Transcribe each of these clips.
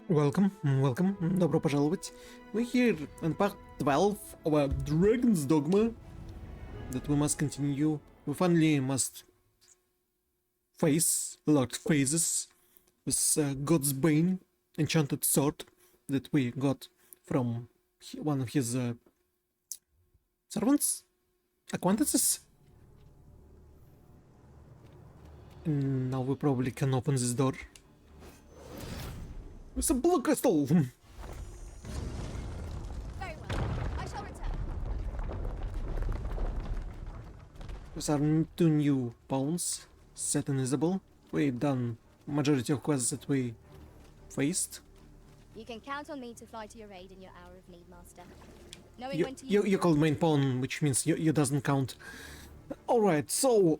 Welcome, добро пожаловать. We're here in part 12 of a Dragon's Dogma that we must continue. We finally must face Lord Phases with God's Bane, enchanted sword that we got from one of his servants, acquaintances. And now we probably can open this door. It's a blue crystal! Very well. I shall return. These are two new pawns set in Isabel. We've done majority of quests that we faced. You can count on me to fly to your aid in your hour of need, Master. Knowing when to use You called main pawn, which means you doesn't count. Alright, so...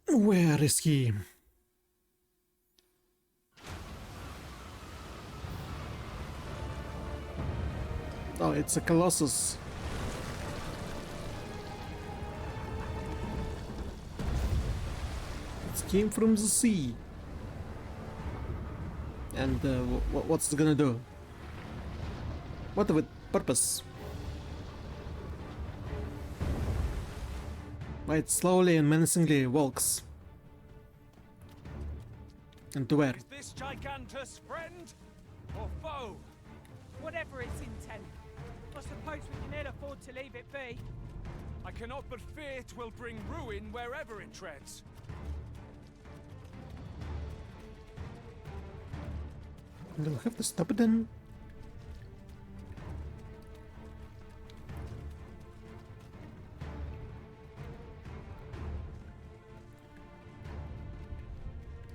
where is he? Oh, it's a Colossus. It came from the sea. And what's it gonna do? What of its purpose? Why it slowly and menacingly walks. And to where? Is this gigantus friend or foe? Whatever its intent. I suppose we can ill afford to leave it be. I cannot but fear it will bring ruin wherever it treads. Do we have to stop it then?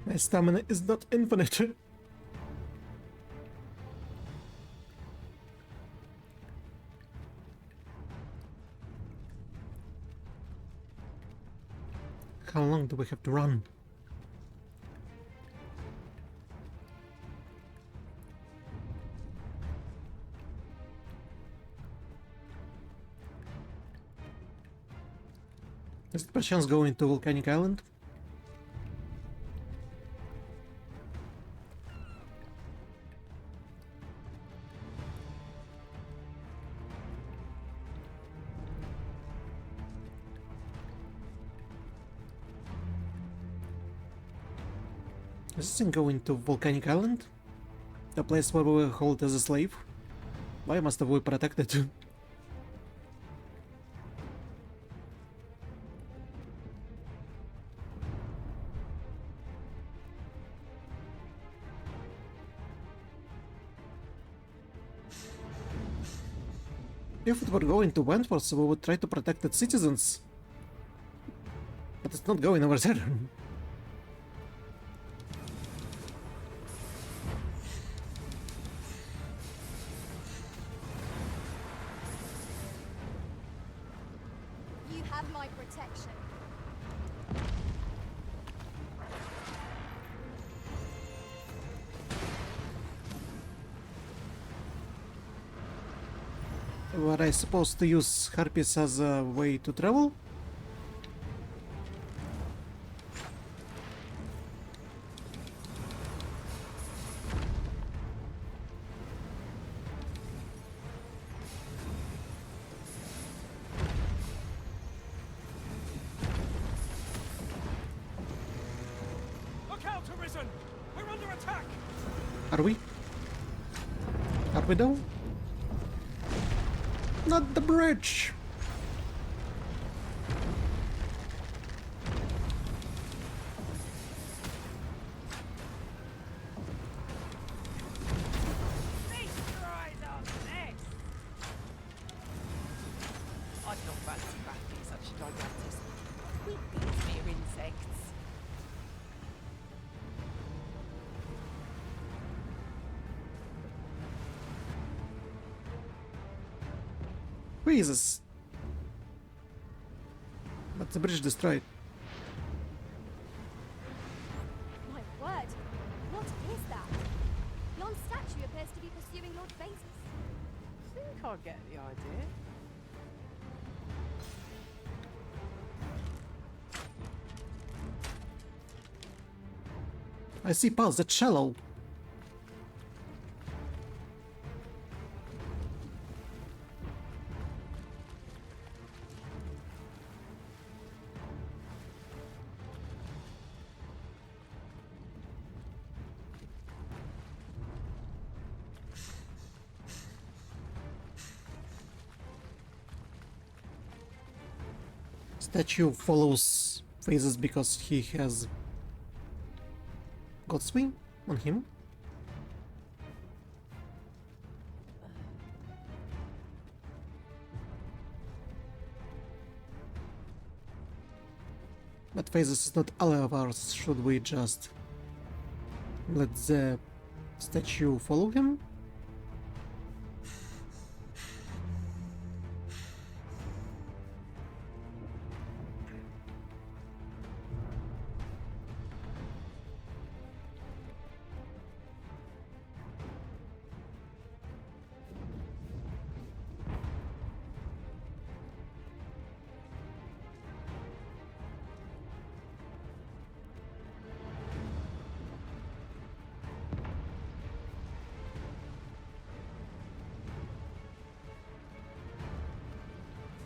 My stamina is not infinite. How long do we have to run? Is it by chance going to Volcanic Island? Is this thing going to Volcanic Island? The place where we were held as a slave? Why must we protect it? If it were going to Wentworth, we would try to protect its citizens. But it's not going over there. You have my protection. Were I supposed to use harpies as a way to travel? Look out, Arisen! We're under attack! Are we? Are we though? Not the bridge! Destroy those nests! I'd not fancy battling such gigantus. These mere insects. Jesus! But the bridge destroyed. My word! What is that? Yon statue appears to be pursuing Lord Phases. I think I get the idea. I see paths that shallow. Statue follows phases because he has God's Wing on him. But phases is not all of ours. Should we just let the statue follow him?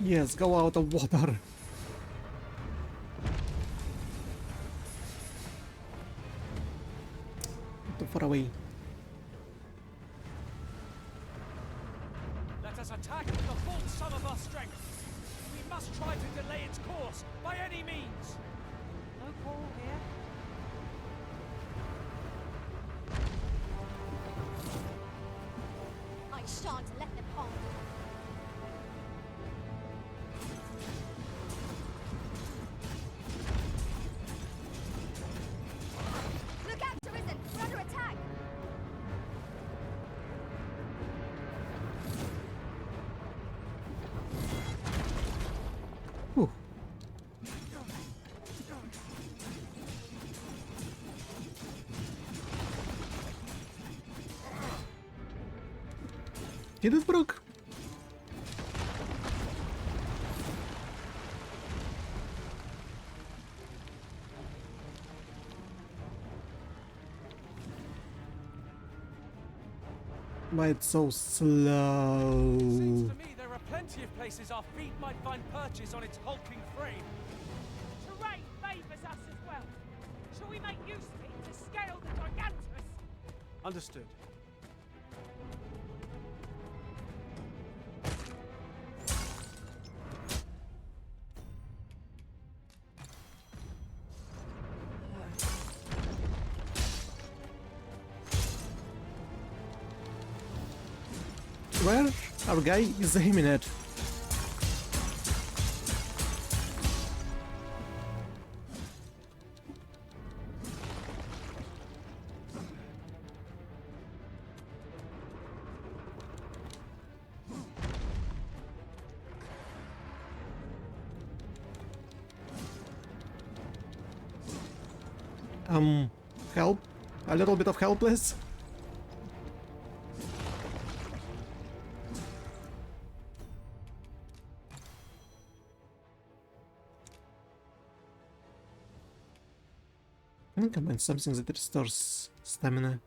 Yes, go out of water. Too far away. Let us attack with the full sum of our strength. We must try to delay its course by any means. No quarrel here. I shan't let them harm you. Look out, Arisen! We're under attack! Whew. Did it work? Why it's so slow? Seems to me there are plenty of places our feet might find purchase on its hulking frame. Terrain favours us as well. Shall we make use of it to scale the Gigantus? Understood. Where our guy is aiming at? Help? A little bit of help, please? I can combine something that restores stamina.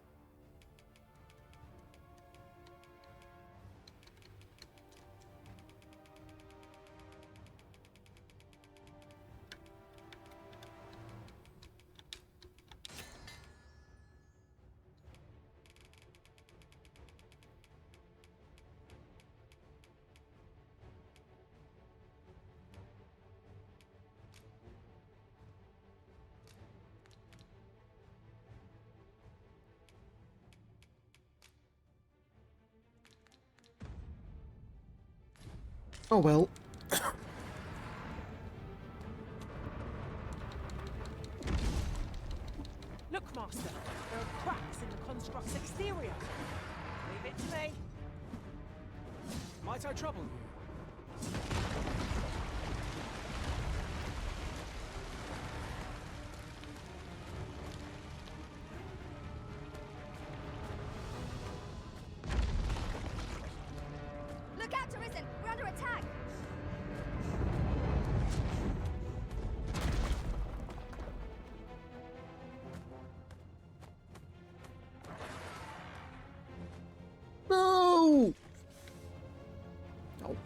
Oh well. Look, Master, there are cracks in the construct's exterior. Leave it to me. Might I trouble you? Look out, Arisen! We're under attack! No! Oh.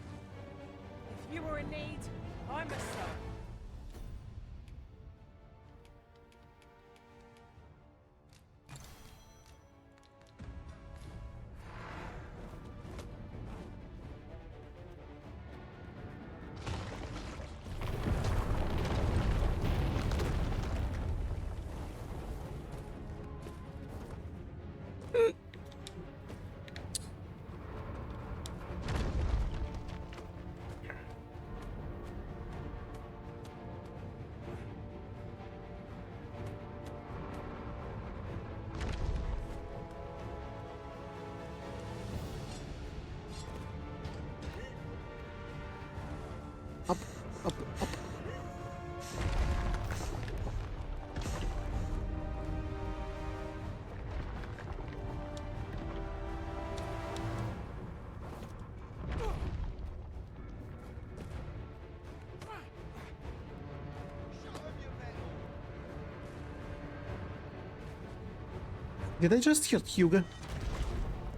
Did I just hit Hugo?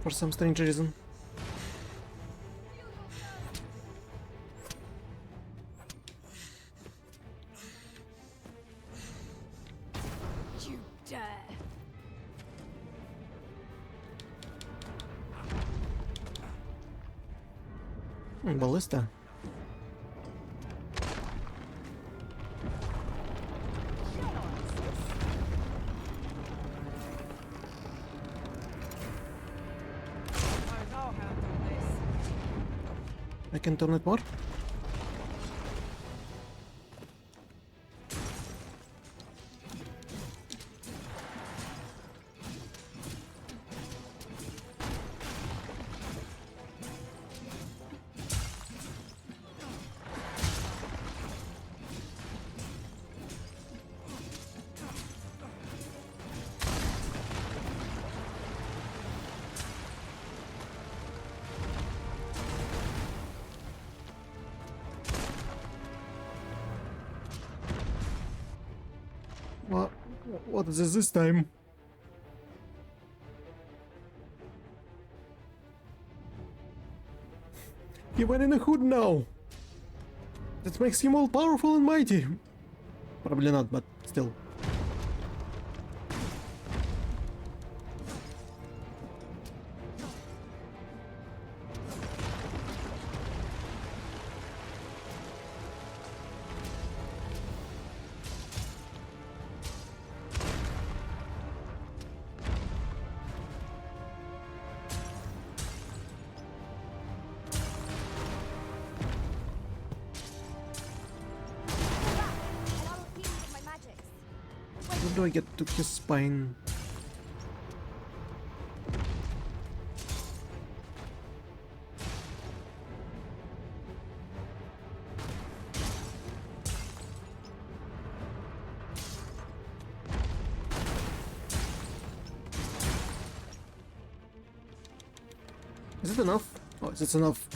For some strange reason. You dare! Ballista. Suppose I'll handle this. I can turn it more. What is this time? He went in a hood now. That makes him all powerful and mighty. Probably not, but still. And I will heal you with my magics. How do I get to his spine? Is it enough? Oh, it's enough.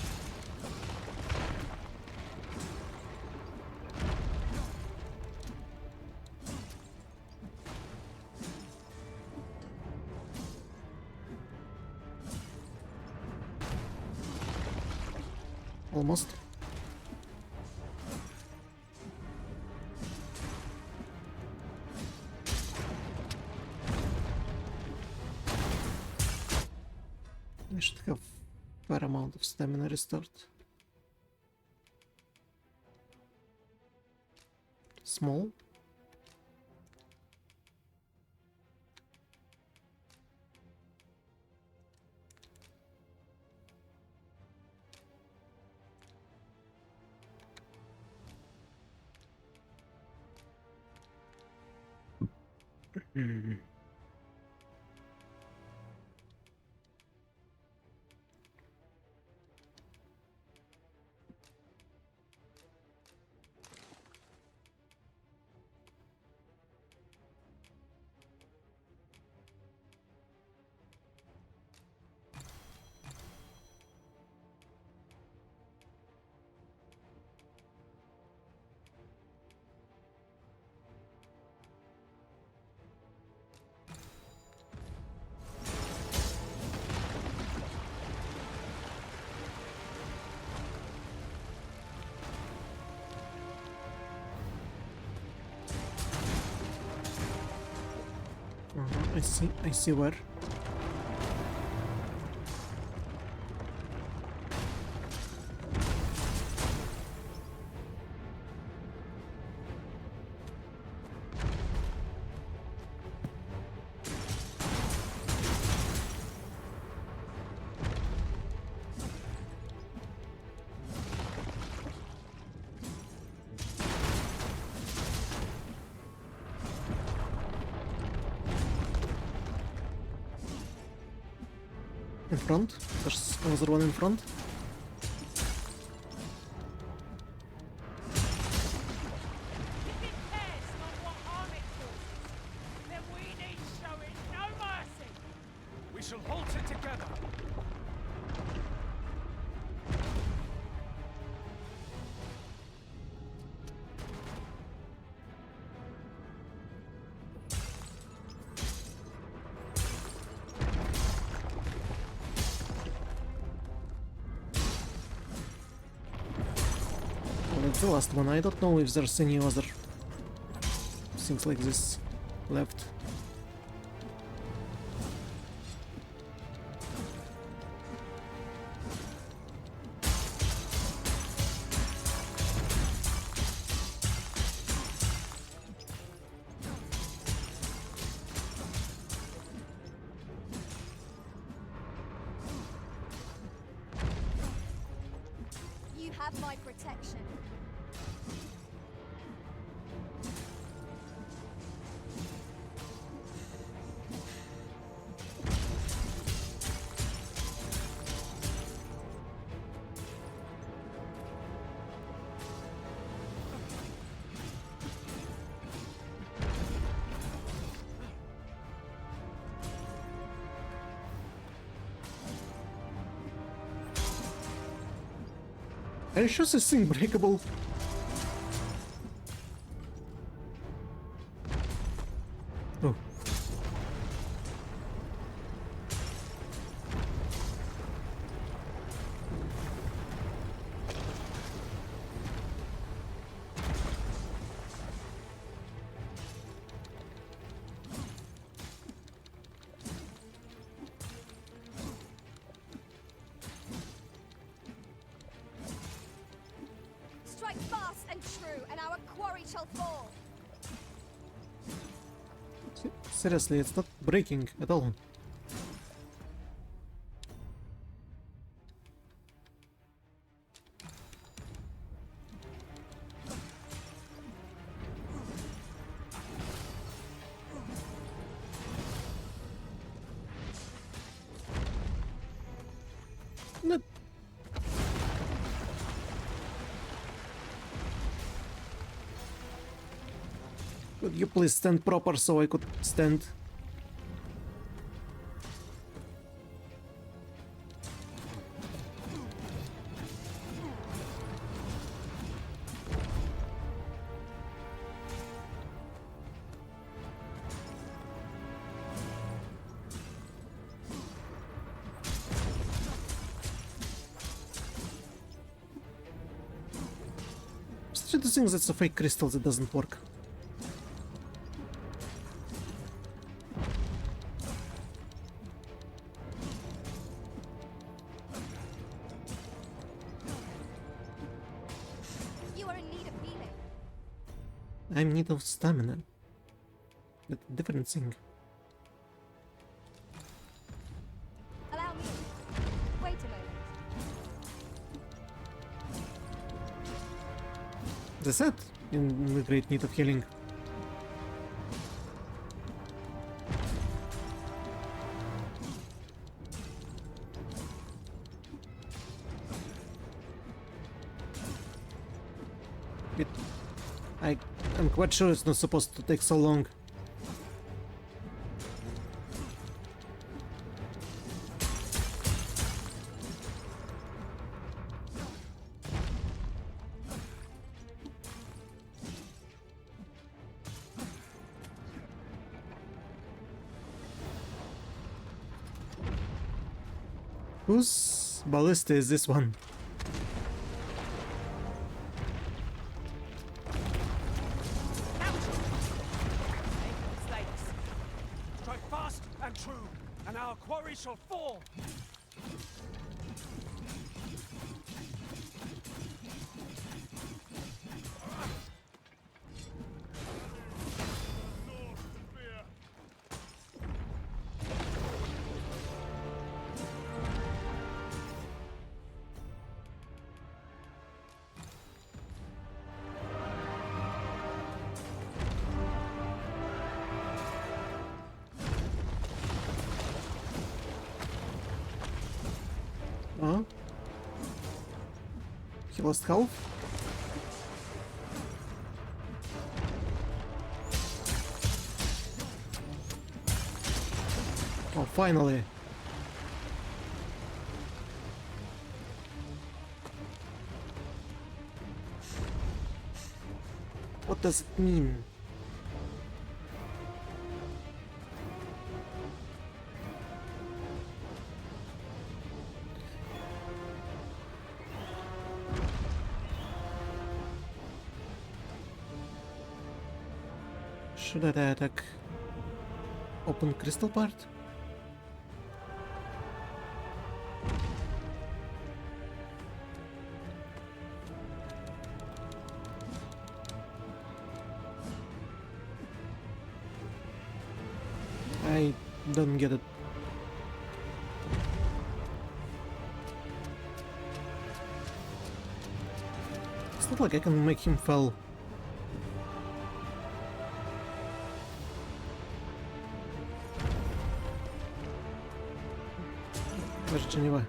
Almost. I should have fair amount of stamina restored. Small. I see where. In front? There's another one in front. If it cares not what harm it causes, then we need show it no mercy. We shall halt it together. the last one. I don't know if there's any other things like this left. You have my protection. Are you sure this thing breakable? Oh. Strike fast and true, and our quarry shall fall. Seriously, it's not breaking at all. Not. Could you please stand proper so I could stand? Such a thing that's a fake crystal that doesn't work. You are in need of healing. I'm in need of stamina. That's a different thing. Allow me. Wait a moment. As I said, in great need of healing. It, I'm quite sure it's not supposed to take so long. Whose ballista is this one? Strike fast and true, and our quarry shall fall. Huh? He lost health? Oh, finally! What does it mean? Should I attack open crystal part? I don't get it. It's not like I can make him fall. Кажется, не va.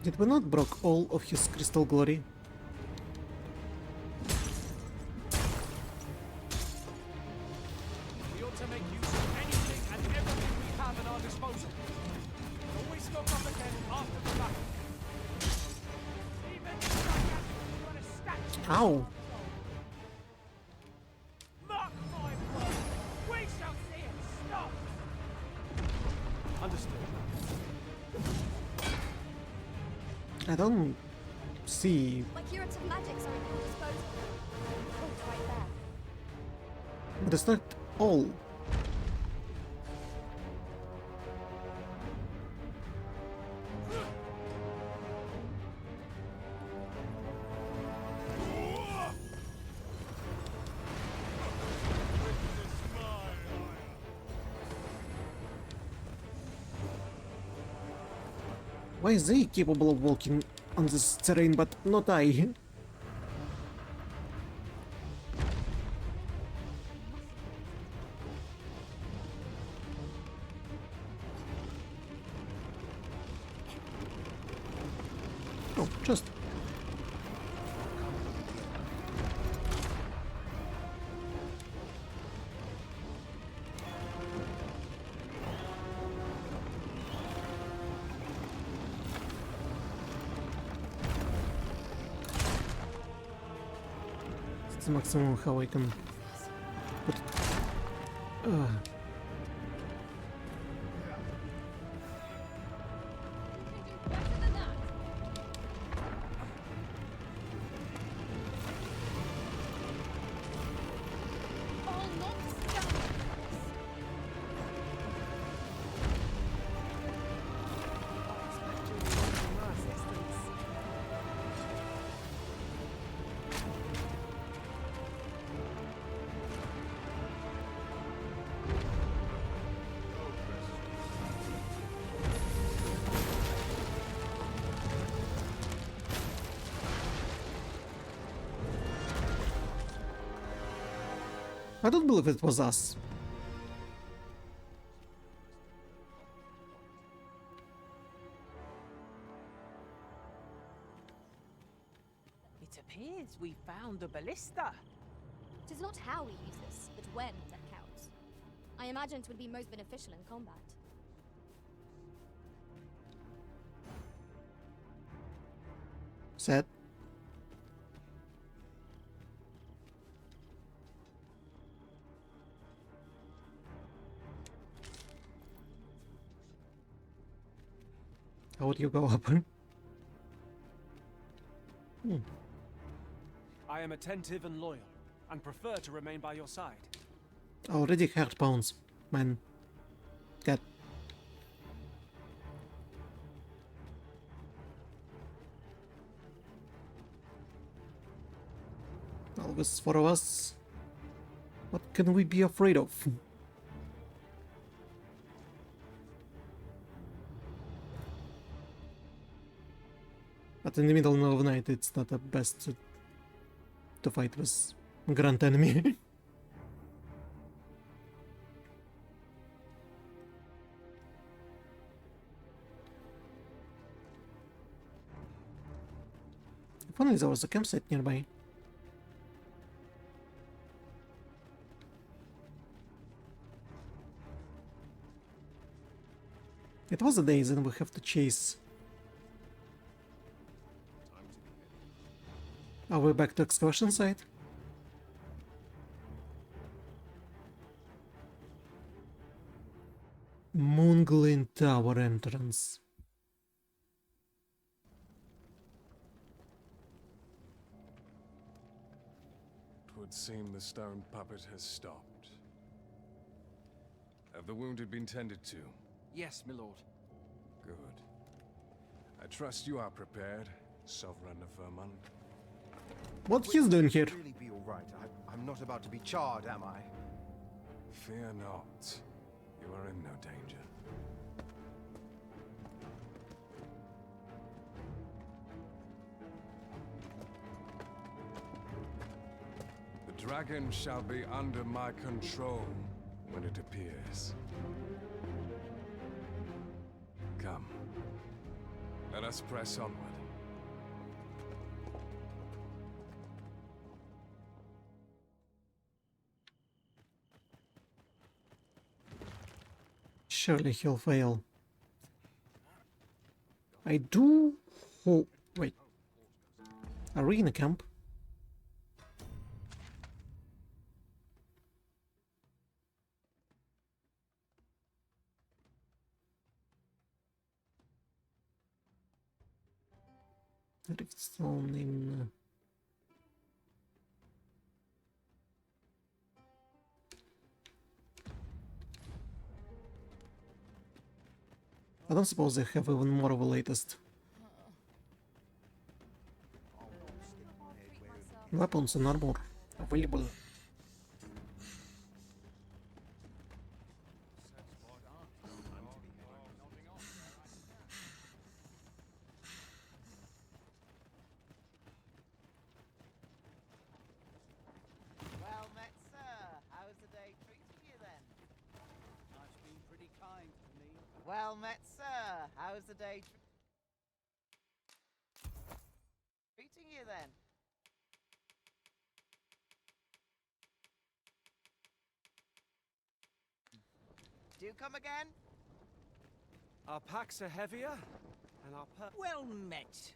Did we not broke all of his crystal glory? We ought to make use of anything and everything we have at our disposal. Always stock up again after the battle. Even Sajeas got a statue. Ow! Mark my word. We shall see it stop. Understood. I don't see. My curative magics are at your disposal. Oh, it's right there. But it's not all. Why is he capable of walking on this terrain but not I? Oh, just. It's the maximum how I can put it. Better than that. I'll not stand for this. I don't believe it was us. It appears we found a ballista. It is not how we use this, but when that counts. I imagine it would be most beneficial in combat. Sad. How would you go up? I am attentive and loyal, and prefer to remain by your side. Already heart pounds, man. God. Always for us. What can we be afraid of? But in the middle of the night, it's not the best to fight with grand enemy. If only there was a campsite nearby. It was a days and we have to chase. Are we back to excursion site? Moon dangling tower entrance. Twould seem the stone puppet has stopped. Have the wounded been tended to? Yes, my lord. Good. I trust you are prepared, Sovereign of Vermont. What he's doing here? Really be all right. I'm not about to be charred, am I? Fear not. You are in no danger. The dragon shall be under my control when it appears. Come. Let us press onward. Surely he'll fail. I do hope. Wait. Arena camp? Riftstone in. I don't suppose they have even more of a latest. Weapons and armor available. Well met, sir. How's the day treating you then? Life's been pretty kind to me. Well met, sir. How's the day treating you then? Do come again? Our packs are heavier, and our Well met.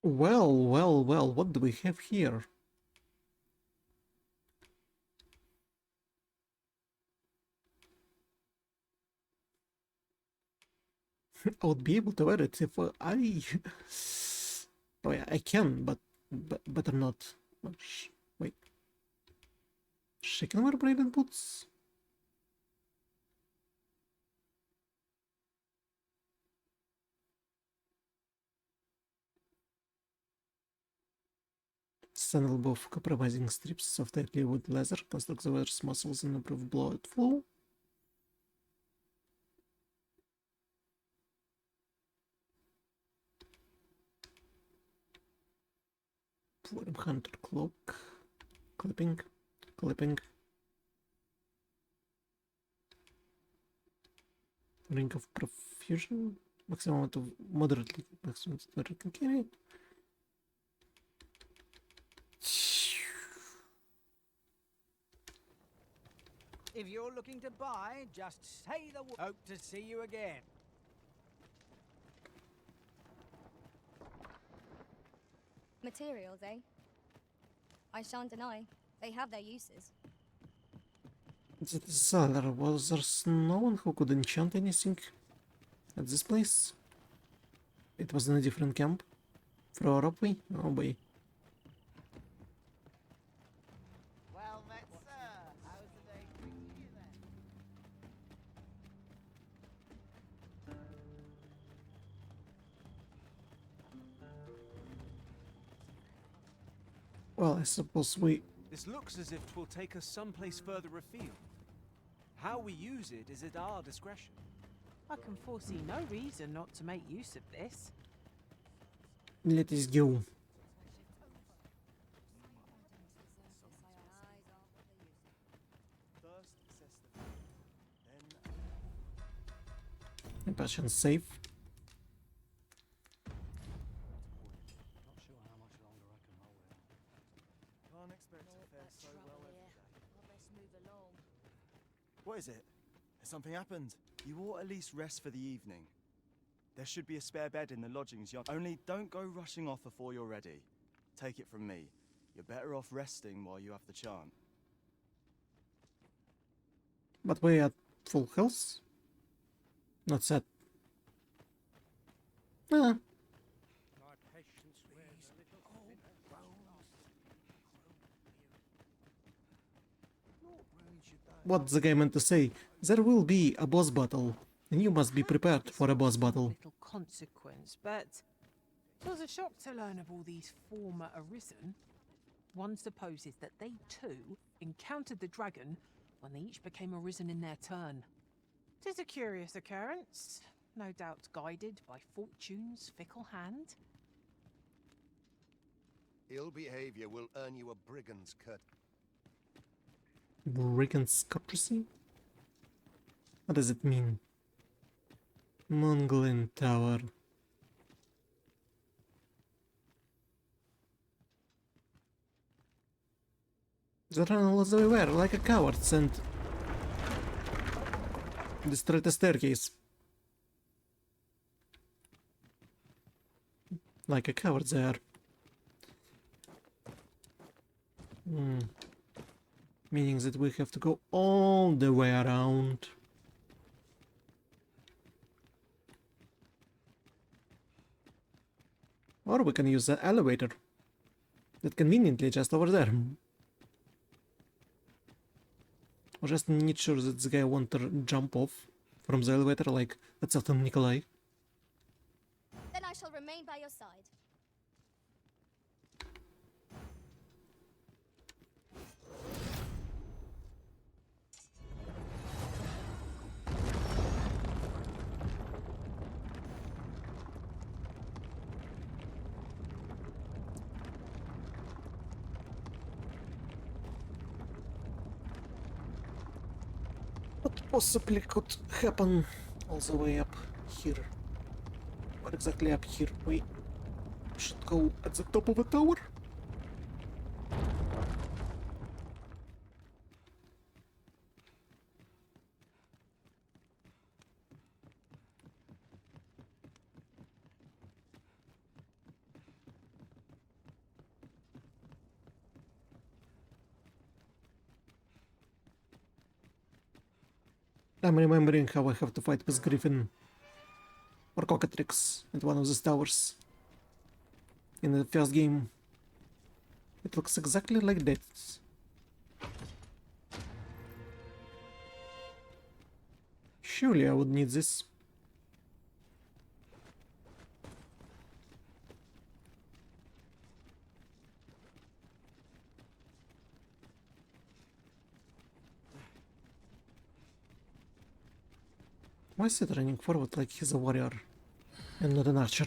Well, what do we have here? I would be able to wear it if I... Oh yeah, I can, but better not. Wait. She can wear braided boots? Sandal buff, compromising strips of tightly wood leather, construct the wearer's muscles and improve blood flow. Flame Hunter cloak. Clipping. Ring of Profusion. Maximum amount of moderately carry. If you're looking to buy, just say the word. Hope to see you again. Materials, eh? I shan't deny. They have their uses. The seller, was there no one who could enchant anything at this place? It was in a different camp? Far away? Oh boy. Well met, sir. How's the day treating you then? Well, I suppose we... This looks as if 'twill take us someplace further afield. How we use it is at our discretion. I can foresee no reason not to make use of this. Let us go. Impassion safe. Not sure how much longer I can hold out. Can't expect to fare so well every day. Let's move along. What is it? Has something happened? You ought at least rest for the evening. There should be a spare bed in the lodgings yonder. Only don't go rushing off before you're ready. Take it from me. You're better off resting while you have the chance. But we at full health. Not sad. Ah, what the guy meant to say? There will be a boss battle, and you must be prepared for a boss battle. Little consequence, but it was a shock to learn of all these former Arisen. One supposes that they too encountered the dragon when they each became Arisen in their turn. 'Tis a curious occurrence, no doubt guided by Fortune's fickle hand. Ill behavior will earn you a brigand's cut. Brigand's courtesy? What does it mean? Monglin Tower. The ran was everywhere like a coward and destroyed the staircase. Like a coward there. Meaning that we have to go all the way around. Or we can use the elevator. That conveniently just over there. I just need sure that the guy won't jump off from the elevator like that's often Nikolai. Then I shall remain by your side. What possibly could happen all the way up here? Or exactly up here? We should go at the top of a tower? I'm remembering how I have to fight with Griffin or Cockatrix at one of the towers in the first game. It looks exactly like that. Surely I would need this. Why is it running forward like he's a warrior and not an archer?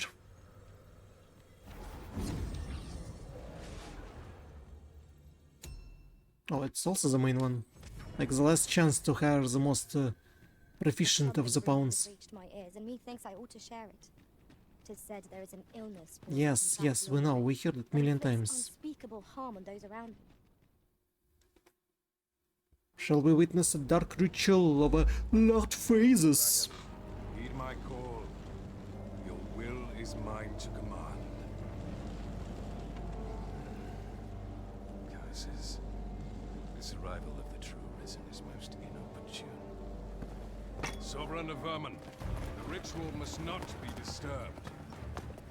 Oh, it's also the main one. Like the last chance to hire the most proficient of the pawns. Reached my ears, and methinks I ought to share it. 'Tis said there is an illness. Yes, yes, we know. We heard it a million times. Unspeakable harm on those around me. Shall we witness a dark ritual of loud phases? Heed my call. Your will is mine to command. Kaisers, this arrival of the true Risen is most inopportune. Sovereign of Vermin, the ritual must not be disturbed.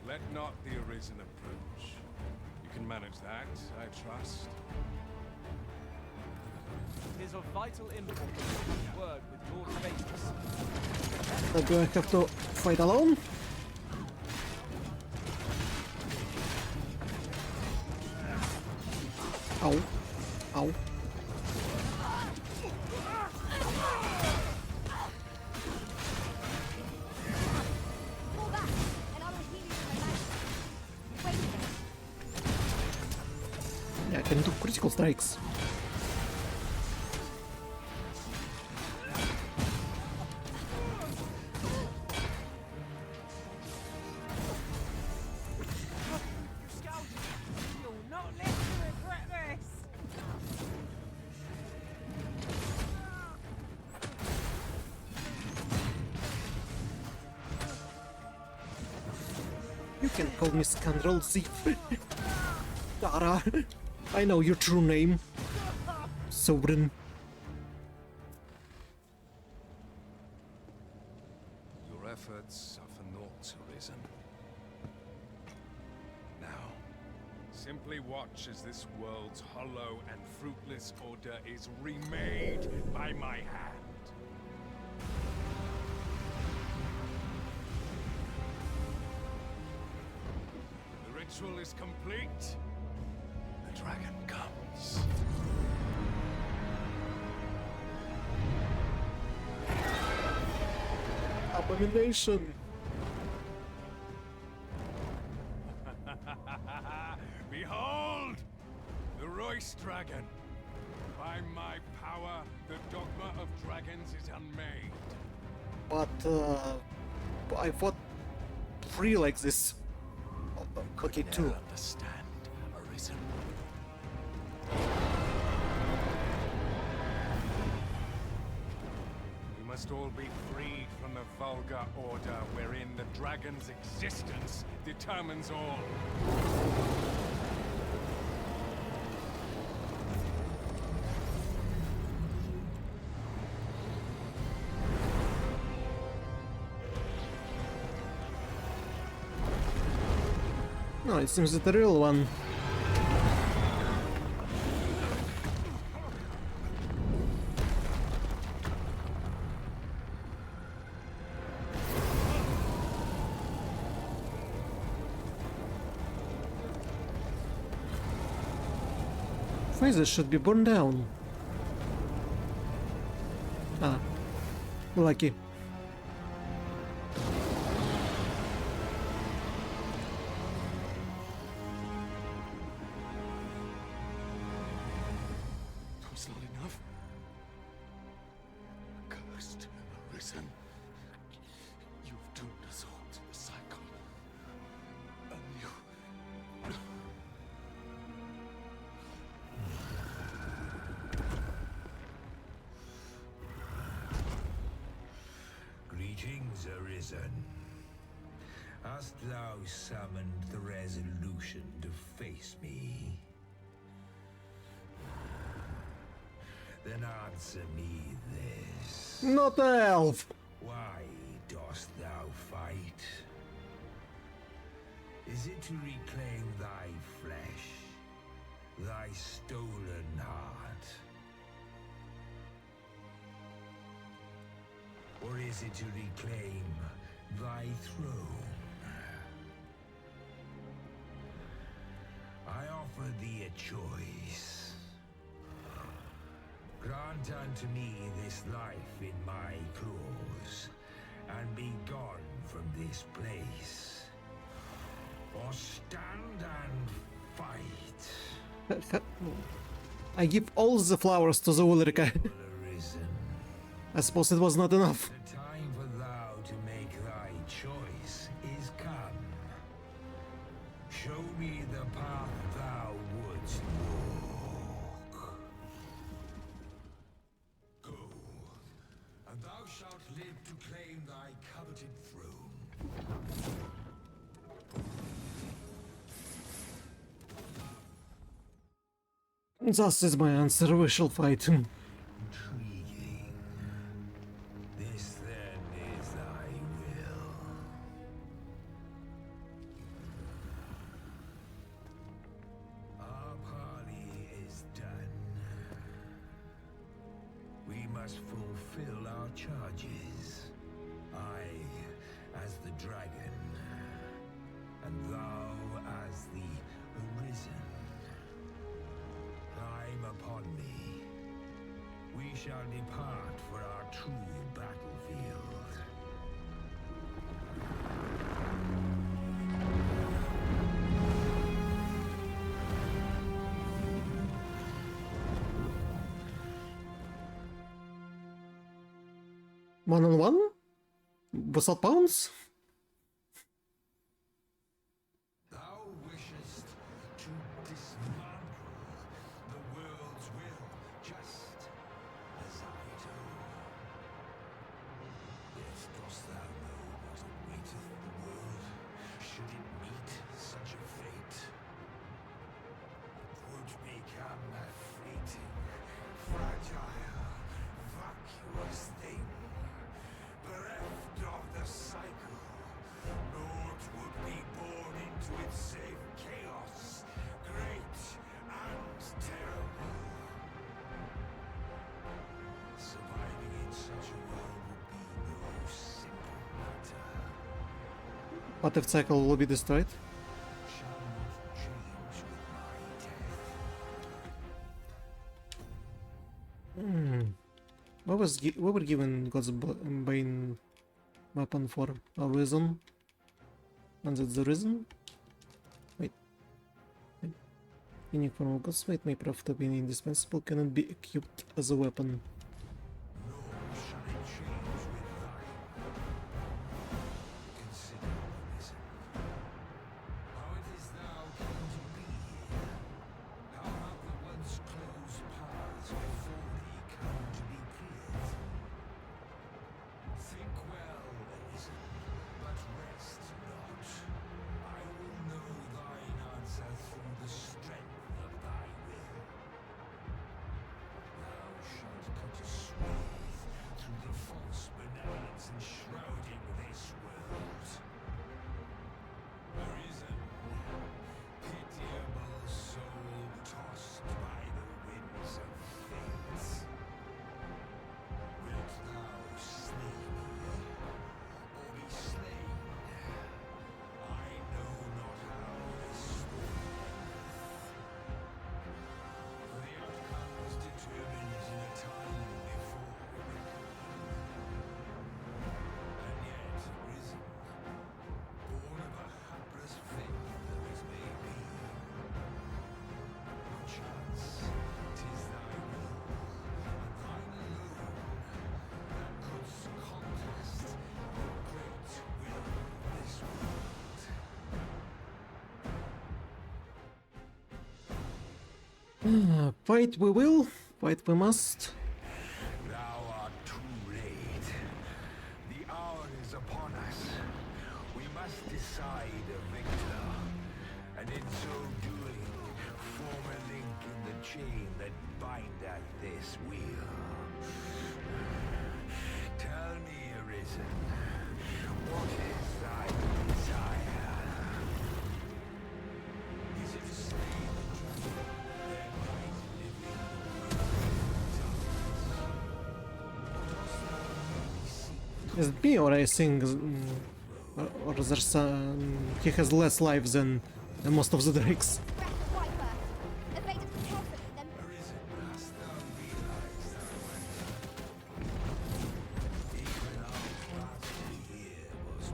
Let not the Arisen approach. You can manage that, I trust. It is of vital importance to have word with Lord Sajeas. Do I have to fight alone? Ow. Ow. Fall back, and I will heal you with my magic. Wait a minute. Yeah, I can do critical strikes. You'll not live to regret this! You can call me Scoundrel Thief. Tara, I know your true name. Sovereign. efforts are for naught, Arisen. Now, simply watch as this world's hollow and fruitless order is remade by my hand. The ritual is complete. The dragon comes. Abomination. Behold! The Royce dragon. By my power, the dogma of dragons is unmade. But I fought 3 like this. Okay, 2. Understand, Arisen. We must all be freed from the vulgar order wherein the dragon's existence determines all. No, it seems that the real one. Phrases should be burned down. Ah, lucky. Was not enough. Cursed, Arisen. You've doomed us all to the cycle. And you... Greetings, Arisen. Hast thou summoned the resolution to face me? Then answer me this. Not the elf! Why dost thou fight? Is it to reclaim thy flesh, thy stolen heart? Or is it to reclaim thy throne? I offer thee a choice. Grant unto me this life in my claws, and be gone from this place. Or stand and fight. I give all the flowers to the Ulrika. Arisen. I suppose it was not enough. The time for thou to make thy choice is come. Show me the path thou wouldst walk. Go, and thou shalt live to claim thy coveted throne. Thus is my answer, we shall fight. Intriguing. This then is thy will. Our parley is done. We must fulfill our charges. I as the dragon, and thou as the Arisen. Climb upon me. We shall depart for our true battlefield. One-on-one? Without pounds? Thou wishest to dismantle the world's will, just as I do. Yet dost thou know what awaiteth the world, should it meet such a fate? Would become a fleeting, fragile, vacuous thing, bereft of the sight What if cycle will be destroyed? shall not change with my death. What were given God's Bane weapon for? A reason? And that's the reason? Wait. Unique form of God's Fate may prove to be indispensable, cannot be equipped as a weapon. Nor shall it change with thine. Consider, Arisen, how it is thou came to be here. How have the once closed paths before thee come to be cleared? Think well, Arisen, but rest not. I will know thine answer through the strength of thy will. Thou shalt cut a swathe through the false benevolence enshrouding this world. Arisen, pitiable soul tossed by the winds of fate. Wilt thou slay me, or be slain? I know not how this story endeth. For the outcome was determined in a time before. And yet arisen, born of a hapless faith though it may be. Perchance 'tis thy will, and thine alone, that couldst contest the great will of this world. Fight we will, fight we must. Thou art too late. The hour is upon us. We must decide a victor, and in so doing, form a link in the chain that bindeth this wheel. Tell me, Arisen, what is thy desire? Is it to slay the dragon, thereby living the will of darkness? Is it me or I think or there's he has less life than most of the drakes? Breath of white birth. Evaded them carefully, then Arisen, hast thou realized that even our battle here was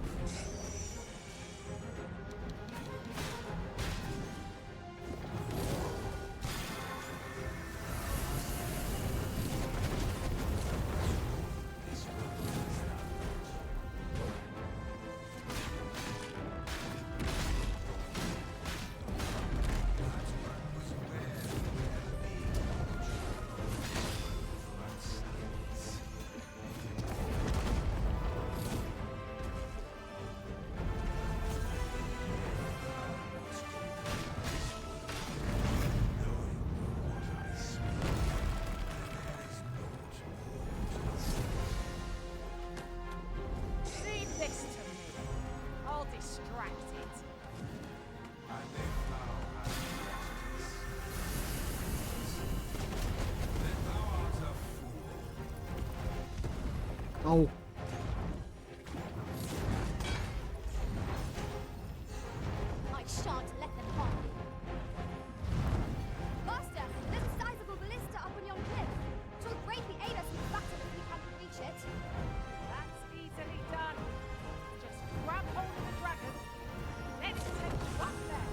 Leave this to me. I'll distract it. and if thou hast justice, then thou art a fool. Oh. I shan't let them harm you. Master, there's a sizable ballista up on yon cliff. 'Twill greatly aid us in the battle if we can reach it. That's easily done. Just grab hold of the dragon. Let's take you up there.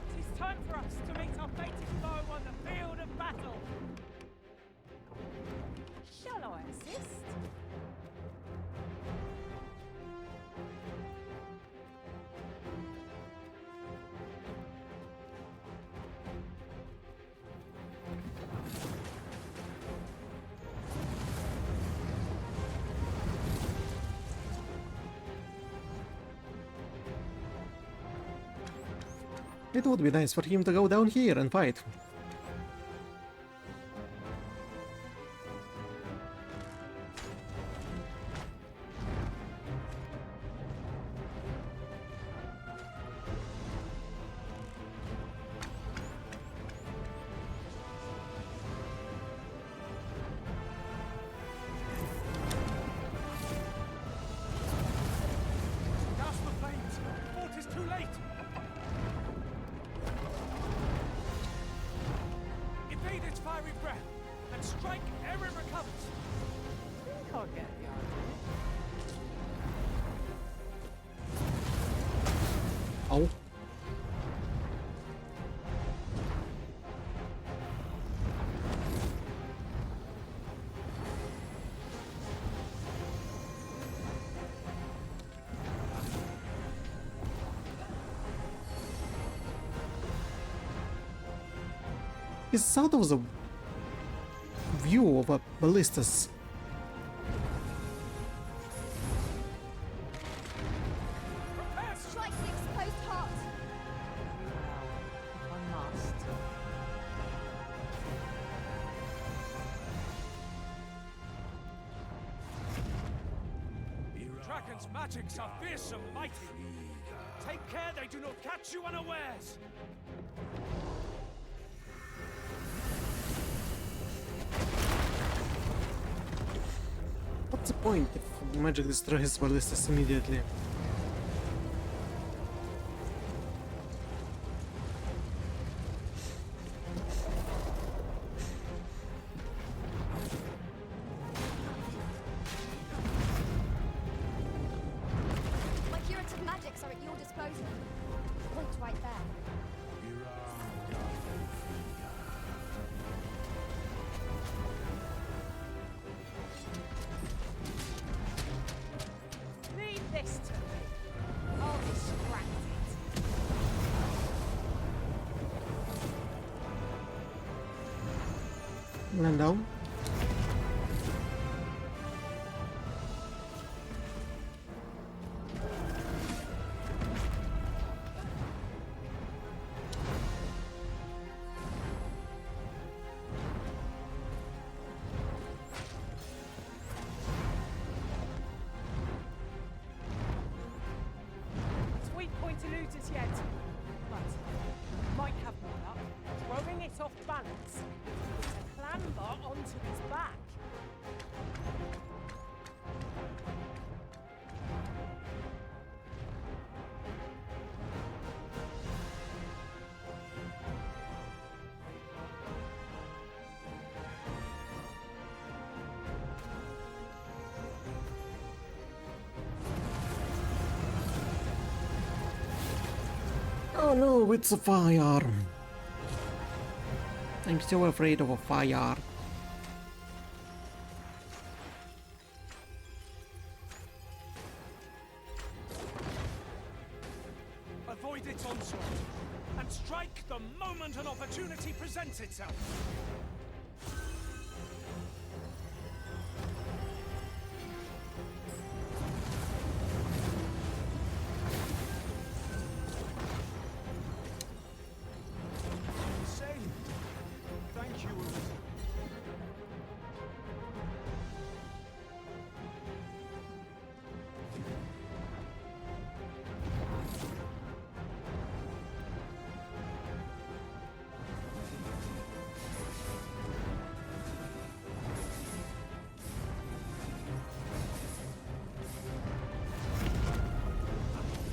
It is time for us to meet our fated foe on the field of battle. Shall I assist? It would be nice for him to go down here and fight. and strike ere it recovers. I think I'll get the idea. Oh. It's sort of a view of a ballistas. Strike the exposed heart. Well, I must. Dragon's magics are fierce and mighty. Take care they do not catch you unawares. What's the point if magic destroys ballistas immediately? My curative magics are at your disposal. Point right there. Leave this to me. I'll distract it. Land down. Sweet point eluded yet. But might have more luck. Throwing it off balance. To clamber onto his back. Oh no, it's a fire. I'm so afraid of a fire. Avoid its onslaught and strike the moment an opportunity presents itself. Saved. Thank you, Elizabeth.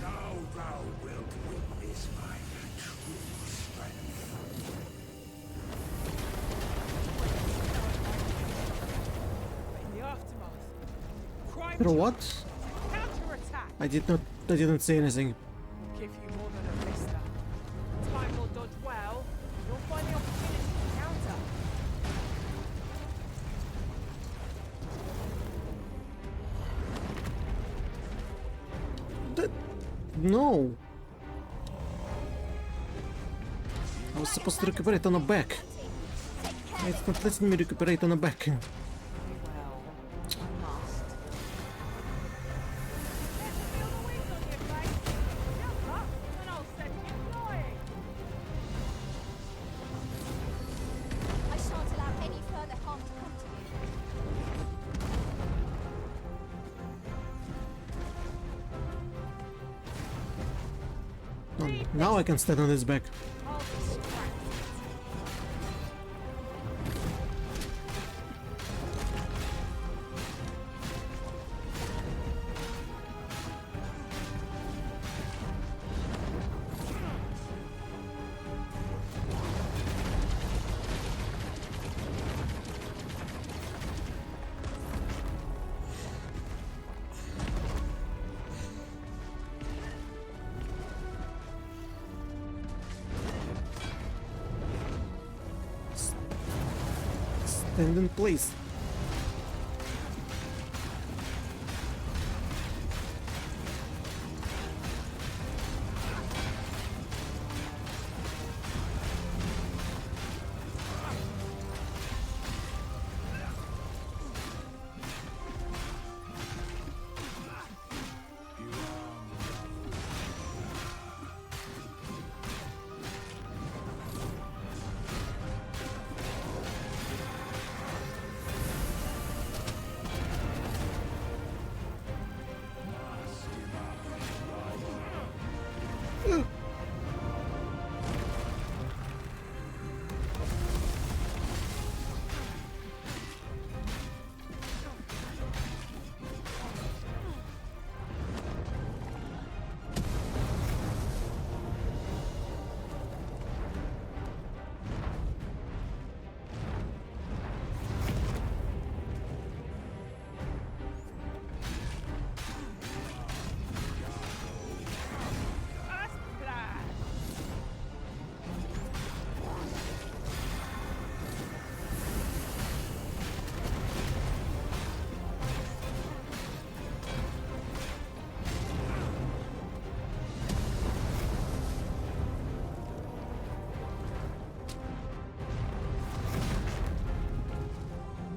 Now thou wilt witness my true strength. In the aftermath. Crime Pero what? counterattack. I didn't say anything. Give you more than a vista. Time will dodge well. You'll find the opportunity to counter. No. I was supposed to recuperate on a back. It's not letting me recuperate on a back. Well, I must. Let me feel the wings on your face. Jump up and I'll send you flying. I shan't allow any further harm to come to you. Oh, now I can stand on his back. I'll distract it. Stand in place.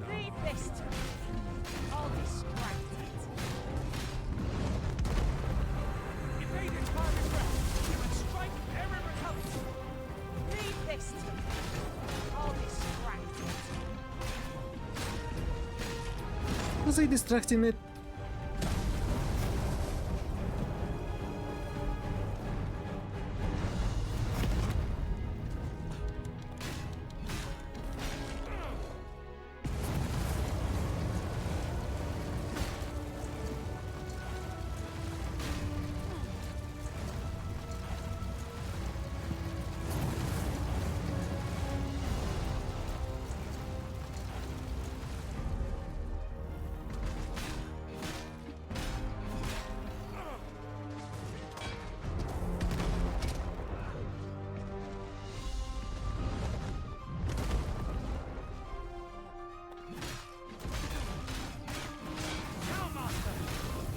Leave this to me. I'll distract it. Invaders fire his breath. You would strike every recovery. Leave this to me. I'll distract it. Was I distracting it? Now, Master!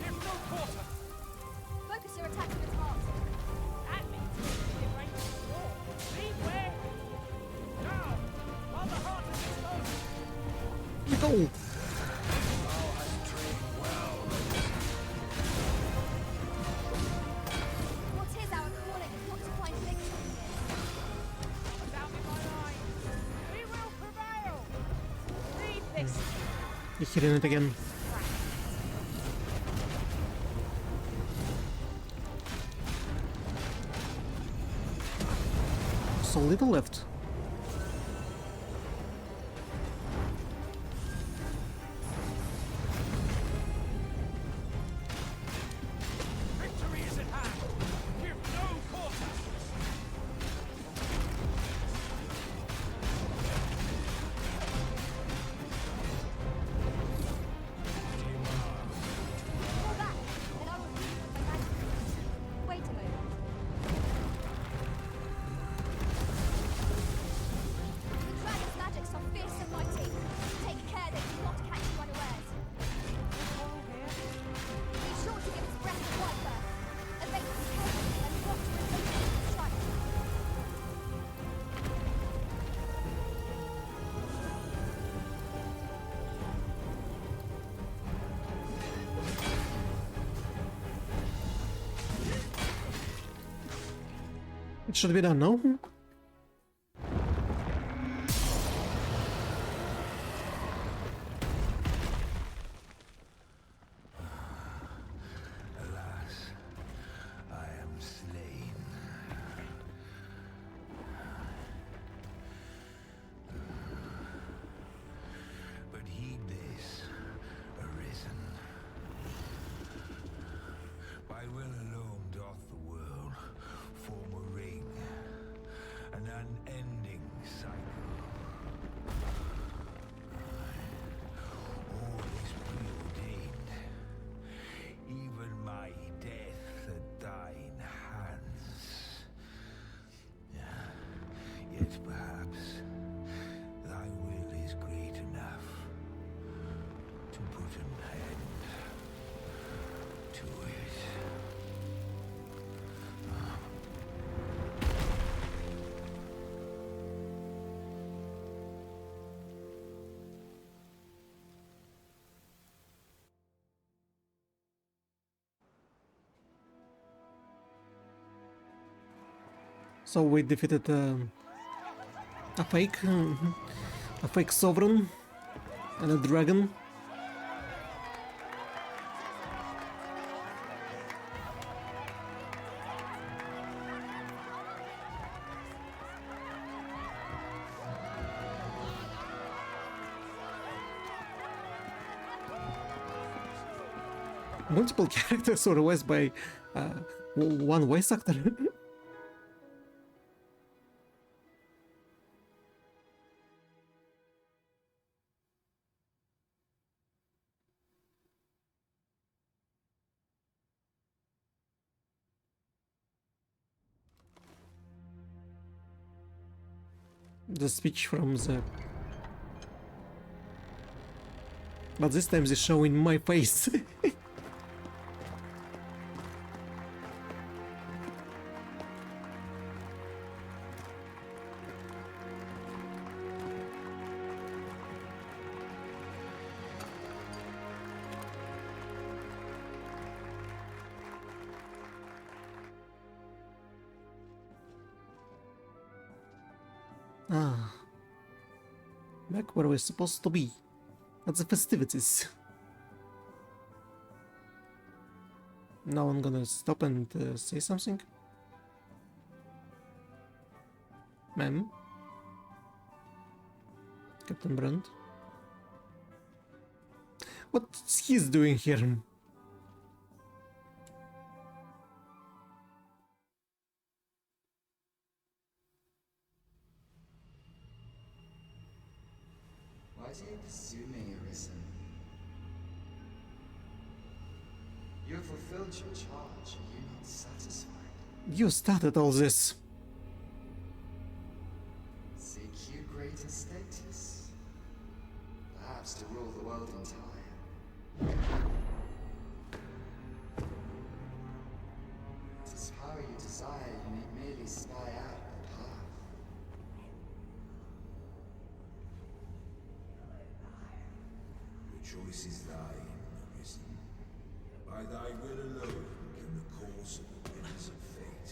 Give no quarter! Focus your attack on its heart. That means we can range the war. Leave where? Now! While the heart is exposed! Go! What is our calling if not to find victory? Without in my mind. We will prevail. Leave this to me. You're hitting it again. So little left. Victory is at hand! Give no quarter! Fall back, and I will beat you with my magic. Wait a moment. The dragon's magics are fierce and mighty. Take care they do not catch you unawares. Be sure to give its breath a wide berth. Evade them carefully and watch for invincible strike. It should be done now. Alas, I am slain. But heed this, Arisen. By will alone doth the world form a ring, So we defeated a fake sovereign and a dragon. Multiple characters were voiced by one voice actor. The speech from the... But this time they show in my face. Ah, back where we're supposed to be, at the festivities. Now I'm gonna stop and say something. Ma'am? Captain Brand? What's he doing here? Why do you pursue me, Arisen? You have fulfilled your charge. Are you not satisfied? You started all this. Seek you greater status? Perhaps to rule the world entire. It is power you desire, you need merely spy out the path. The choice is thine, Arisen. By thy will alone can the course of the winds of fate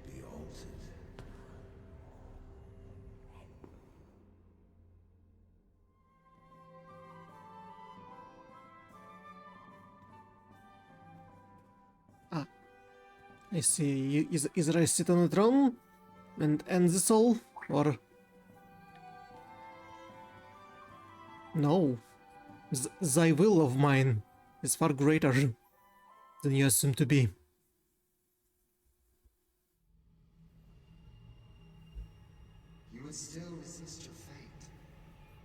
be altered. Ah, I see. Is I sit on the throne and end this all, or no? Thy will of mine is far greater than you assume to be. You would still resist your fate.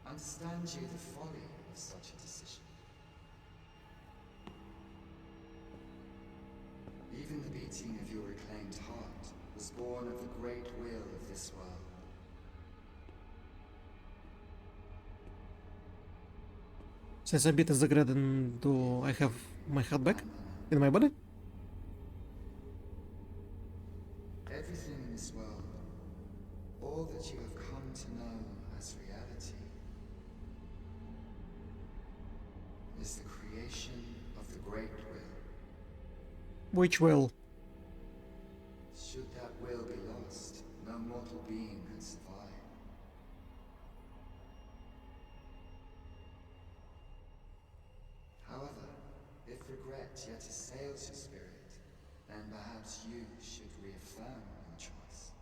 Understand you the folly of such a decision. Even the beating of your reclaimed heart was born of the great will of this world. Since I beat the Graden, do I have my heart back in my body? Everything in this world, all that you have come to know as reality, is the creation of the great will. Which will? Should that will be lost, no mortal being could survive. However, if regret yet assails your spirit, then perhaps you should reaffirm your choice.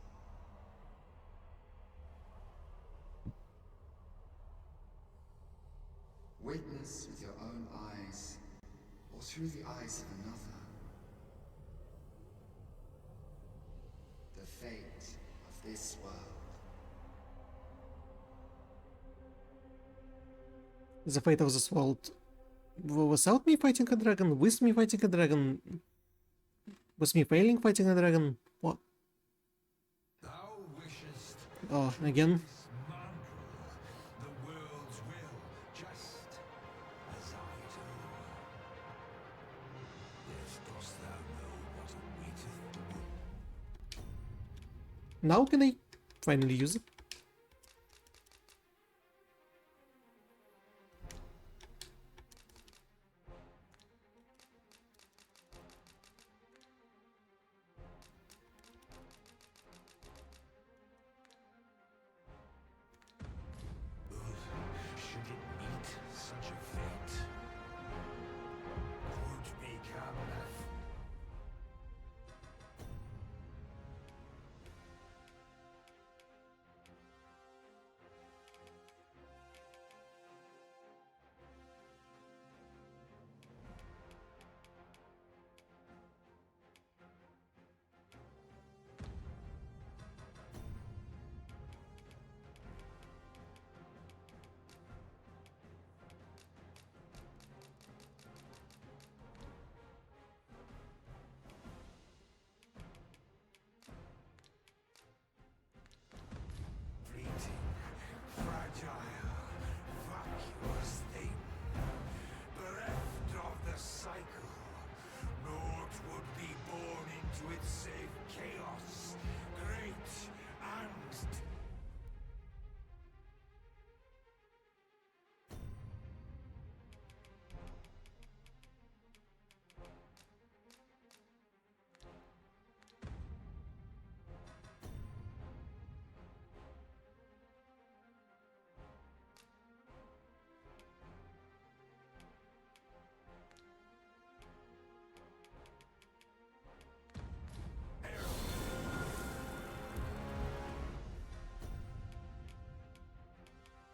Witness with your own eyes, or through the eyes of another, the fate of this world. The fate of this world. Without me fighting a dragon? With me fighting a dragon? Was me failing fighting a dragon? What? Thou wishest Oh, again? dismantle the world's will, just as I do. Yet dost thou know what awaiteth? Now can I finally use it?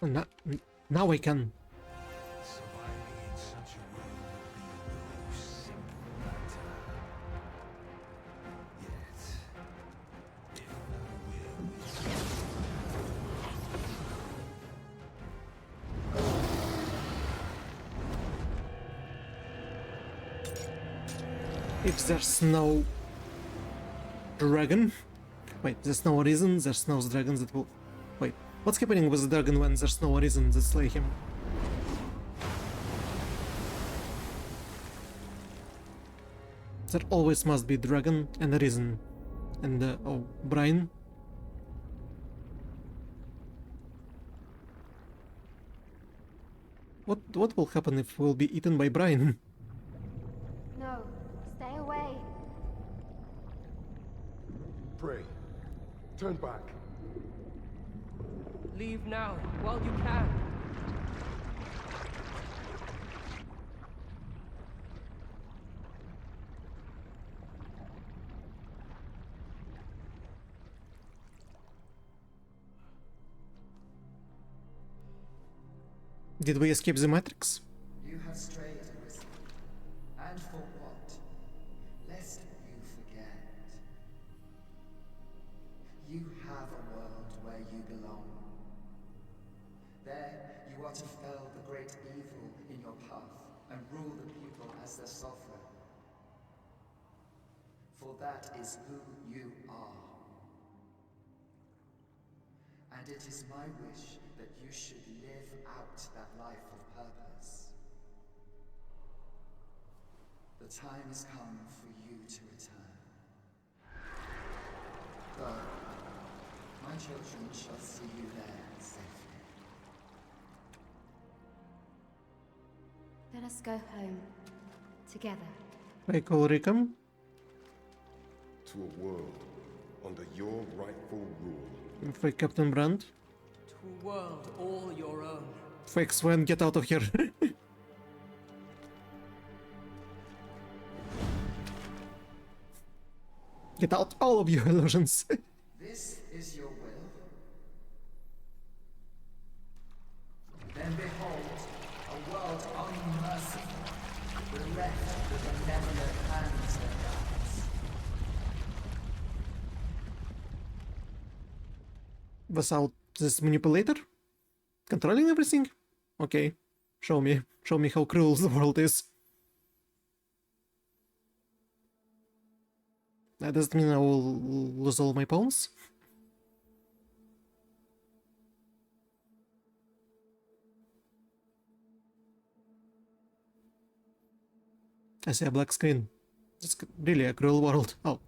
Now, now I can. Surviving in such a world would be no simple matter. Yet, if the will is If there's no dragon, wait, there's no reason. There's no dragons that will. Wait, what's happening with the dragon when there's no reason to slay him? There always must be dragon and a reason. And oh, Brian. What will happen if we'll be eaten by Brian? No, stay away. Pray. Turn back. Leave now, while you can. Did we escape the Matrix? You have strayed, Arisen. And for what? Lest you forget. You have a world where you belong. There, you are to fell the great evil in your path and rule the people as their sovereign. For that is who you are. And it is my wish that you should live out that life of purpose. The time has come for you to return. Go. My children shall see you there safely. Let us go home. Together. Michael Rickham? To a world under your rightful rule. Fake Captain Brandt? To a world all your own. Fake Sven, get out of here. Get out, all of you illusions. This is your will? Then behold, a world unmerciful, bereft with benevolent hands and guides. Without this manipulator? Controlling everything? Okay. Show me. Show me how cruel the world is. That doesn't mean I will lose all my pawns. I see a black screen. It's really a cruel world. Oh.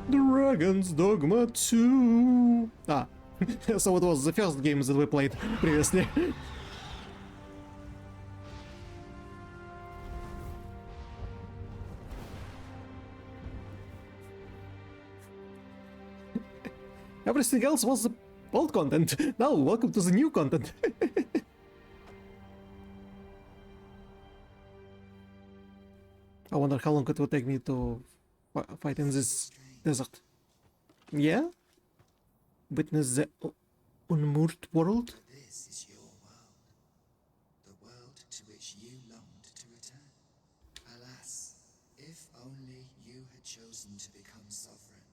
Dragon's Dogma 2. Ah, so it was the first games that we played previously. Everything else was the old content. Now, welcome to the new content. I wonder how long it will take me to fight in this desert. Yeah? Witness the unmoored world? This is your world. The world to which you longed to return. Alas, if only you had chosen to become sovereign.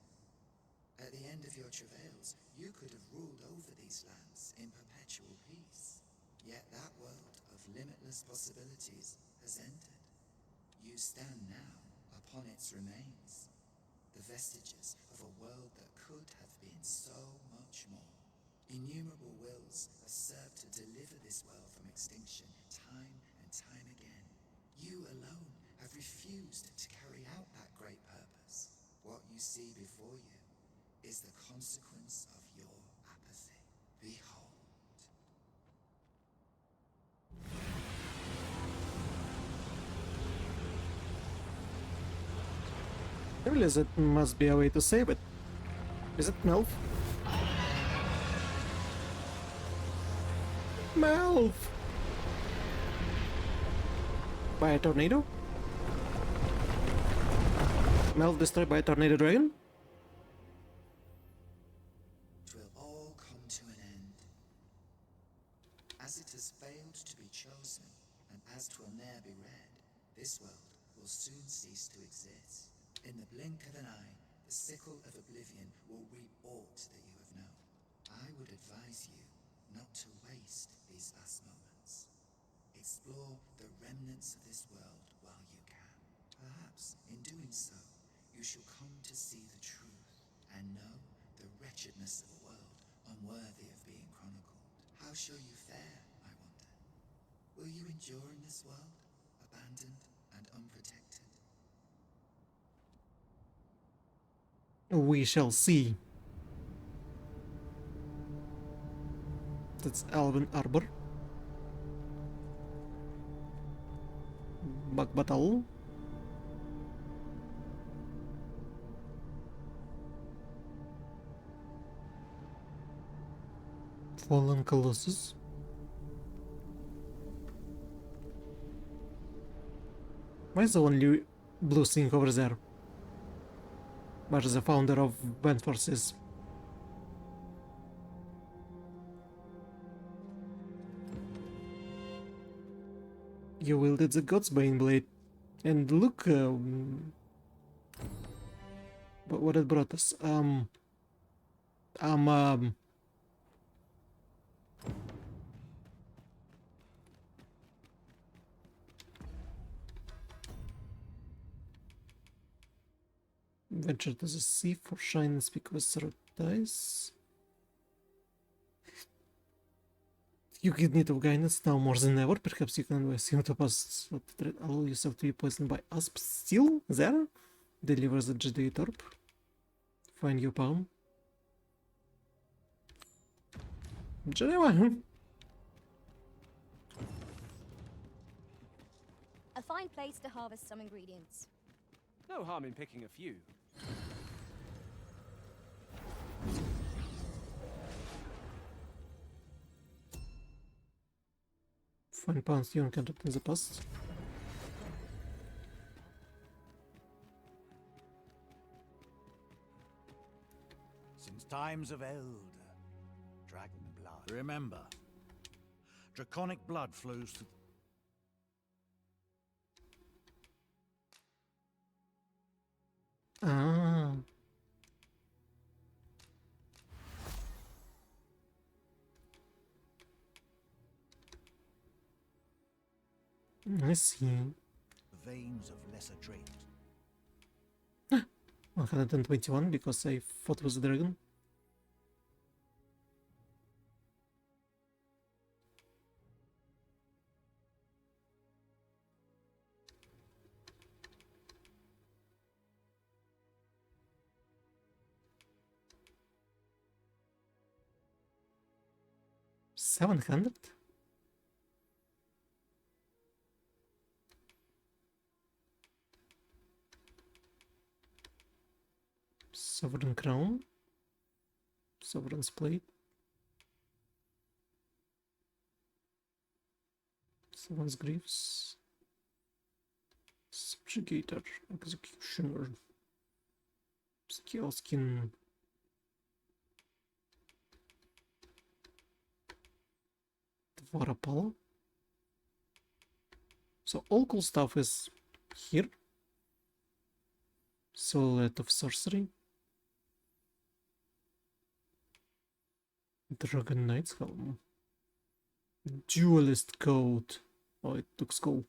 At the end of your travails, you could have ruled over these lands in perpetual peace. Yet that world of limitless possibilities has ended. You stand now upon its remains. The vestiges of a world that could have been so much more. Innumerable wills have served to deliver this world from extinction time and time again. You alone have refused to carry out that great purpose. What you see before you is the consequence of your apathy. Behold. I realize it must be a way to save it. Is it Melf? Melf! By a tornado? Melf destroyed by a tornado dragon? It will all come to an end. As it has failed to be chosen, and as 'twill ne'er be read, this world will soon cease to exist. In the blink of an eye, the sickle of oblivion will reap aught that you have known. I would advise you not to waste these last moments. Explore the remnants of this world while you can. Perhaps, in doing so, you shall come to see the truth and know the wretchedness of a world unworthy of being chronicled. How shall you fare, I wonder? Will you endure in this world, abandoned and unprotected? We shall see. That's Elven Arbor. Bug Battle. Fallen Colossus. Why is the only blue thing over there? Where's the founder of Band Forces? You wielded the God's Bane Blade. And look, what it brought us. Venture to the sea for shine and speak with dice. You get need of guidance now more than ever. Perhaps you can assume to pass what threat allow yourself to be poisoned by asp. Still there? Deliver the Jedi Torp. Find your palm. Jedi. A fine place to harvest some ingredients. No harm in picking a few. Find pounds you encountered in the past. Since times of eld, dragon blood. Remember, draconic blood flows through. Ah. I see. Veins of lesser trait. 121 because I fought with the dragon. $700? Sovereign Crown. Sovereign's Plate. Sovereign's Griefs. Subjugator. Executioner. Scale Skin. Varapala. So all cool stuff is here. Silhouette of Sorcery. Dragon Knight's Helm. Duelist Coat. Oh, it looks cool.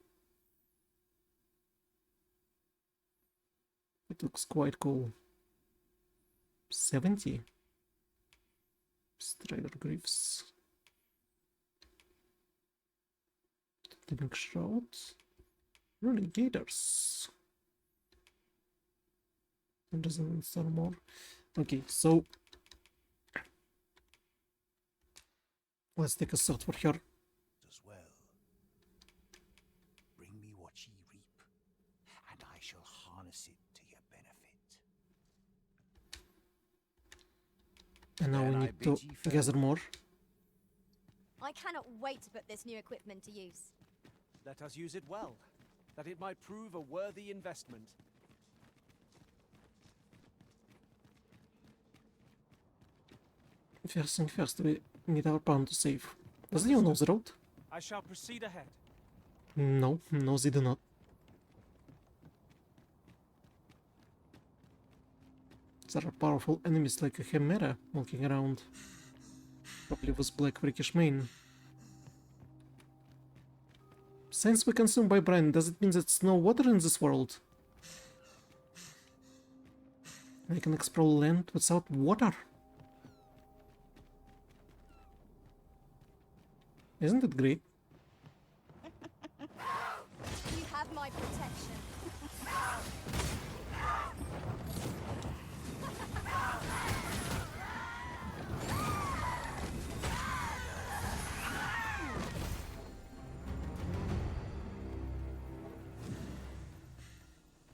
It looks quite cool. 70. Strider Griefs. Living Shroud. Renegaders. It doesn't install more. Okay, so let's take a shot for her. As well. Bring me what ye reap, and I shall harness it to your benefit. And now we Then I need to bid ye farewell. gather more. I cannot wait to put this new equipment to use. Let us use it well, that it might prove a worthy investment. First thing first, we need our pawn to save. Does anyone know the road? I shall proceed ahead. No, no, they do not. There are powerful enemies like a Chimera walking around. Probably with black freakish mane. Since we consumed by brine, does it mean there's no water in this world? I can explore land without water. Isn't it great? You have my protection.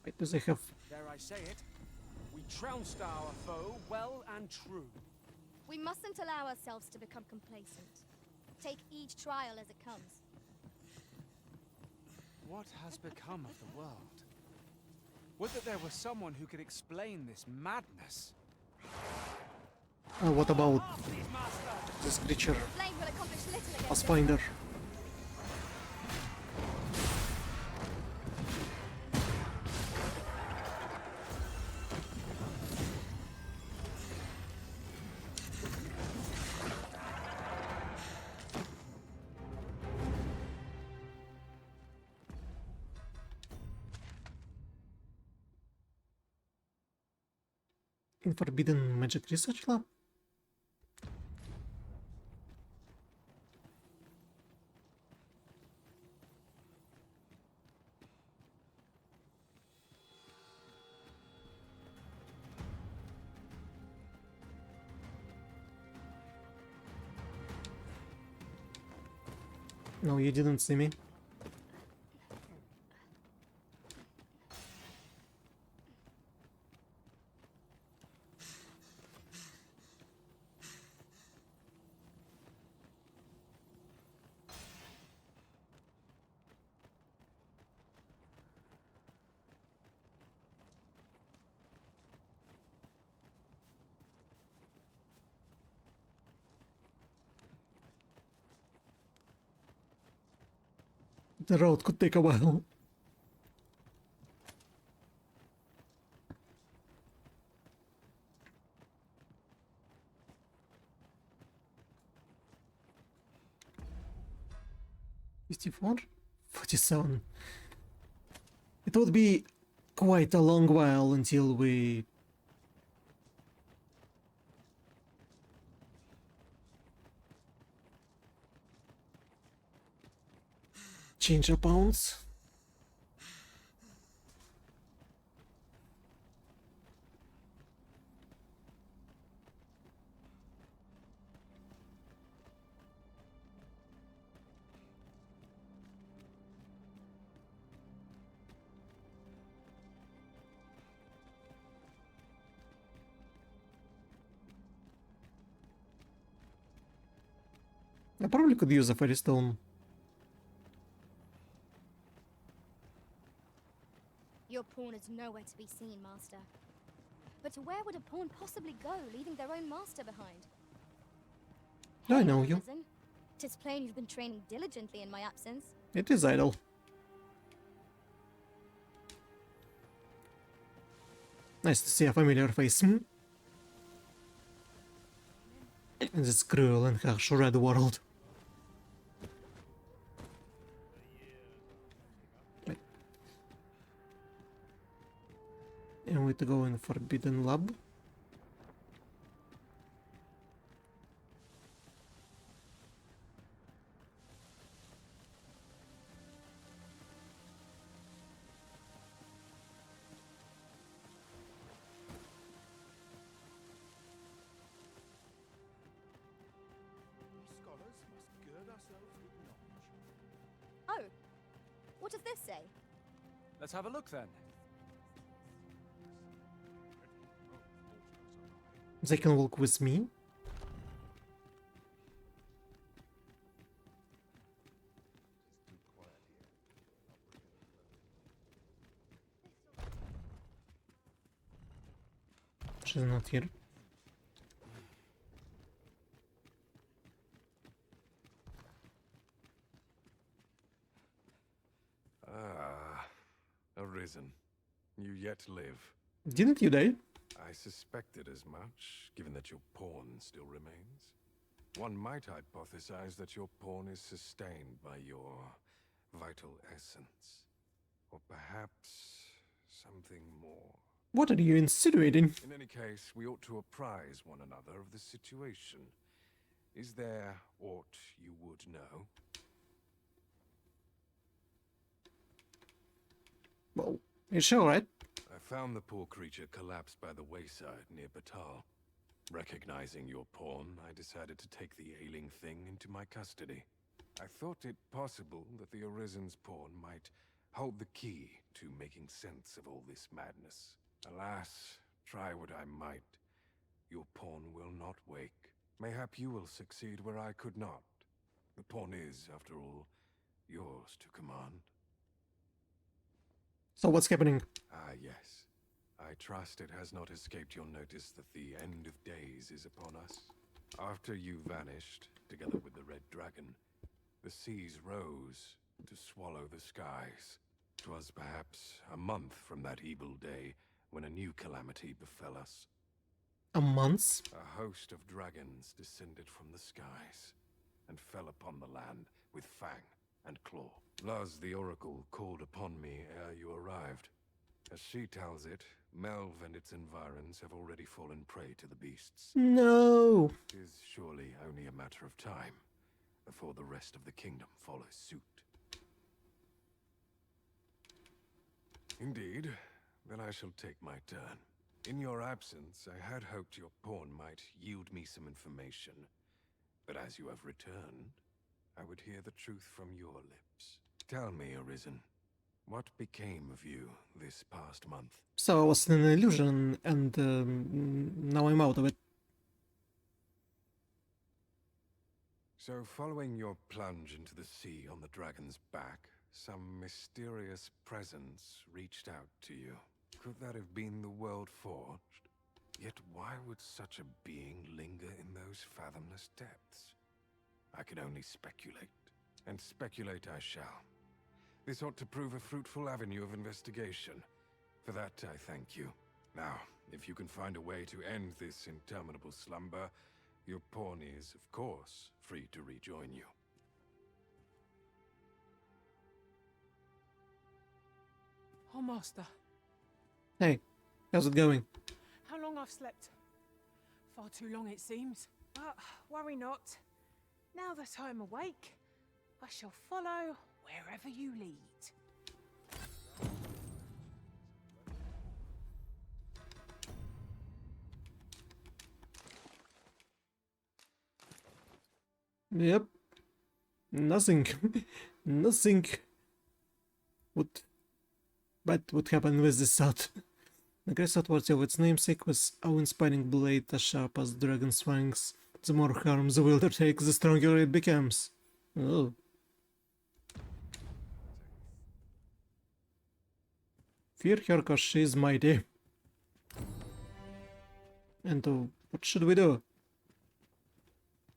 Wait, does I have... Dare I say it? We trounced our foe well and true. We mustn't allow ourselves to become complacent. Take each trial as it comes. What has become of the world? Would that there were someone who could explain this madness. what about this creature? Flame will accomplish little against Pathfinder. In Forbidden Magic Research Lab? No, you didn't see me. The road could take a while. $54? $47. It would be quite a long while until we change our pounds. I probably could use a fairy stone. Your pawn is nowhere to be seen, Master. But where would a pawn possibly go, leaving their own master behind? I know you. Cousin. 'Tis plain you've been training diligently in my absence. It is idle. Nice to see a familiar face. In this cruel and harsh red world. Wait. And we to go in Forbidden Lab. Scholars must gird ourselves with knowledge. Oh, what does this say? Let's have a look then. They can walk with me. She's not here. Ah, Arisen. You yet live. Didn't you die? I suspected as much, given that your pawn still remains. One might hypothesize that your pawn is sustained by your vital essence. Or perhaps something more. What are you insinuating? In any case, we ought to apprise one another of the situation. Is there aught you would know? Well, you sure, right? I found the poor creature collapsed by the wayside near Batal. Recognizing your pawn, I decided to take the ailing thing into my custody. I thought it possible that the Arisen's pawn might hold the key to making sense of all this madness. Alas, try what I might, your pawn will not wake. Mayhap you will succeed where I could not. The pawn is, after all, yours to command. So what's happening? Ah, yes. I trust it has not escaped your notice that the end of days is upon us. After you vanished, together with the Red Dragon, the seas rose to swallow the skies. 'Twas perhaps a month from that evil day when a new calamity befell us. A month? A host of dragons descended from the skies and fell upon the land with fang and claw. Luz the Oracle called upon me ere you arrived. As she tells it, Melv and its environs have already fallen prey to the beasts. No! It is surely only a matter of time before the rest of the kingdom follows suit. Indeed, then I shall take my turn. In your absence, I had hoped your pawn might yield me some information. But as you have returned, I would hear the truth from your lips. Tell me, Arisen, what became of you this past month? So I was in an illusion, and now I'm out of it. So following your plunge into the sea on the dragon's back, some mysterious presence reached out to you. Could that have been the world forged? Yet why would such a being linger in those fathomless depths? I can only speculate, and speculate I shall. This ought to prove a fruitful avenue of investigation. For that, I thank you. Now, if you can find a way to end this interminable slumber, your pawn is, of course, free to rejoin you. Oh, Master. Hey, how's it going? How long I've slept? Far too long, it seems. But worry not. Now that I'm awake, I shall follow wherever you lead. Yep. Nothing. Nothing bad would happen with this sword. The grace outwardly of its namesake was awe-inspiring blade as sharp as dragon's fangs. The more harm the wielder takes, the stronger it becomes. Oh. Fear her cause she is mighty. And what should we do?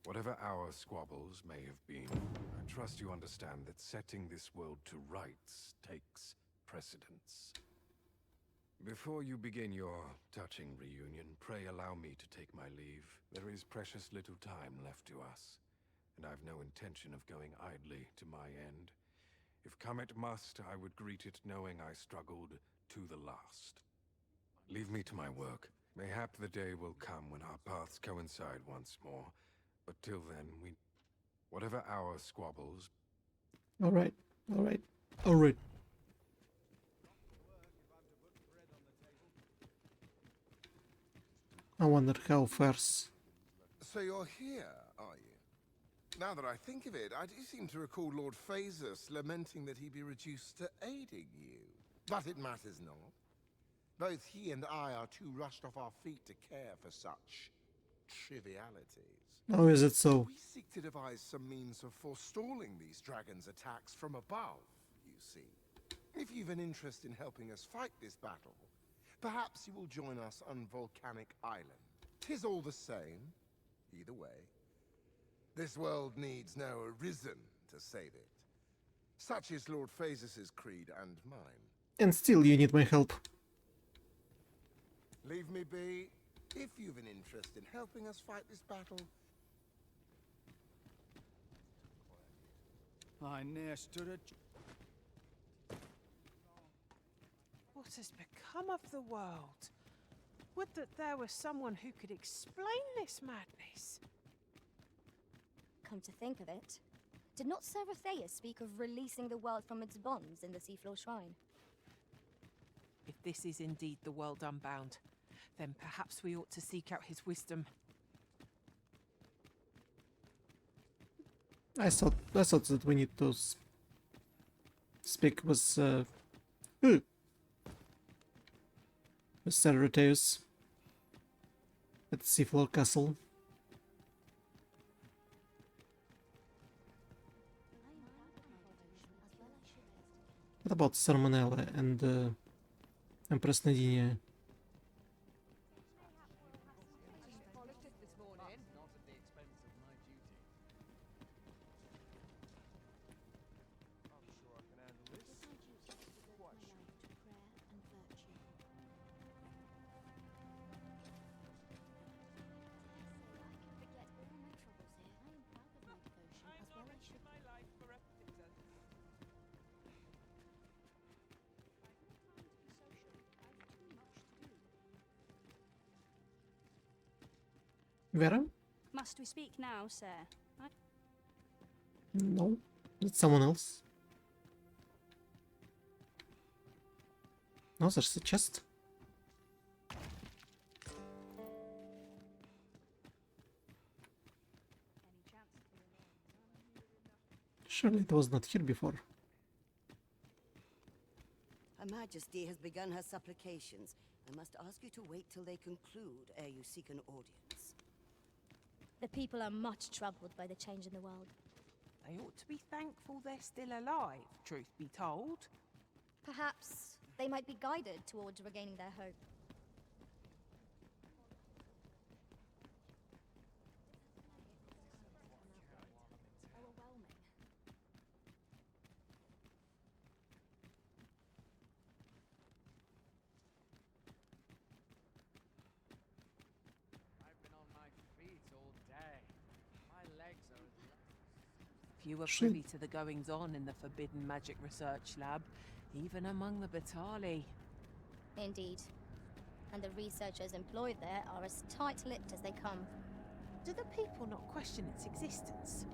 Whatever our squabbles may have been, I trust you understand that setting this world to rights takes precedence. Before you begin your touching reunion, pray allow me to take my leave. There is precious little time left to us, and I've no intention of going idly to my end. If come it must, I would greet it knowing I struggled to the last. Leave me to my work. Mayhap the day will come when our paths coincide once more. But till then, whatever our squabbles... Alright, alright, alright. I wonder how fares. So you're here, are you? Now that I think of it, I do seem to recall Lord Phasus lamenting that he be reduced to aiding you. But it matters not. Both he and I are too rushed off our feet to care for such trivialities. How is it so? We seek to devise some means of forestalling these dragons' attacks from above, you see. If you've an interest in helping us fight this battle, Perhaps you will join us on Volcanic Island. 'Tis all the same, either way. This world needs no Arisen to save it. Such is Lord Phases' creed and mine. And still you need my help. Leave me be. If you've an interest in helping us fight this battle, I ne'er stood a... What has become of the world? Would that there was someone who could explain this madness. Come to think of it, did not Sajeas speak of releasing the world from its bonds in the Seafloor Shrine? If this is indeed the world unbound, then perhaps we ought to seek out his wisdom. I thought that we need to speak with with Sajeas at the Seafloor Castle. What about Salmonella and Empress Nadinia? Vera? Must we speak now, sir? No, it's someone else. No, there's a chest. Surely it was not here before. Her Majesty has begun her supplications. I must ask you to wait till they conclude ere you seek an audience. The people are much troubled by the change in the world. They ought to be thankful they're still alive, truth be told. Perhaps they might be guided towards regaining their hope. Few are privy to the goings-on in the Forbidden Magic Research Lab, even among the Batali. Indeed. And the researchers employed there are as tight-lipped as they come. Do the people not question its existence?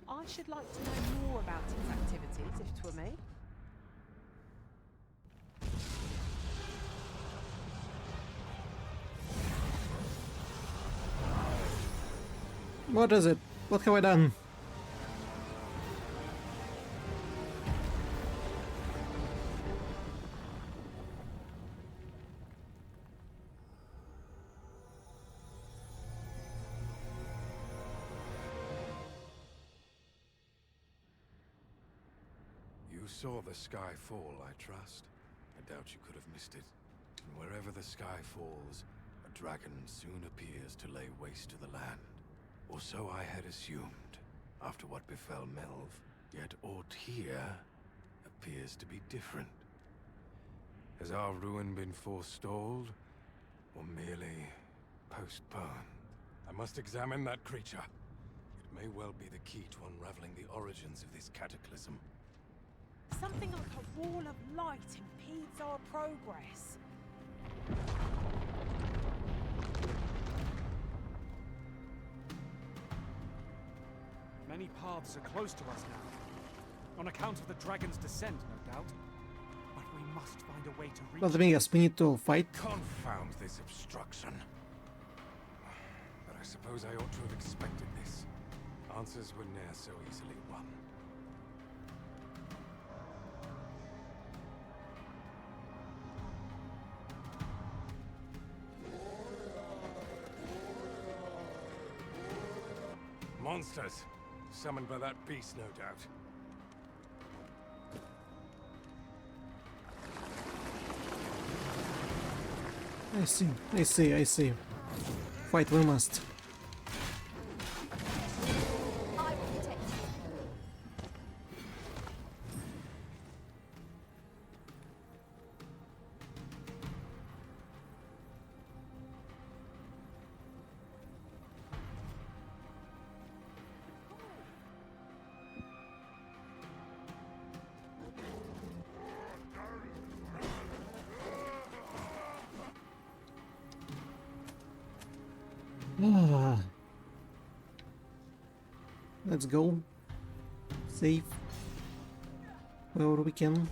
I should like to know more about its activities, if 'twere me. What is it? What have I done? You saw the sky fall, I trust. I doubt you could have missed it. And wherever the sky falls, a dragon soon appears to lay waste to the land. Or so I had assumed, after what befell Melv. Yet aught here appears to be different. Has our ruin been forestalled, or merely postponed? I must examine that creature. It may well be the key to unraveling the origins of this cataclysm. Something like a wall of light impedes our progress. Many paths are closed to us now. On account of the dragon's descent, no doubt. But we must find a way to reach... Well, the thing is, we need to fight. Confound this obstruction. But I suppose I ought to have expected this. Answers were ne'er so easily won. Monsters! Summoned by that beast, no doubt. I see. Fight we must. I will protect you. Ah. Let's go. Save. Wherever we can.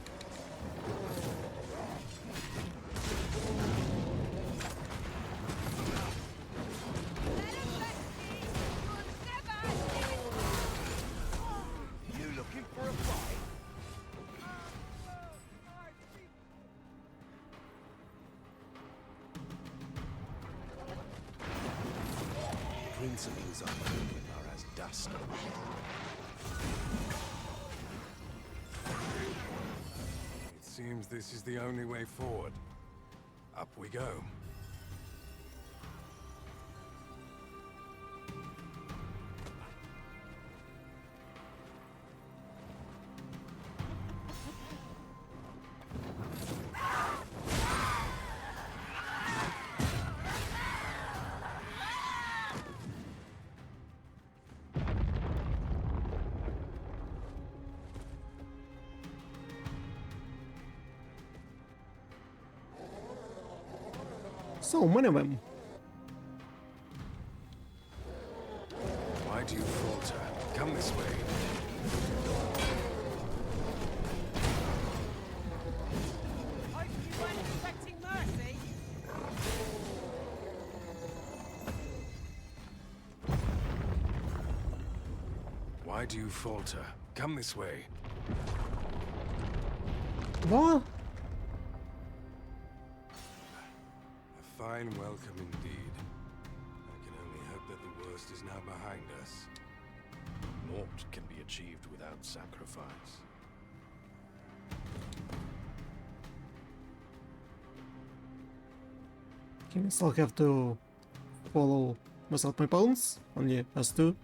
You looking for a fight? Principles unspoken are as dust. It seems this is the only way forward. Up we go. So many of them. Why do you falter? Come this way. Hope you weren't expecting mercy. Why do you falter? Come this way. What? A fine welcome indeed. I can only hope that the worst is now behind us. Naught can be achieved without sacrifice. Can we still have to follow without my pawns? Only us two?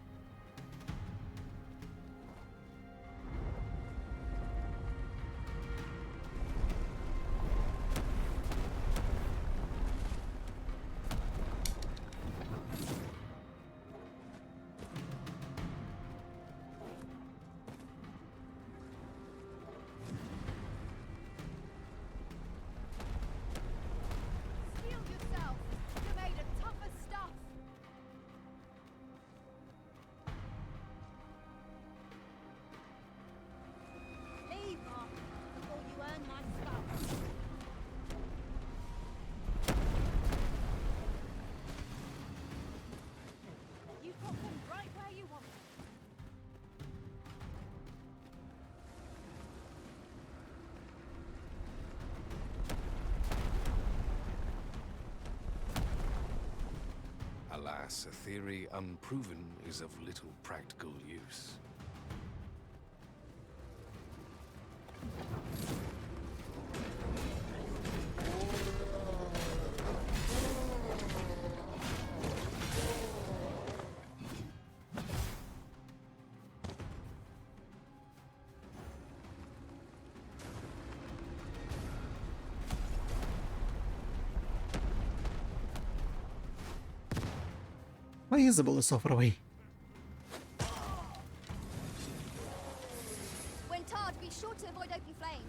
Steel yourself. You're made of tougher stuff. Leave off before you earn my stuff. You've got them right where you want them. Alas, a theory unproven is of little practical use. Why is the bullet so far away? When tarred, be sure to avoid open flame.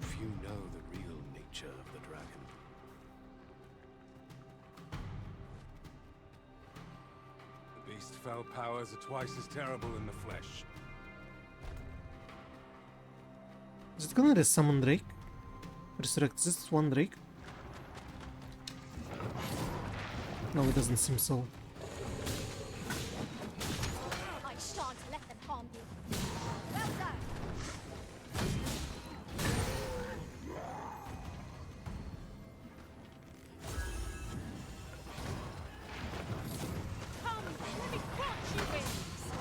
Few know the real nature of the dragon. The beast's fell powers are twice as terrible in the flesh. Is it gonna resummon Drake? Resurrect this one Drake? No, it doesn't seem so. I shan't let them harm you. Well done. Come, let me crunch you wings!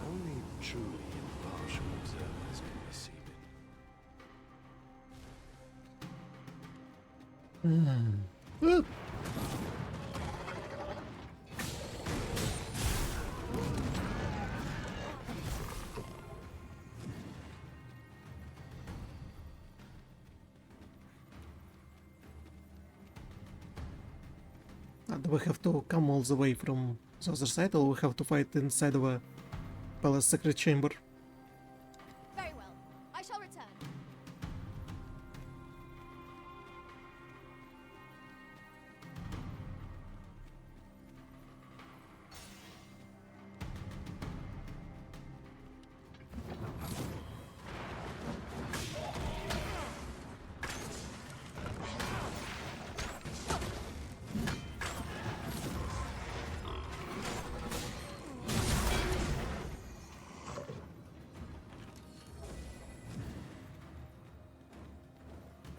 Only truly impartial observers can be seated. Do we have to come all the way from the other side, or we have to fight inside of a palace secret chamber? Very well. I shall return.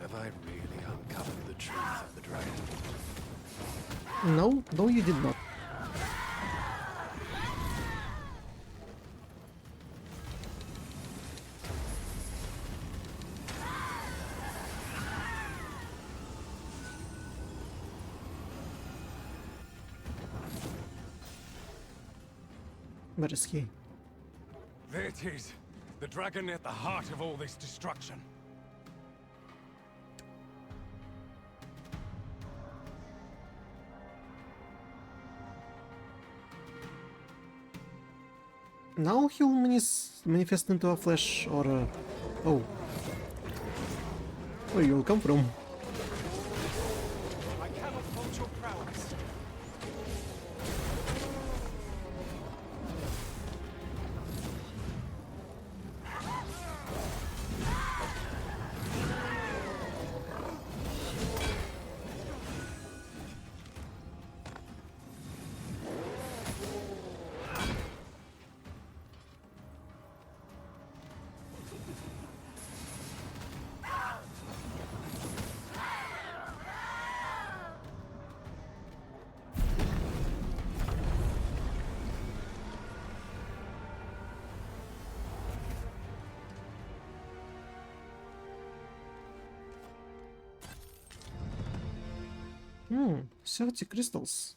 Have I really uncovered the truth of the dragon? No, no, you did not. Where is he? There it is. The dragon at the heart of all this destruction. Now he'll manifest into a flesh, or oh. Where you'll come from? I cannot fault your prowess. Hmm, 30 crystals.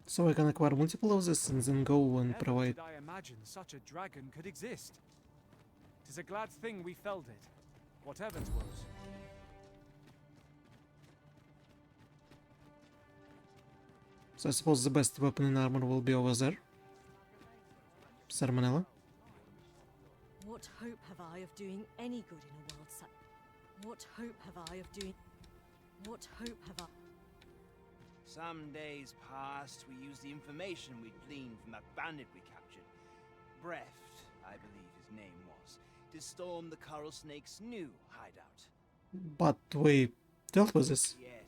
So I can acquire multiple of this and then go and Never provide. did I imagine such a dragon could exist. 'Tis a glad thing we felled it, whatever 'twas. So I suppose the best weapon in armor will be over there. Salmonella. What hope have I of doing any good in a world such? What hope have I of doing? What hope have I? Some days past, we used the information we'd gleaned from that bandit we captured. Breft, I believe his name was, to storm the Coral Snake's new hideout. But we dealt with this. Yet,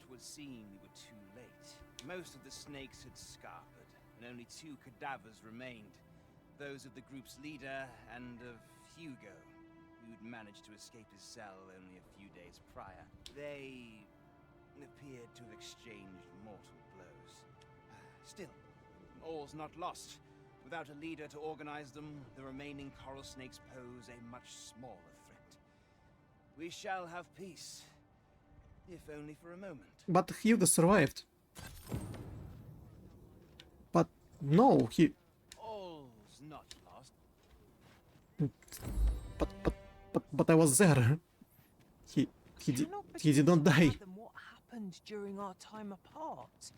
it would seem we were too late. Most of the snakes had scarpered, and only 2 cadavers remained. Those of the group's leader and of Hugo, who'd managed to escape his cell only a few days prior. They appeared to have exchanged mortal blows. Still, all's not lost. Without a leader to organize them, the remaining coral snakes pose a much smaller threat. We shall have peace, if only for a moment. But Hugo survived. But no, he... All's not lost. But I was there. He did not die. Fathom what happened during our time apart.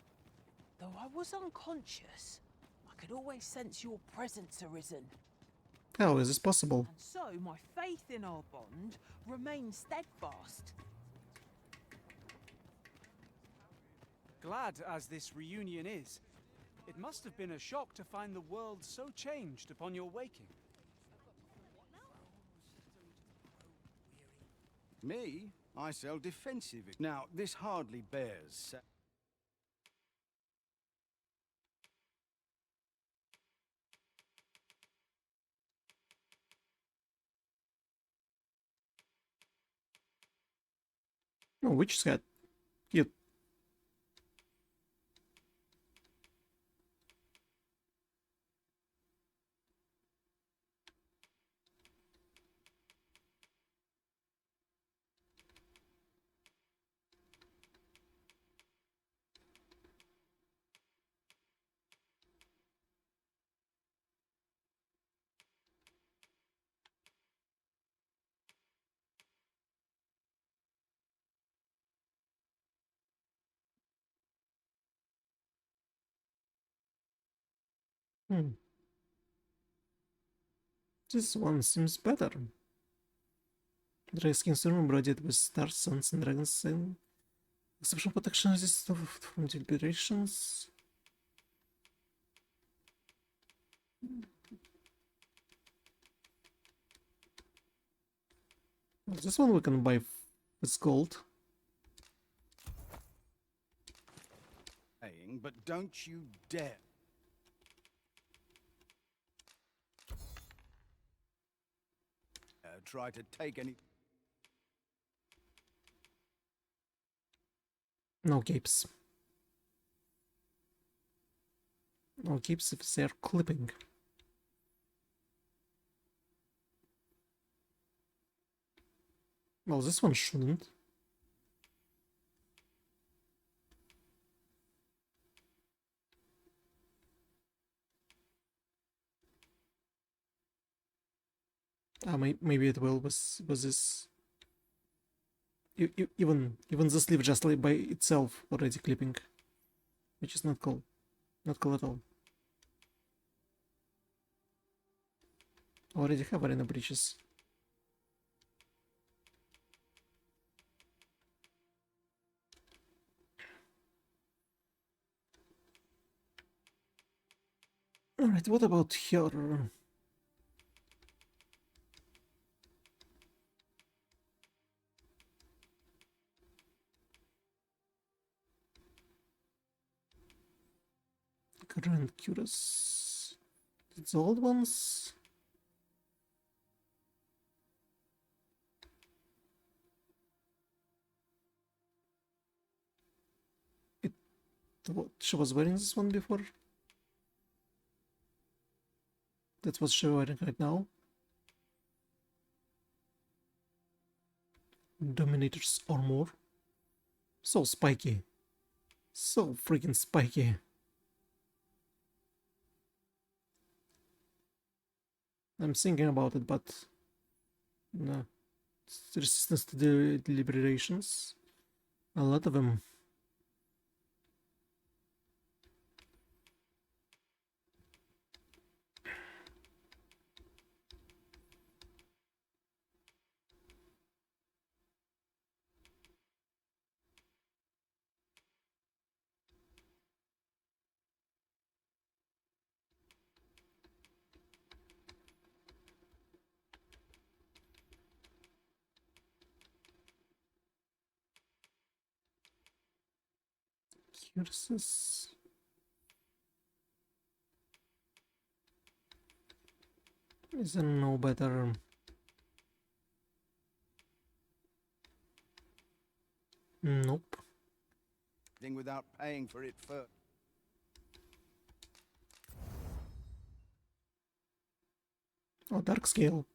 Though I was unconscious, I could always sense your presence, Arisen. How is this possible? And so my faith in our bond remains steadfast. Glad as this reunion is, it must have been a shock to find the world so changed upon your waking. Me? I sell defensive. Now, this hardly bears. Oh, witch's hat. Cute. Hmm. This one seems better. Dry skin storm embroidered with stars, suns, and dragons, and exceptional protection resistant from deliberations. Well, this one we can buy with gold. But don't you dare. Try to take any. No capes. No capes if they're clipping. Well, this one shouldn't. Maybe it will was this. Even the sleeve just like by itself already clipping, which is not cool, not cool at all. Already have arena breaches. Alright, what about her? Grand Curious. It's the old ones. What, she was wearing this one before? That's what she's wearing right now. Dominators or more. So spiky. So freaking spiky. I'm thinking about it, but no. It's resistance to the deliberations. A lot of them. Curses. Is there no better? Nope. Thing without paying for it first. Oh, dark scale.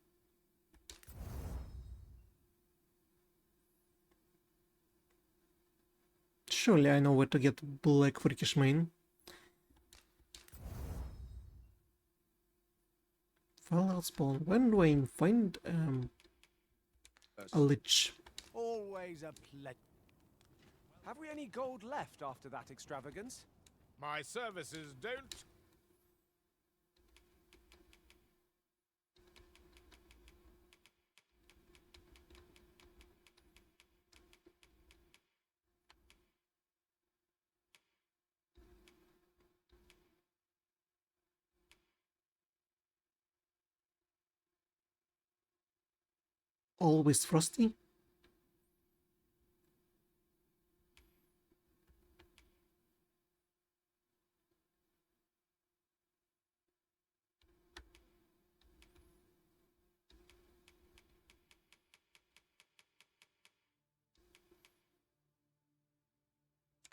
Surely I know where to get black freakish mane. Fallout spawn. When do I find a lich? Always a pleasure. Have we any gold left after that extravagance? My services don't. Always frosty?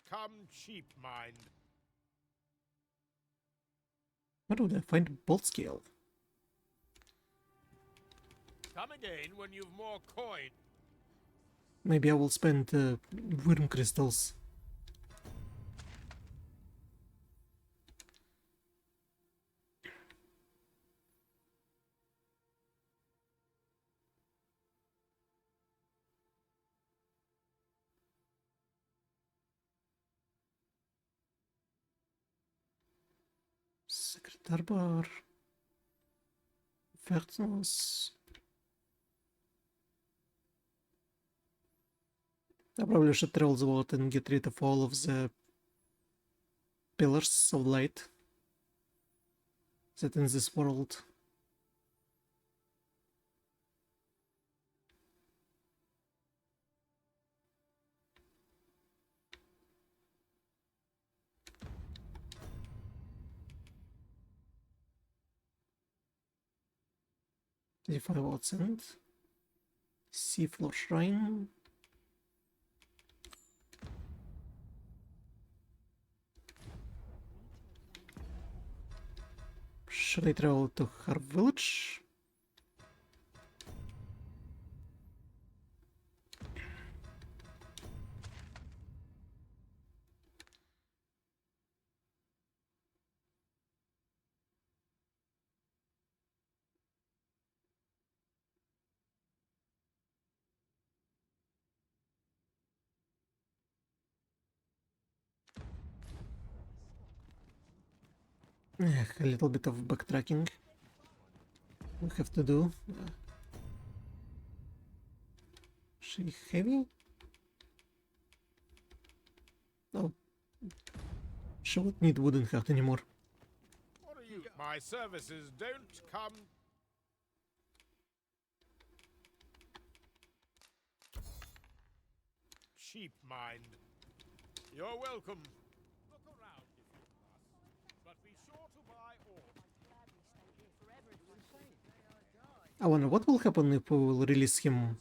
Come cheap, mind. Where would I find a bolt scale? Come again when you've more coin. Maybe I will spend worm crystals. Secretary bar. Vertnos. I probably should travel the world and get rid of all of the pillars of light that in this world. If I was sent. Seafloor Shrine. Should I travel to her village? A little bit of backtracking we have to do. She heavy? No. She would need wooden heart anymore. What are you? My services don't come. Cheap, mind. You're welcome. Look around if you must, but be sure to buy all. I wonder what will happen if we will release him.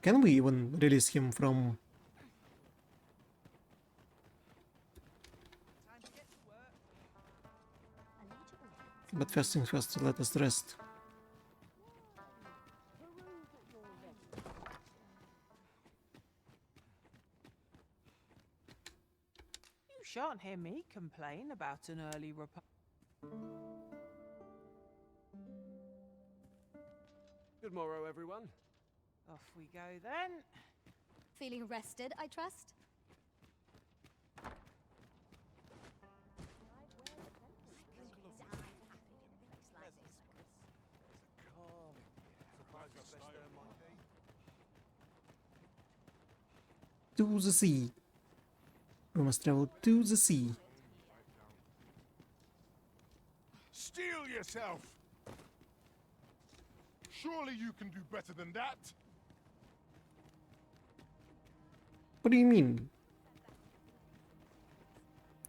Can we even release him from... But first things first, let us rest. You shan't hear me complain about an early Good morrow, everyone. Off we go then. Feeling rested, I trust? To the sea. We must travel to the sea. Steel yourself! Surely you can do better than that? What do you mean?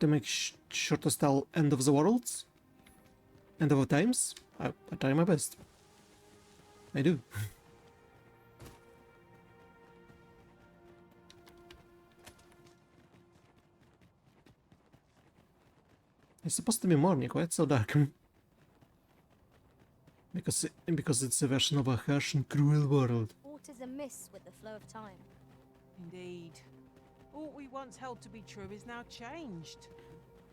To make sure to style end of the worlds? End of the times? I try my best. I do. It's supposed to be morning, why it's so dark? Because it's a version of a harsh and cruel world. What is amiss with the flow of time? Indeed. All we once held to be true is now changed.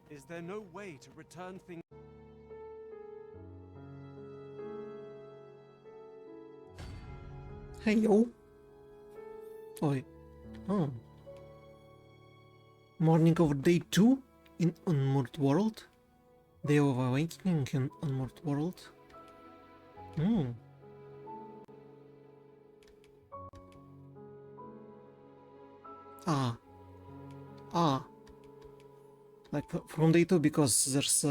Is there no way to return things? Hey yo. Oi. Oh. Morning of day 2 in Unmoored World. Day of Awakening in Unmoored World. Hmm. Like from day 2, because there's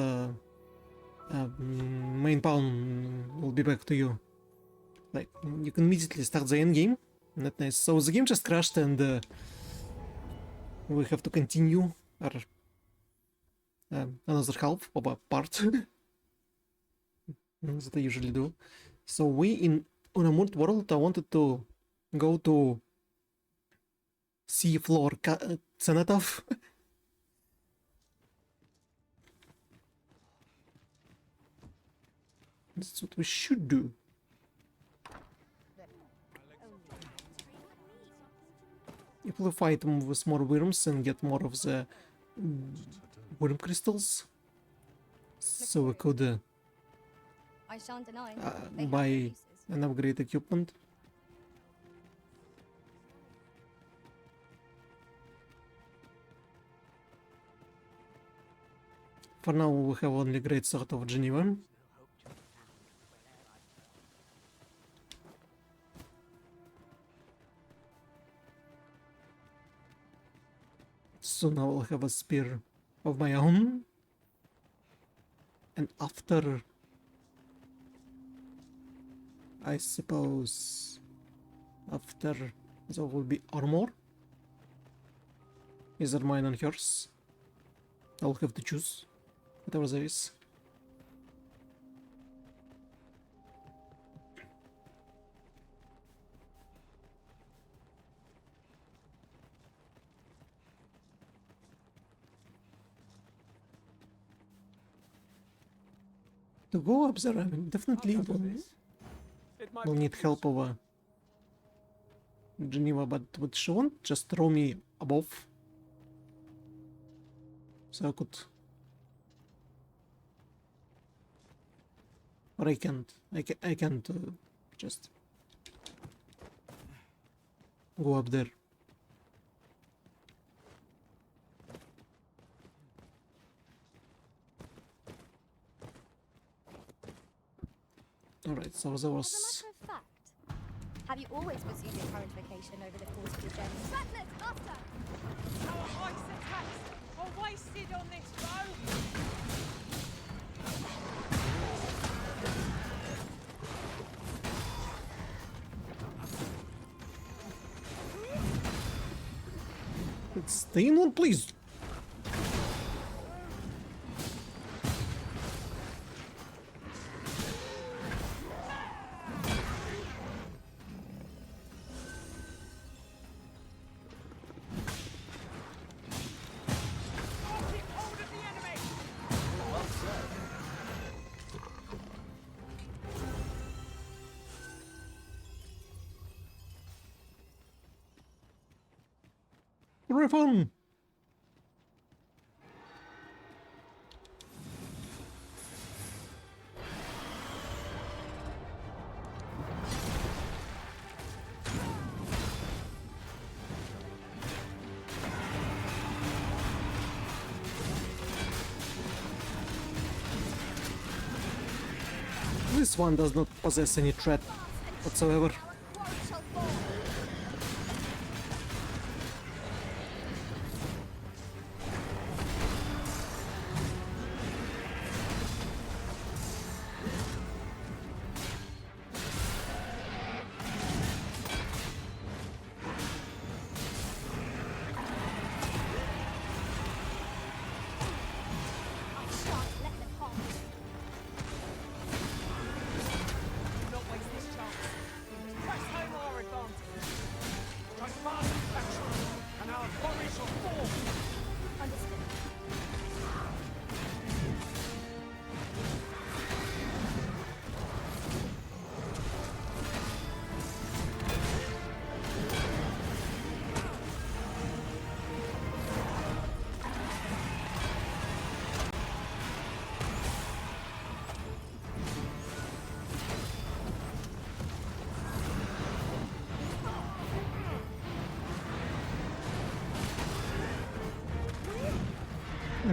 main pawn will be back to you. Like you can immediately start the end game. Not nice. So the game just crashed and we have to continue our another half of a part that I usually do. So on a Unmoored World, I wanted to go to sea floor Cenotaph. That's what we should do. If we fight with more worms and get more of the worm crystals, so we could I shan't deny. They have their buy uses. and upgrade equipment. For now, we have only Great Sword of Geneva. Soon I will have a spear of my own. And after, I suppose, after there will be armor. Either mine or yours. I'll have to choose whatever there is. To go up there, I mean, definitely will need help over Geneva, but would she want just throw me above? So I could... Or I can't. I can't just go up there. Alright, so there was... As a matter of fact, have you always pursued your current vocation over the course of your journey? Settlers, master! Our ice attacks are wasted on this road! Stay in one, please! Refund! This one does not possess any threat whatsoever.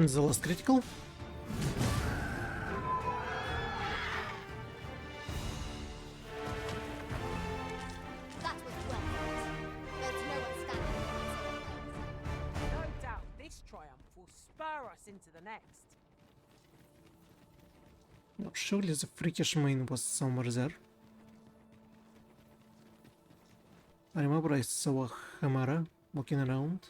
And the last critical. That was well fought. There's no one standing in the way. No doubt this triumph will spur us into the next. No, surely the freakish mane was somewhere there. I remember I saw a Hamara walking around.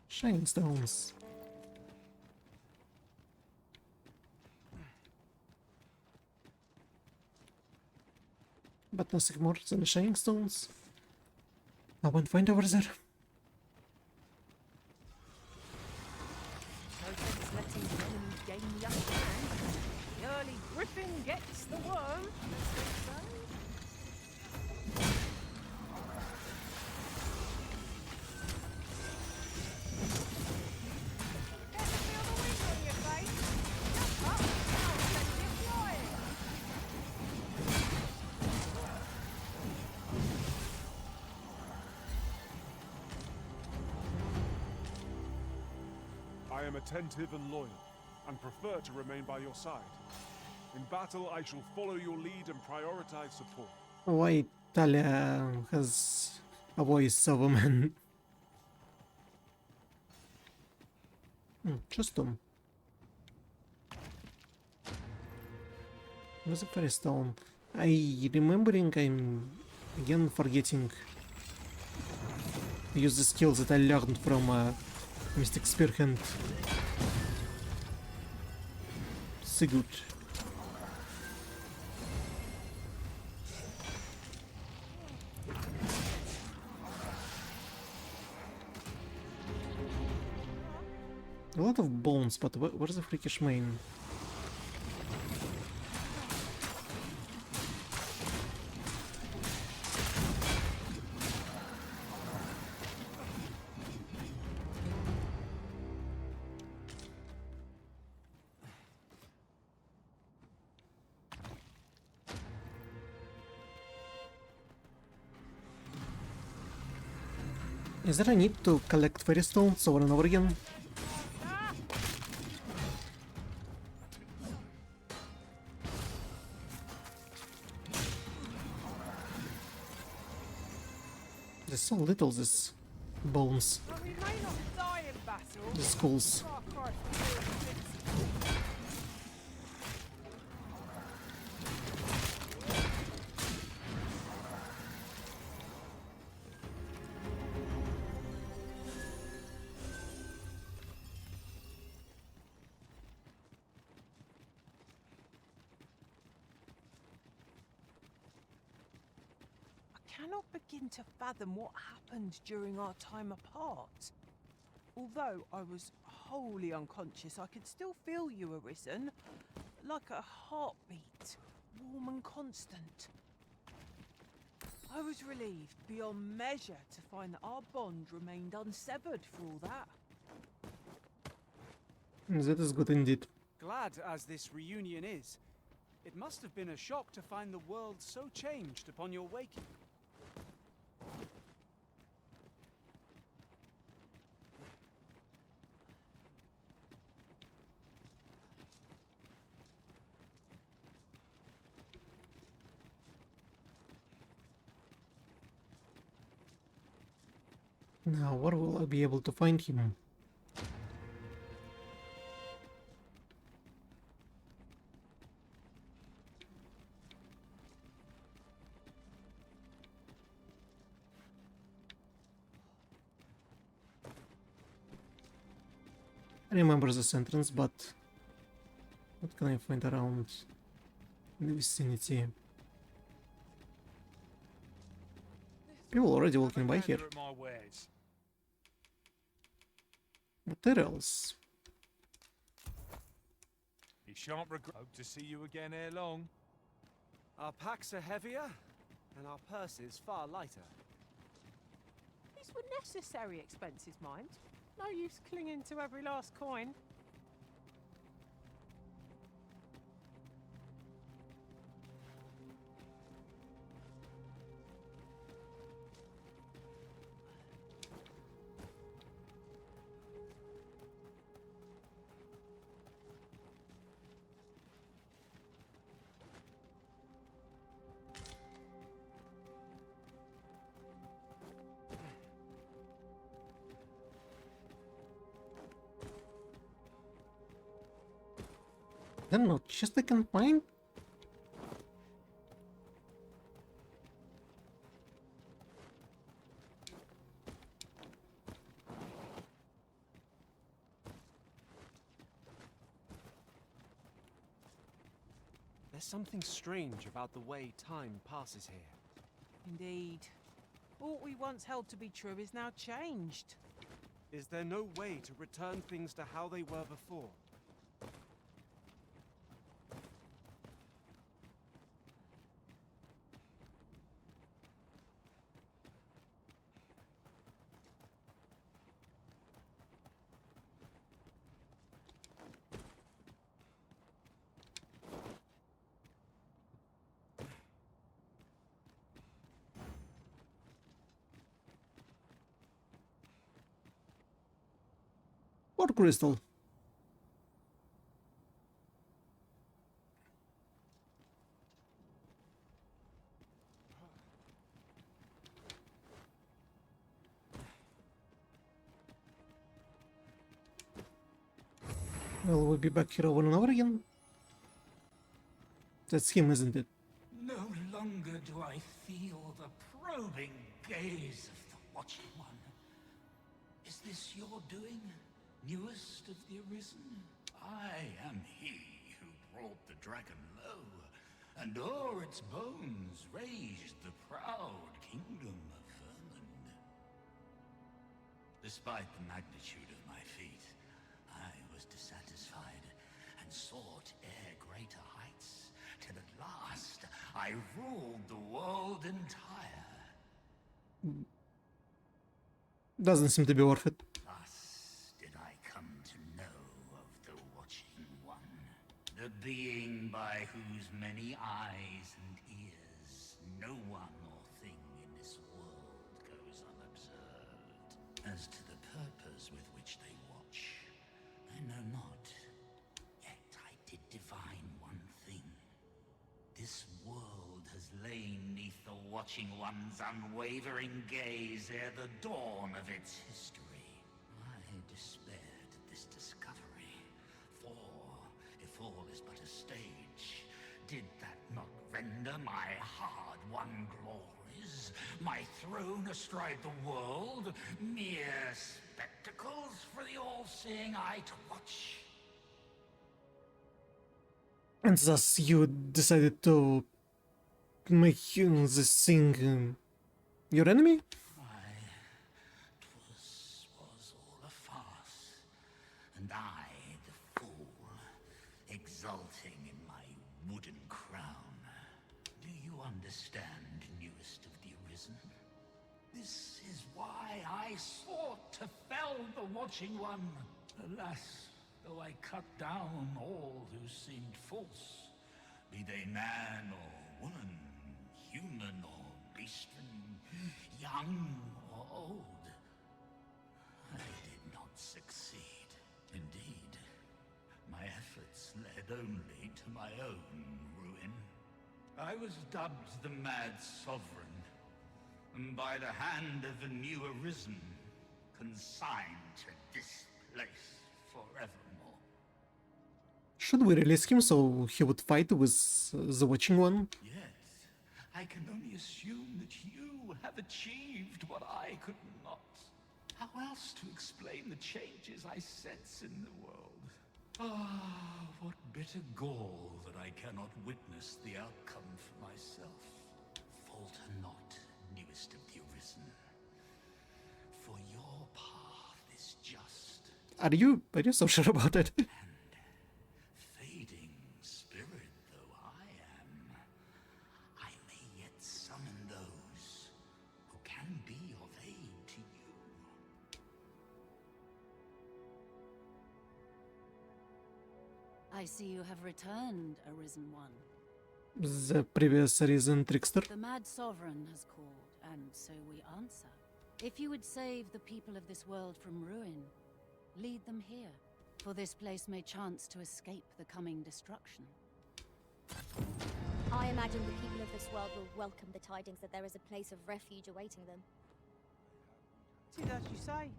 Shining stones. But nothing more than the shining stones. I won't find over there. No sense letting the enemy gain the upper hand. The early griffin gets the worm, as they say. Get to feel the wind on your face. Jump up, I'll send you flying. I am attentive and loyal, and prefer to remain by your side. In battle, I shall follow your lead and prioritize support. Why Talia has a voice of a man? Just them. Where's the fairy stone? I'm again forgetting to use the skills that I learned from Mystic Spearhand. Sigurd. A lot of bones, but where's the freakish mane? Is there a need to collect fairy stones over and over again? There's so little, these bones, But we may not die in battle. the skulls. Far cry from being invincible. I cannot begin to fathom what happened during our time apart. Although I was wholly unconscious, I could still feel you, Arisen, like a heartbeat, warm and constant. I was relieved beyond measure to find that our bond remained unsevered for all that. That is good indeed. Glad as this reunion is, it must have been a shock to find the world so changed upon your waking. Now, where will I be able to find him? I remember this entrance, but what can I find around in the vicinity? People already walking by here. Materials. You shan't regret. Hope to see you again ere long. Our packs are heavier, and our purses far lighter. These were necessary expenses, mind. No use clinging to every last coin. I don't know, just I can find. There's something strange about the way time passes here. Indeed. All we once held to be true is now changed. Is there no way to return things to how they were before? What crystal? Well, we'll be back here over and over again. That's him, isn't it? No longer do I feel the probing gaze of the Watching One. Is this your doing, newest of the Arisen? I am he who brought the dragon low, and o'er its bones raised the proud kingdom of Vermin. Despite the magnitude of my feat, I was dissatisfied and sought e'er greater heights, till at last I ruled the world entire. Doesn't seem to be worth it. Thus did I come to know of the Watching One, the being by whose many eyes and ears no one or thing in this world goes unobserved. As to the purpose with which they watch, I know not, yet I did divine one thing. This world has lain neath the Watching One's unwavering gaze ere the dawn of its history. I despaired at this discovery, for if all is but a stage, did that not render my hard-won glories, my throne astride the world, mere spectacles for the all-seeing eye to watch? And thus you decided to make this thing your enemy? Was all a farce, and I, the fool, exulting in my wooden crown. Do you understand, newest of the Arisen? This is why I sought to fell the Watching One. Alas, though I cut down all who seemed false, be they man or woman, human or beastren, young or old, I did not succeed. Indeed, my efforts led only to my own ruin. I was dubbed the Mad Sovereign, and by the hand of a new Arisen, consigned to this place forevermore. Should we release him so he would fight with the Watching One? Yet, I can only assume that you have achieved what I could not. How else to explain the changes I sense in the world? Ah, what bitter gall that I cannot witness the outcome for myself. Falter not, newest of the Arisen, for your path is just. Are you so sure about it? Fading spirit though I am, I may yet summon those who can be of aid to you. I see you have returned, Arisen One. The previous Arisen trickster. The Mad Sovereign has called, and so we answer. If you would save the people of this world from ruin, lead them here, for this place may chance to escape the coming destruction. I imagine the people of this world will welcome the tidings that there is a place of refuge awaiting them. Did as you say.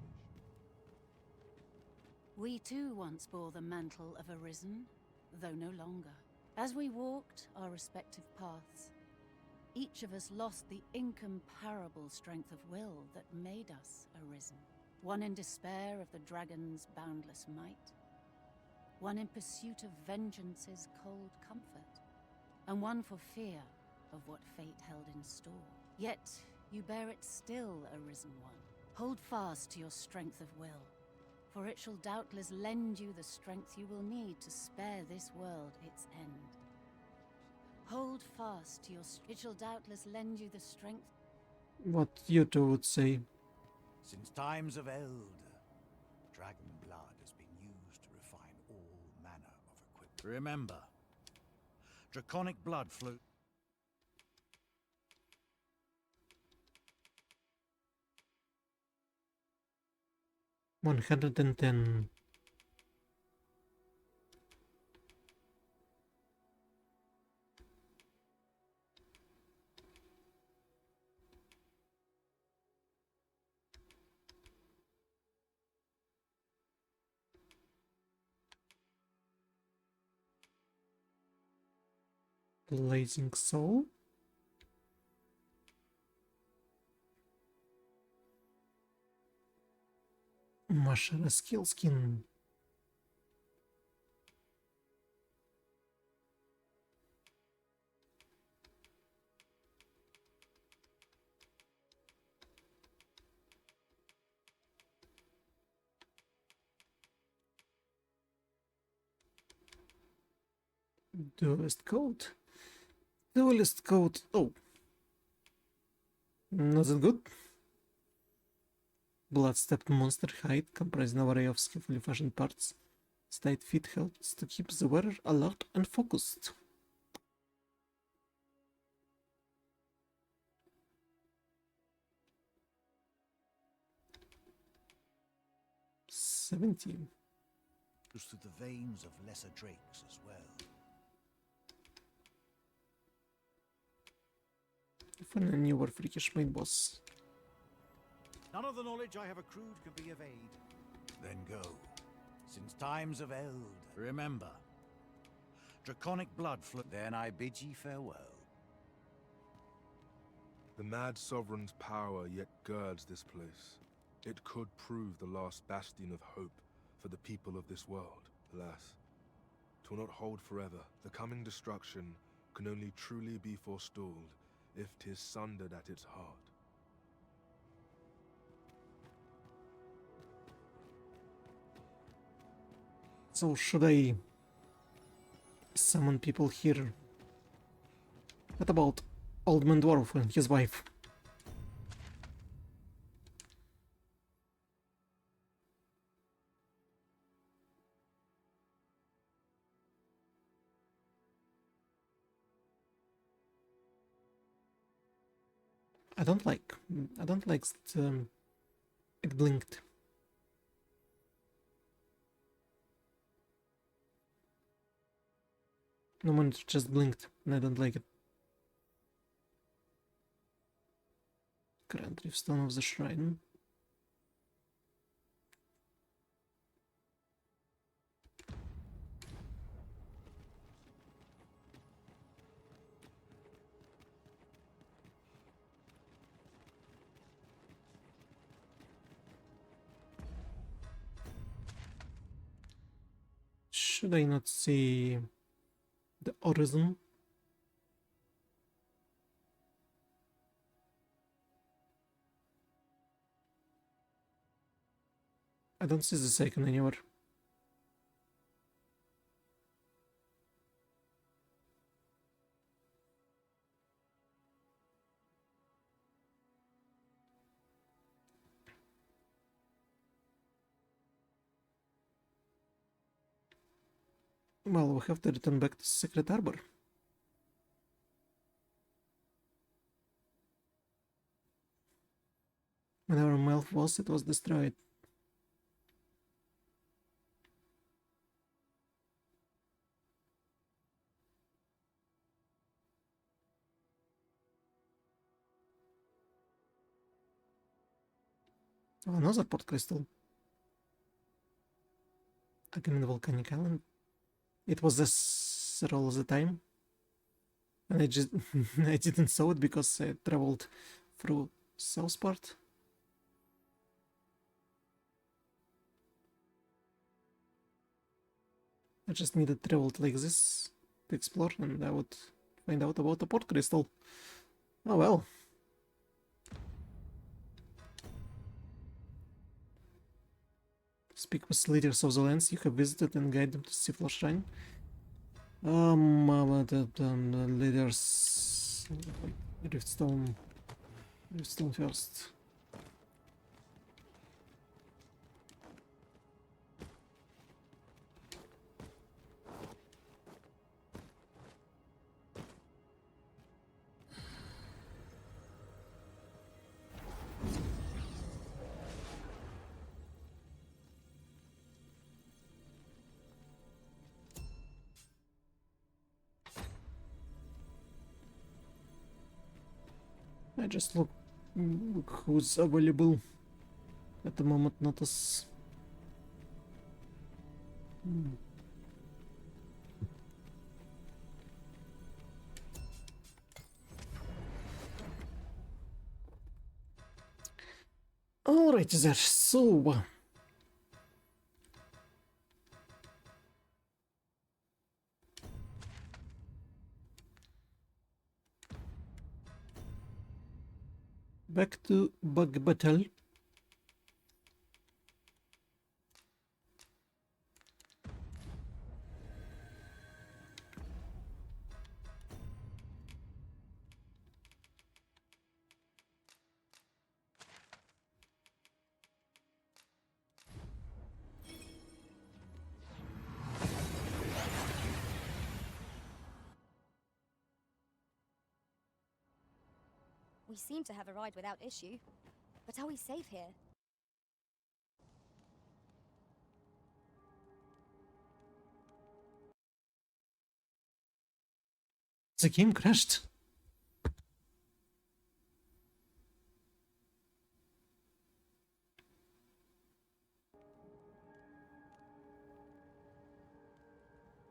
We too once bore the mantle of Arisen, though no longer. As we walked our respective paths, each of us lost the incomparable strength of will that made us arisen. One in despair of the dragon's boundless might, one in pursuit of vengeance's cold comfort, and one for fear of what fate held in store. Yet you bear it still, arisen one. Hold fast to your strength of will, for it shall doubtless lend you the strength you will need to spare this world its end. Hold fast to your it shall doubtless lend you the strength. What you two would say. Since times of eld, dragon blood has been used to refine all manner of equipment. Remember, draconic blood flow. 110. Blazing Soul. Mashara skill skin. Duelist code. Duelist code. Oh. Was it good? Blood-stepped monster hide comprising an array of skillfully fashioned parts. Tight fit helps to keep the wearer alert and focused. $17. Goes through the veins of lesser drakes as well. For a newer freakish main boss. None of the knowledge I have accrued can be of aid. Then go. Since times of eld, remember. Draconic blood flow. Then I bid ye farewell. The Mad Sovereign's power yet girds this place. It could prove the last bastion of hope for the people of this world. Alas, 'twill not hold forever. The coming destruction can only truly be forestalled if 'tis sundered at its heart. So should I summon people here? What about Old Man Dwarf and his wife? I don't like it blinked. No one just blinked, and I don't like it. Grand Reef Stone of the Shrine. Should I not see the horizon? I don't see the second anywhere. Well, we have to return back to Secret Harbor. Whenever Melf was, it was destroyed. Oh, another port crystal. Again in Volcanic Island. it was this all the time. And I just I didn't saw it because I traveled through south part. I just needed to travel like this to explore, and I would find out about the port crystal. Oh well. Speak with leaders of the lands you have visited and guide them to Seafloor Shrine. The leaders... Riftstone first. I just look who's available at the moment, not us. Alright, there, so... back to bug battle. We seem to have arrived without issue. But are we safe here? The game crashed.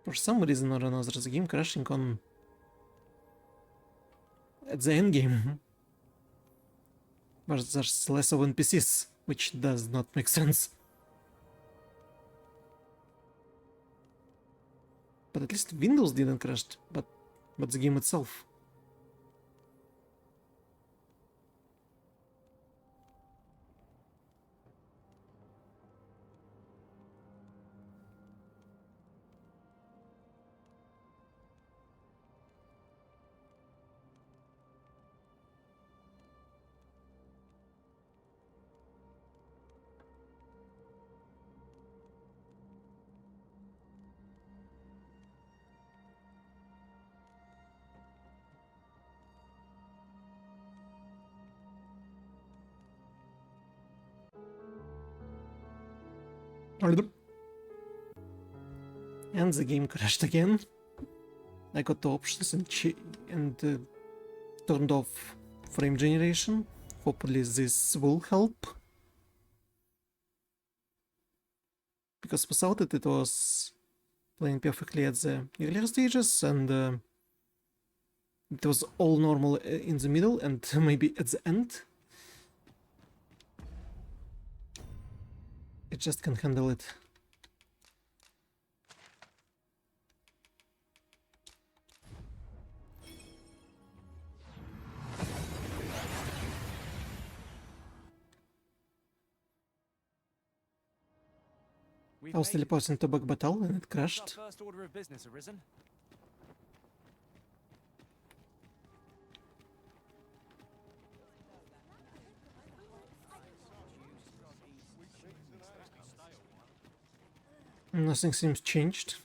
For some reason or another, the game crashing on... at the end game. But there's less of NPCs, which does not make sense. But at least Windows didn't crash, but the game itself. And the game crashed again. I got the options and turned off frame generation. Hopefully this will help. Because without it, it was playing perfectly at the earlier stages, and it was all normal in the middle and maybe at the end. It just can't handle it. I was teleporting to bug battle and it crashed. First order of business arisen. Nothing seems changed.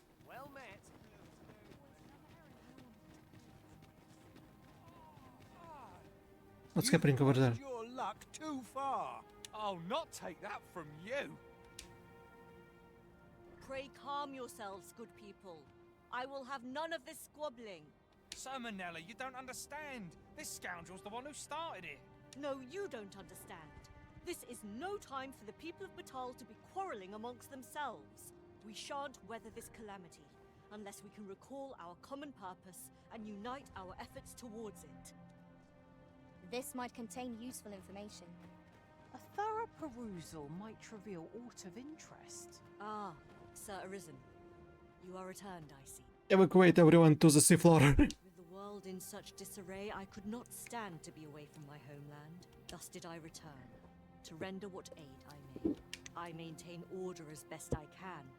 What's happening over there? Your luck too far. I'll not take that from you. Pray calm yourselves, good people. I will have none of this squabbling. So, Manella, you don't understand. This scoundrel's the one who started it. No, you don't understand. This is no time for the people of Batal to be quarreling amongst themselves. We shan't weather this calamity. unless we can recall our common purpose and unite our efforts towards it. This might contain useful information. A thorough perusal might reveal aught of interest. Ah, Sir Arisen. You are returned, I see. Evacuate everyone to the seafloor. With the world in such disarray, I could not stand to be away from my homeland. Thus did I return, to render what aid I may. I maintain order as best I can,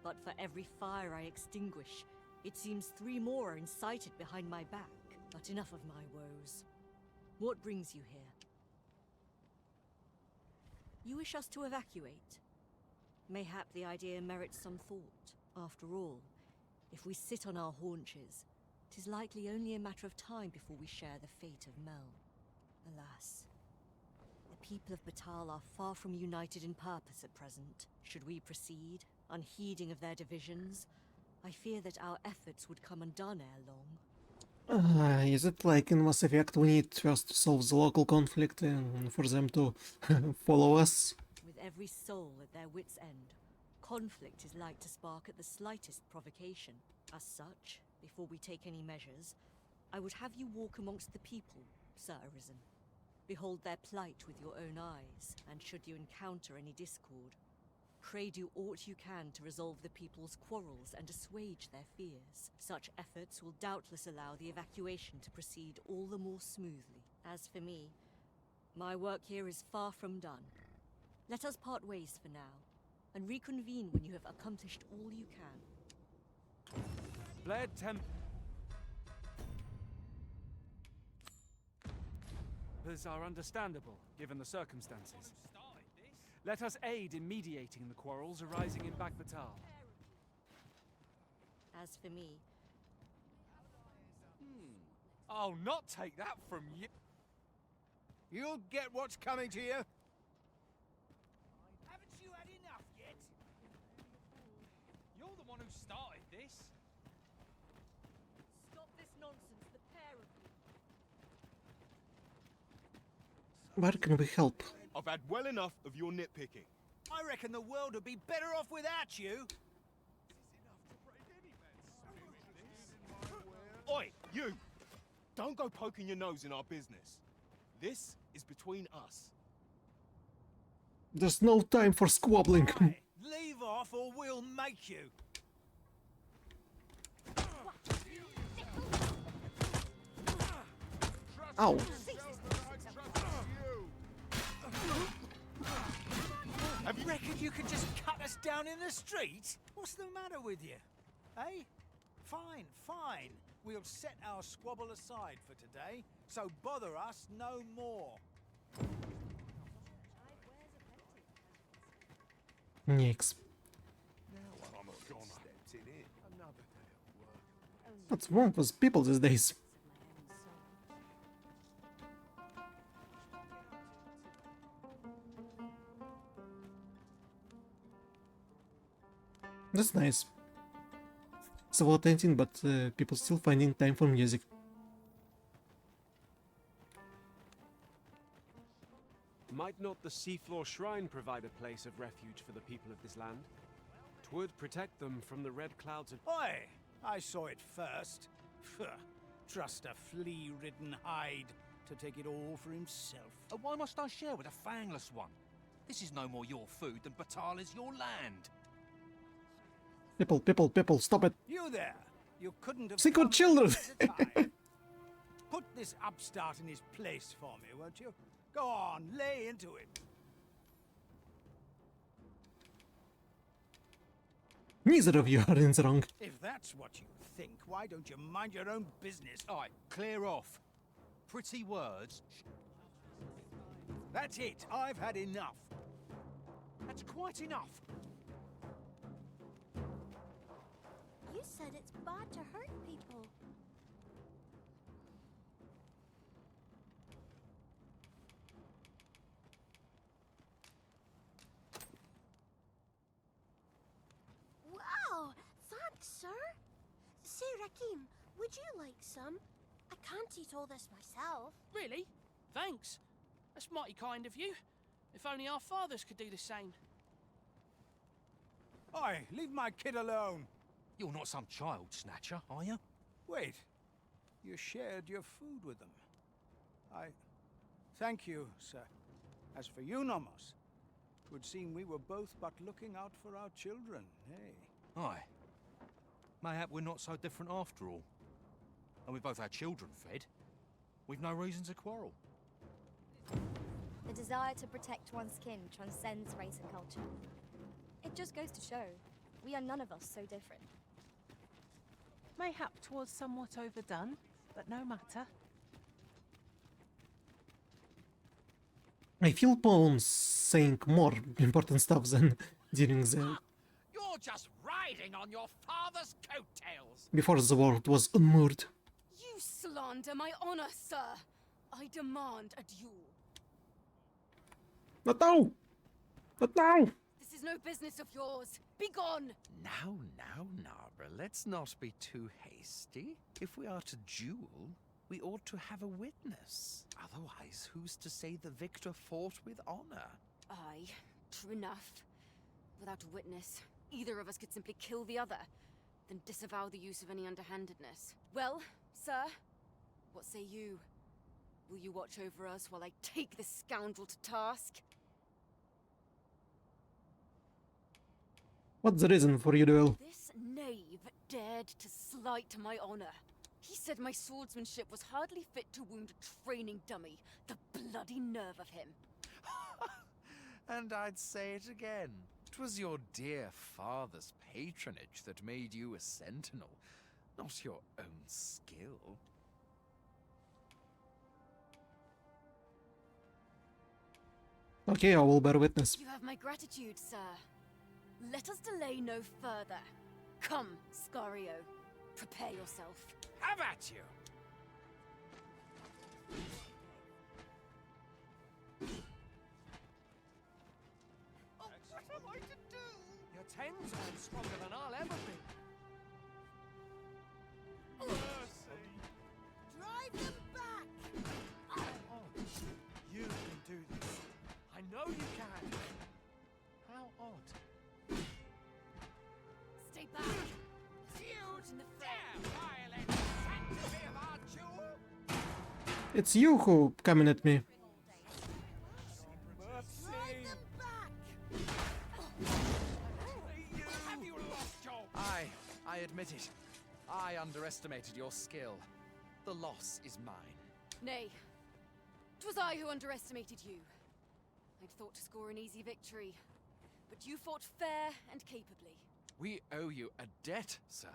but for every fire I extinguish, it seems 3 more are incited behind my back. But enough of my woes. What brings you here? You wish us to evacuate? Mayhap the idea merits some thought. After all, if we sit on our haunches, 'tis likely only a matter of time before we share the fate of Mel. Alas, the people of Batal are far from united in purpose at present. Should we proceed, unheeding of their divisions, I fear that our efforts would come undone ere long. Is it like in Mass Effect we need first to solve the local conflict and for them to follow us? With every soul at their wits' end, conflict is like to spark at the slightest provocation. As such, before we take any measures, I would have you walk amongst the people, Sir Arisen. Behold their plight with your own eyes, and should you encounter any discord, pray do aught you can to resolve the people's quarrels and assuage their fears. Such efforts will doubtless allow the evacuation to proceed all the more smoothly. As for me, my work here is far from done. Let us part ways for now, and reconvene when you have accomplished all you can. Bled Tempers are understandable, given the circumstances. Let us aid in mediating the quarrels arising in Bagbatal. As for me... I'll not take that from you. You'll get what's coming to you. Haven't you had enough yet? You're the one who started this. Stop this nonsense, the pair of you. Where can we help? I've had well enough of your nitpicking. I reckon the world would be better off without you. Oi, you! Don't go poking your nose in our business. This is between us. There's no time for squabbling. Leave off or we'll make you. Ow. Have you reckoned you could just cut us down in the street? What's the matter with you? Eh? Fine, fine. We'll set our squabble aside for today, so bother us no more. Nix. What's wrong with people these days? That's nice. It's a lot ending, but people still finding time for music. Might not the seafloor shrine provide a place of refuge for the people of this land? 'Twould protect them from the red clouds of... Oi! I saw it first. Trust a flea-ridden hide to take it all for himself. Why must I share with a fangless one? This is no more your food than Batal is your land. People, stop it! You there! You couldn't have... Secret children! Put this upstart in his place for me, won't you? Go on, lay into it. Neither of you are in the wrong. If that's what you think, why don't you mind your own business? Alright, clear off. Pretty words. That's it. I've had enough. That's quite enough. You said it's bad to hurt people. Wow! Thanks, sir. Say, Rakim, would you like some? I can't eat all this myself. Really? Thanks. That's mighty kind of you. If only our fathers could do the same. Oi, leave my kid alone. You're not some child snatcher, are you? Wait. You shared your food with them. Thank you, sir. As for you, Nomos, 'twould seem we were both but looking out for our children, eh? Aye. Mayhap we're not so different after all. And we both our children fed. We've no reason to quarrel. The desire to protect one's kin transcends race and culture. It just goes to show, we are none of us so different. Mayhap 'twas somewhat overdone, but no matter. I feel Bones saying more important stuff than during the You're just riding on your father's coattails. before the world was unmoored. You slander my honor, sir. I demand a duel. Not now! Not now! This is no business of yours. Be gone! Now, Nara, let's not be too hasty. If we are to duel, we ought to have a witness. Otherwise, who's to say the victor fought with honor? Aye, true enough. Without a witness, either of us could simply kill the other, then disavow the use of any underhandedness. Well, sir, what say you? Will you watch over us while I take this scoundrel to task? What's the reason for your duel? This knave dared to slight my honor. He said my swordsmanship was hardly fit to wound a training dummy. The bloody nerve of him. And I'd say it again. 'Twas your dear father's patronage that made you a sentinel, not your own skill. Okay, I will bear witness. You have my gratitude, sir. Let us delay no further. Come, Scario. Prepare yourself. Have at you! Oh, what am I to do? You're 10 times stronger than I'll ever be. Mercy! Drive them back! Oh, you can do this. I know you can. How odd. Stay back! You dare violate the sanctity of our jewel? It's you who coming at me. Have you lost your... I admit it. I underestimated your skill. The loss is mine. Nay, 'twas I who underestimated you. I'd thought to score an easy victory, but you fought fair and capably. We owe you a debt, sir.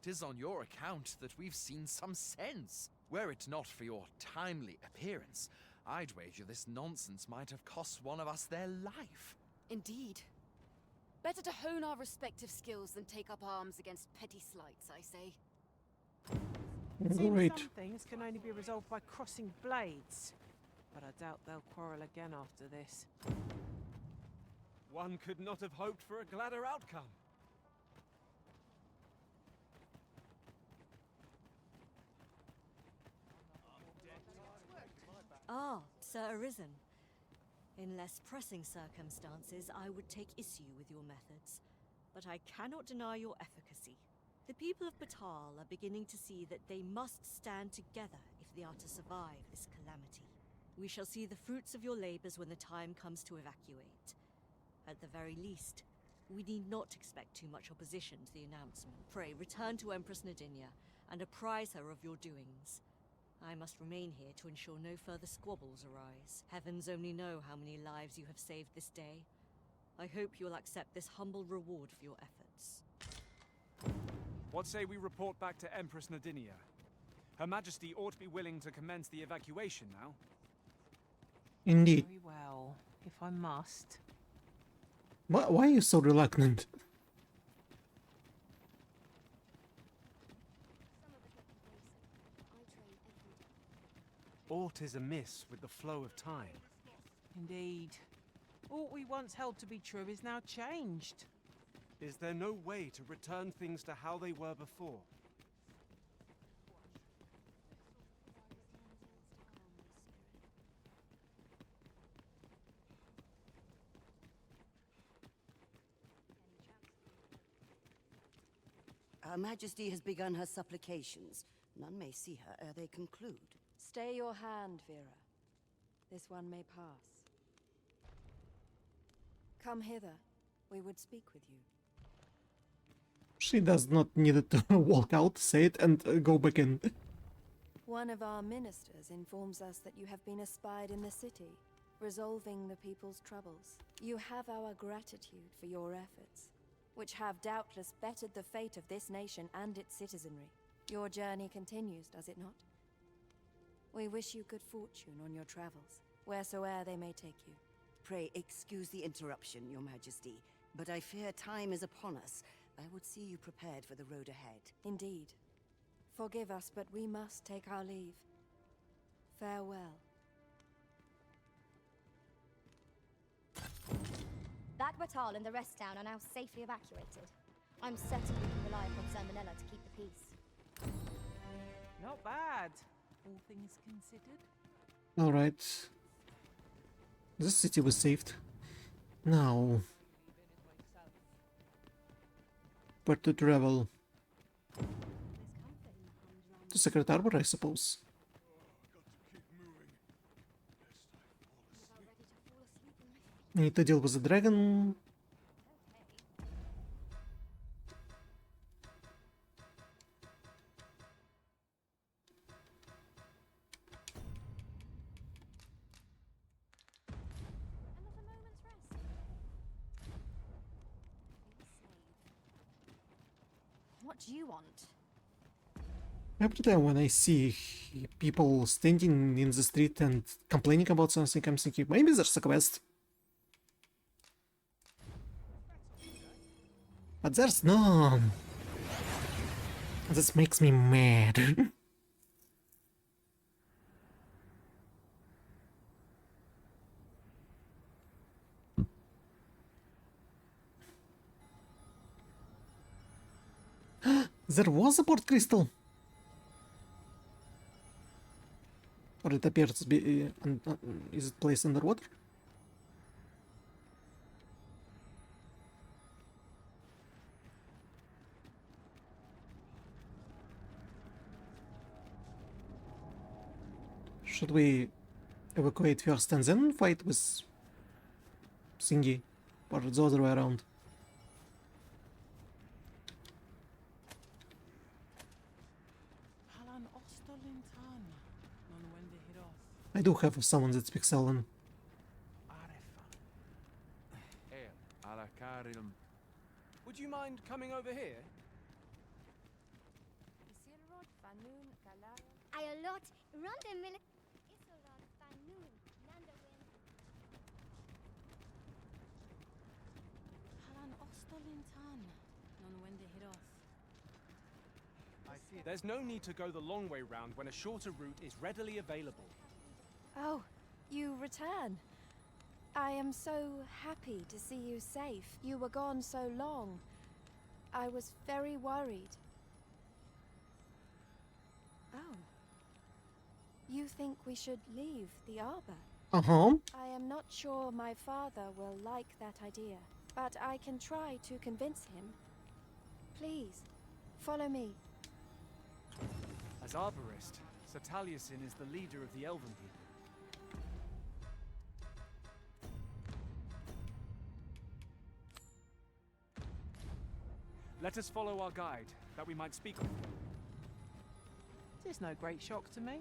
'Tis on your account that we've seen some sense. Were it not for your timely appearance, I'd wager this nonsense might have cost one of us their life. Indeed. Better to hone our respective skills than take up arms against petty slights, I say. It seems Great. some things can only be resolved by crossing blades, but I doubt they'll quarrel again after this. One could not have hoped for a gladder outcome. Ah, Sir Arisen. In less pressing circumstances, I would take issue with your methods, but I cannot deny your efficacy. The people of Batal are beginning to see that they must stand together if they are to survive this calamity. We shall see the fruits of your labors when the time comes to evacuate. At the very least, we need not expect too much opposition to the announcement. Pray, return to Empress Nadinia and apprise her of your doings. I must remain here to ensure no further squabbles arise. Heavens only know how many lives you have saved this day. I hope you'll accept this humble reward for your efforts. What say we report back to Empress Nadinia? Her Majesty ought to be willing to commence the evacuation now. Indeed. Very well, if I must. Why are you so reluctant? Aught is amiss with the flow of time. Indeed. All we once held to be true is now changed. Is there no way to return things to how they were before? Her Majesty has begun her supplications. None may see her ere they conclude. Stay your hand, Vera. This one may pass. Come hither. We would speak with you. She does not need to walk out, say it, and go back in. One of our ministers informs us that you have been espied in the city, resolving the people's troubles. You have our gratitude for your efforts, which have doubtless bettered the fate of this nation and its citizenry. Your journey continues, does it not? We wish you good fortune on your travels, wheresoe'er they may take you. Pray excuse the interruption, Your Majesty, but I fear time is upon us. I would see you prepared for the road ahead. Indeed. Forgive us, but we must take our leave. Farewell. That Batal and the rest down are now safely evacuated. I'm certain we can rely upon Sermonella to keep the peace. Not bad, all things considered. Alright. This city was saved. Now, where to travel? To Secret Harbor, I suppose. I need to deal with the dragon. What do you want? Every time when I see people standing in the street and complaining about something, I'm thinking maybe there's a quest. But there's none. This makes me mad. There was a port crystal. Or it appears to be. Is it placed underwater? Should we evacuate first and then fight with Singi? Or the other way around? I do have someone that speaks Elven. Would you mind coming over here? There's no need to go the long way round when a shorter route is readily available. Oh, you return. I am so happy to see you safe. You were gone so long. I was very worried. Oh. You think we should leave the arbor? Uh-huh. I am not sure my father will like that idea, but I can try to convince him. Please, follow me. As arborist, Sir Taliesin is the leader of the Elven people. Let us follow our guide, that we might speak with him. It's no great shock to me.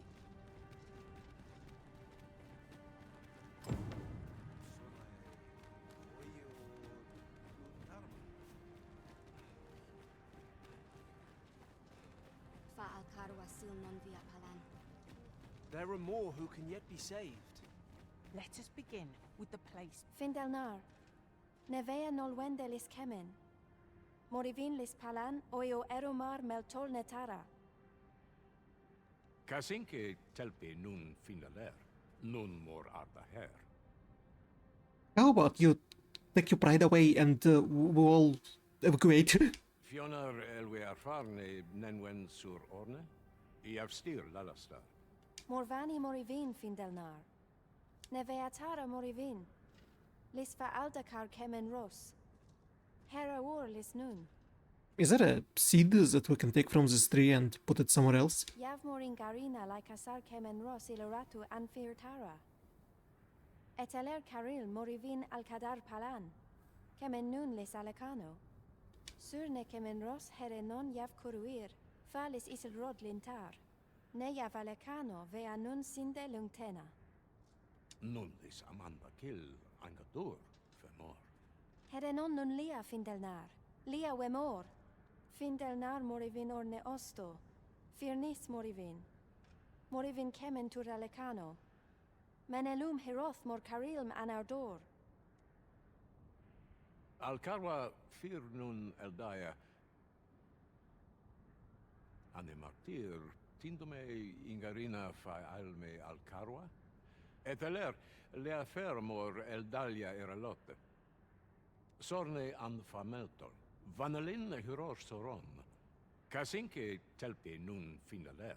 There are more who can yet be saved. Let us begin with the place. Findelnar. Nevea nolwendelis kemen. Morivinlis palan oio eromar meltol netara. Kasinke telpi nun finaler, nun more arda her. How about you take your pride away and we'll all evacuate? Fionar elwe arfarne nenwen sur orne, iavstir lalastar. Morvani morivin Findelnar. Neveatara morivin. Lis fa aldakar kemen ros. Hera or lis nun. Is there a seed that we can take from this tree and put it somewhere else? Yav morin garina like asar kemen ros iloratu anfir tara. Eteler karil morivin al kadar palan. Kemen nun les alekano. Surne kemen ros herenon yav kuruir. Falis isil rod lintar. Ne yav alekano vea nun sinde lungtena. Nullis amanda kill angadur femor. Herenon nun lia findelnar. Lia wemor. Findelnar morivin orne osto. Firnis morivin. Morivin kemen tur alekano. Menelum hiroth mor karilm anardor. Alcarwa fir nun eldaya. Ane martir tindome ingarina fa alme alcarwa. Eteler lea fermor eldalia eralotte. Sorne an fameltol. Vanelin hyror soron. Kasinke telpe nun finaler.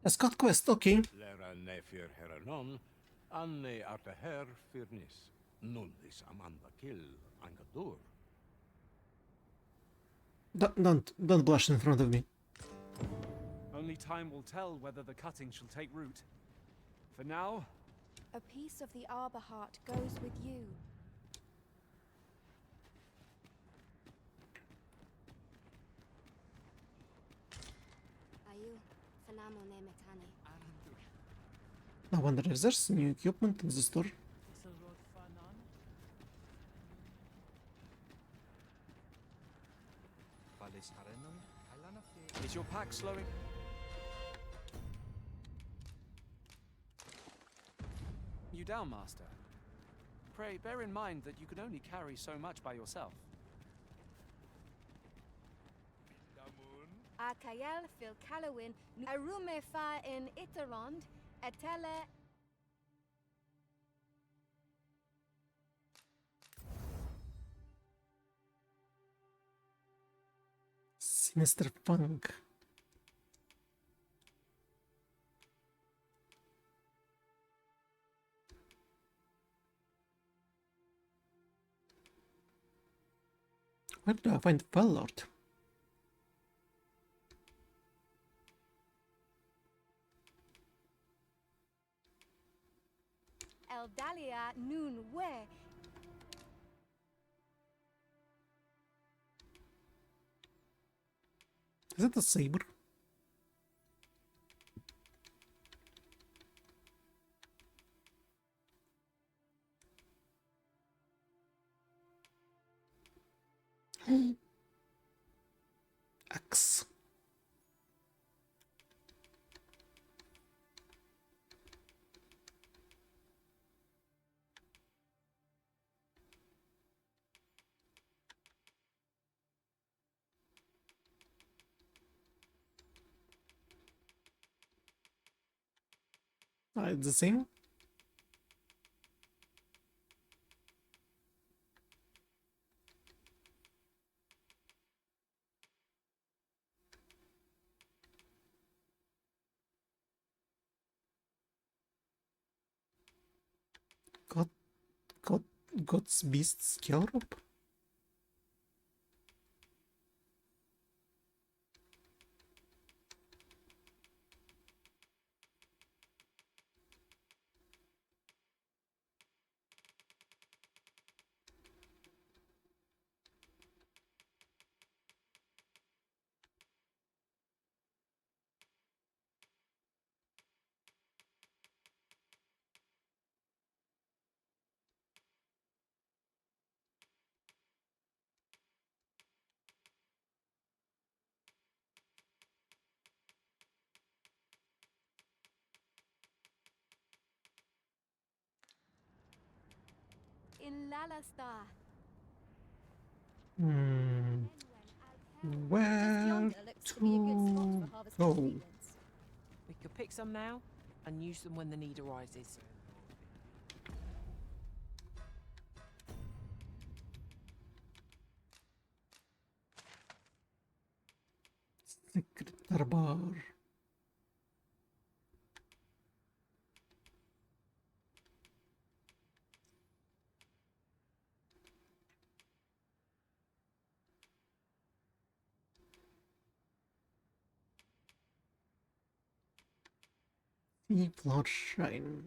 A Scott quest, okay. Lera nefir heranon, anne arteher firnis. Nullis amanda kill angadur. Don't blush in front of me. Only time will tell whether the cutting shall take root. For now, A piece of the arbor heart goes with you. Ayu, fanamo ne metane. I wonder if there's new equipment in the store. is your pack slowing? You down, Master? Pray bear in mind that you can only carry so much by yourself. Akayel fil Kalawin, Arume fa in Iterond, Etele. Sinister Funk. Where do I find Fellord? Eldalia nun we. Is it a saber? Axe. It's the same. God's beast skill rope? In Lalasta. Where to go? We could pick some now and use them when the need arises. Secret Darbar. The Blood Shrine.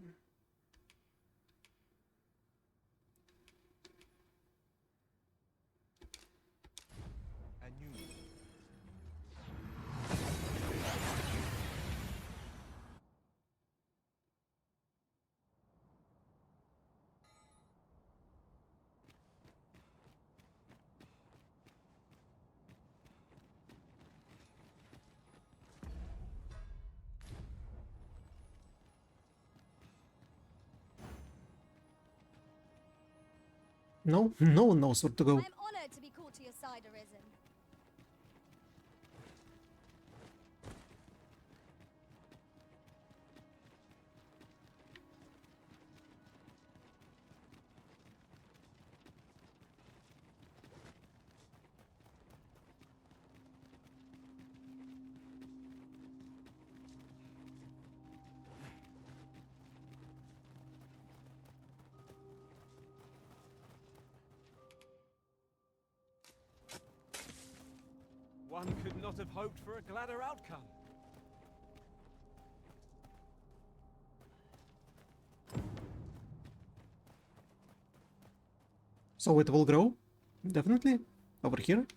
No one knows where to go. I am honored to be called to your side, Arisen. One could not have hoped for a gladder outcome. So it will grow? Definitely. Over here.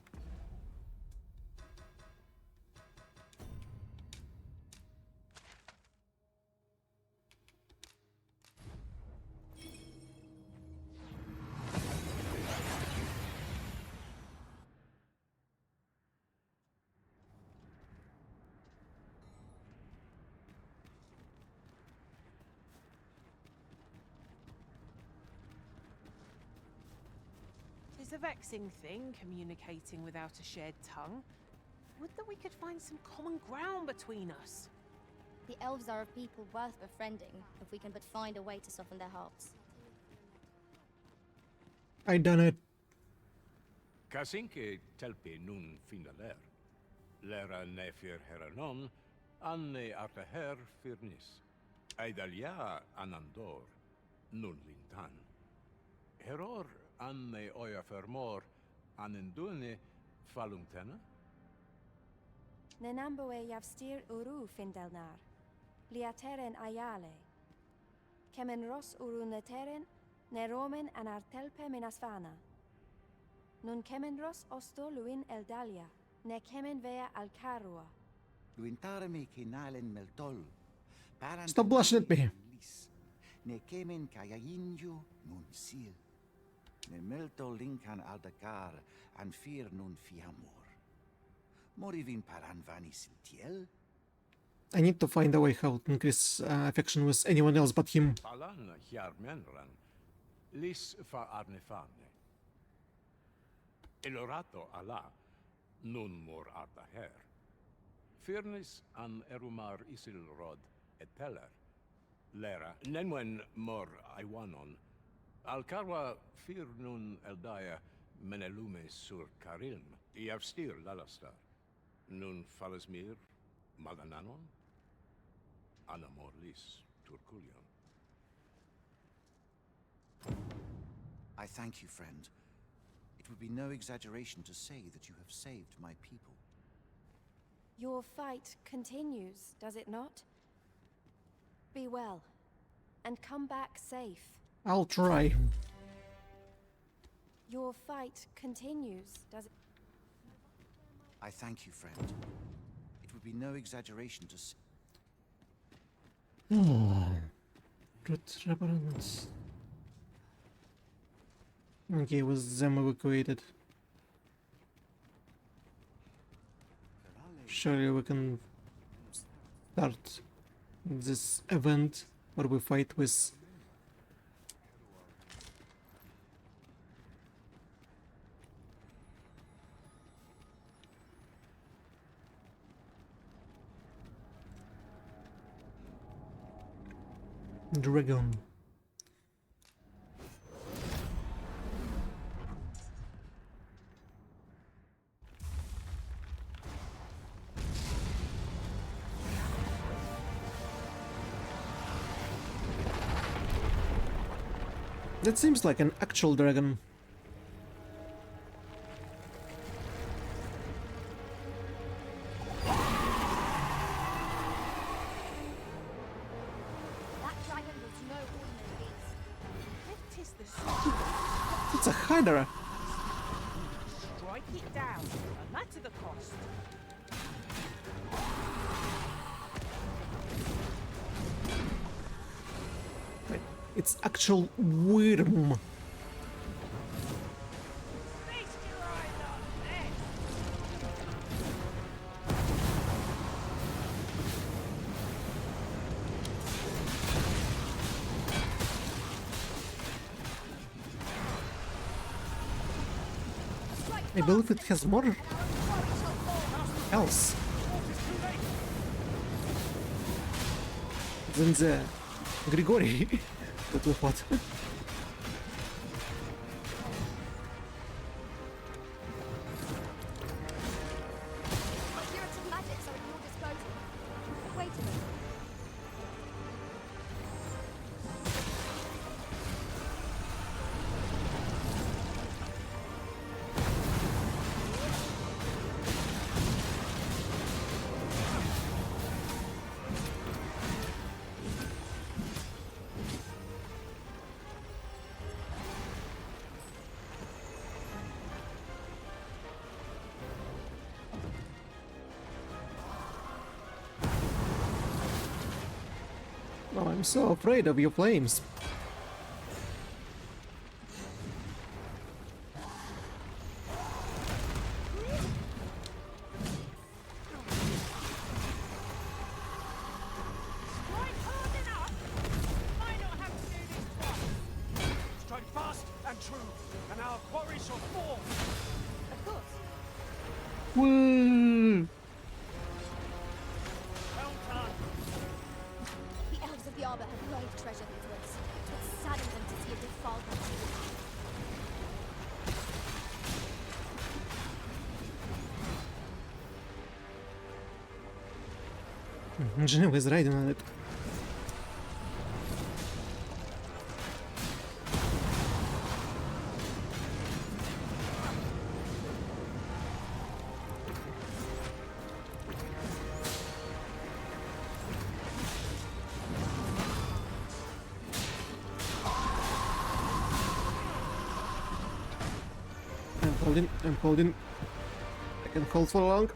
It's a vexing thing, communicating without a shared tongue. Would that we could find some common ground between us. The elves are a people worth befriending, if we can but find a way to soften their hearts. I done it. Kasinke telpi nun finaler. Lera nefir heranon, anne artaher firnis. Aidalia anandor, nun lintan. Heror anne oya fermor, anendune falumtena? Nenamboe yavstir uru findelnar. Liateren ayale. Kemen ros uru neteren, neromen anartelpe minasfana. Nun kemen ros osto luin eldalia, ne kemen vea alcarua. Luintarme kinalen meltol. Stop blushing at me. Ne kemen kayayinju nun sil. Ne meltol linkan aldagar an fir nun fiamor. Morivin paran vanis tiel. I need to find a way how to increase affection with anyone else but him. Palan hiarmenran. Lis fa arnefane. Elorato ala. Nun mor artaher. Firnis an erumar isil rod eteller. Lera, nenwen mor aiwanon. Alcarwa fir nun eldaya menelume sur carilm. Iavstir lalastar. Nun falasmir malananon. Anamor lis turkulion. I thank you, friend. It would be no exaggeration to say that you have saved my people. Your fight continues, does it not? Be well, and come back safe. I'll try. Your fight continues, does it? I thank you, friend. It would be no exaggeration to say... Reverence. Okay, was them evacuated. Surely we can start this event where we fight with dragon. That seems like an actual dragon. It's a Hydra. Strike it down, and that's the cost. Wait, it's actual worm. I believe it has more else than the Grigori that we fought. Curative magics are at your disposal. Wait a minute. Oh, I'm so afraid of your flames. Strike fast and true, and our quarry shall fall. Of course. Woo! The elves of the Arbor have long treasured these woods. It saddens them to see a defilement. Geneva is riding on it. I'm holding. I can hold for long.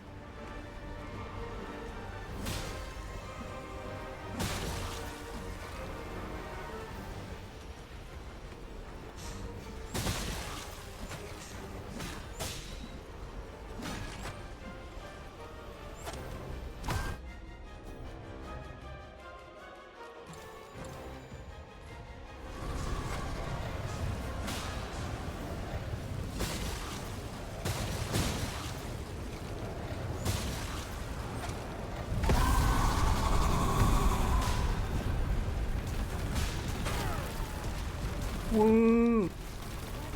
Woo!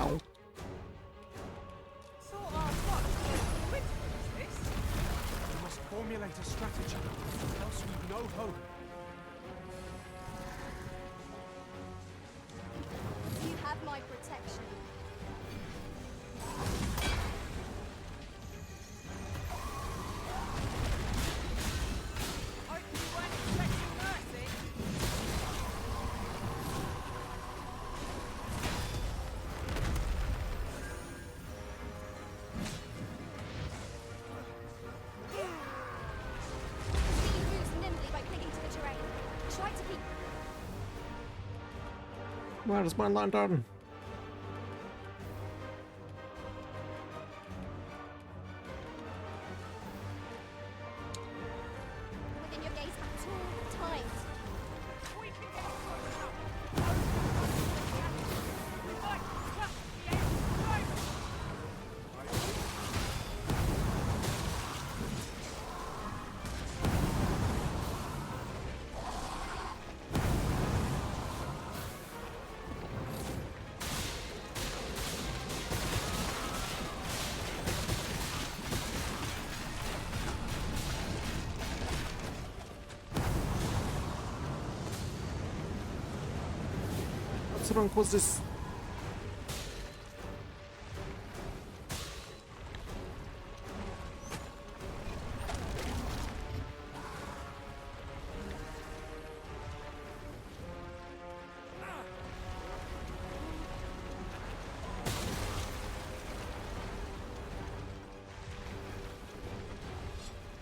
Ow. We must formulate a strategy, else we've no hope. You have my protection. Where's my lantern? Within your gaze at all times. What's wrong with this?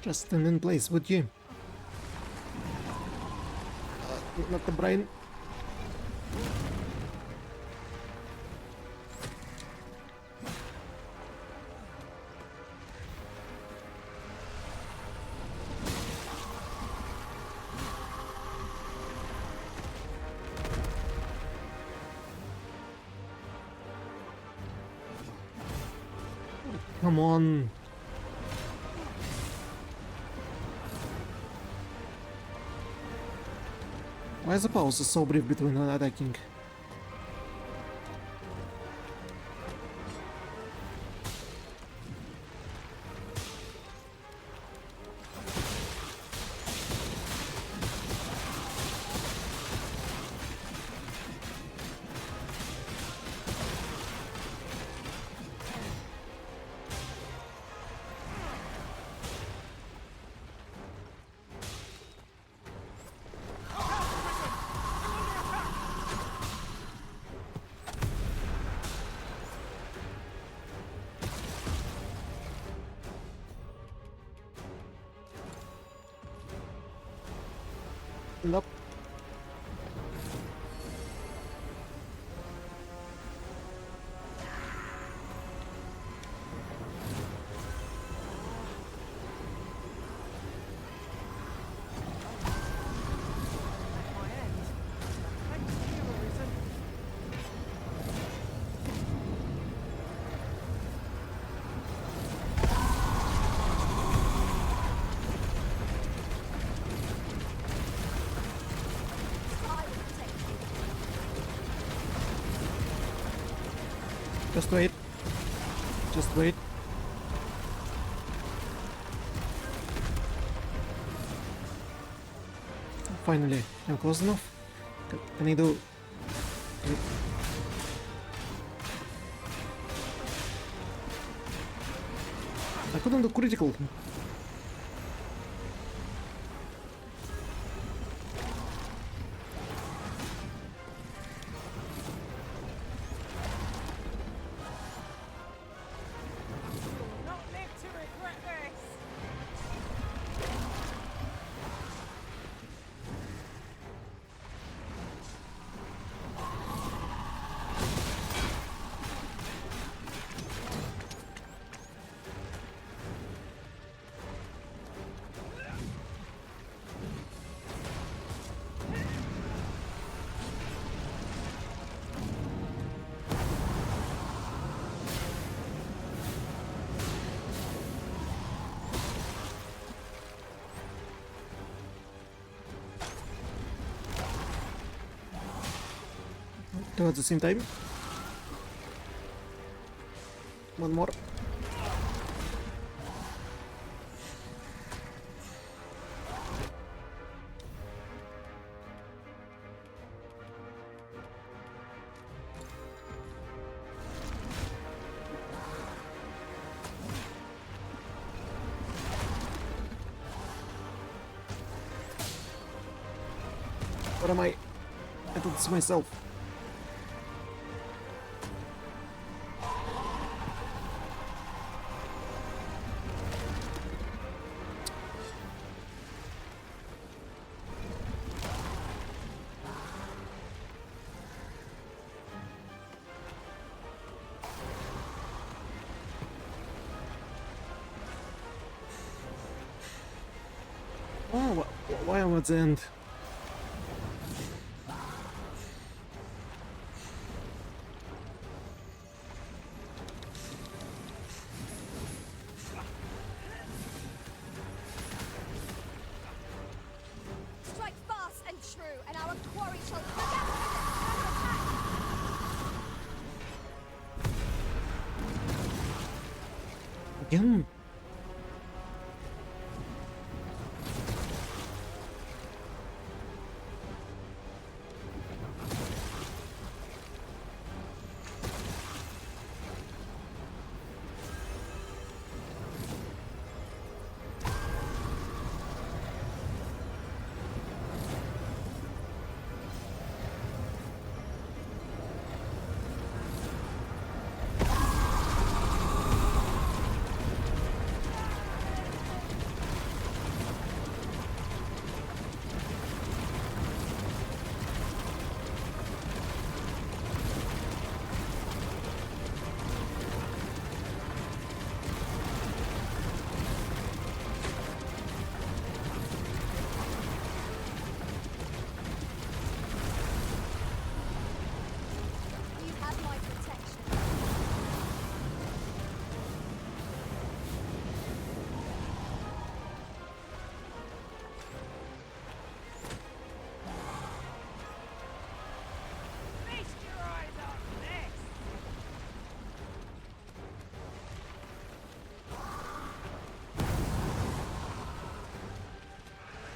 Just stand in place, would you? Not the brain. Come on. Why is the pause so brief between attacking? Nope. Just wait. Just wait. Finally, I'm close enough. Can I do? I couldn't do critical. Two at the same time. One more. What am I? I thought it's myself. Oh, why am I at the end? Strike fast and true, and our quarry shall come Again?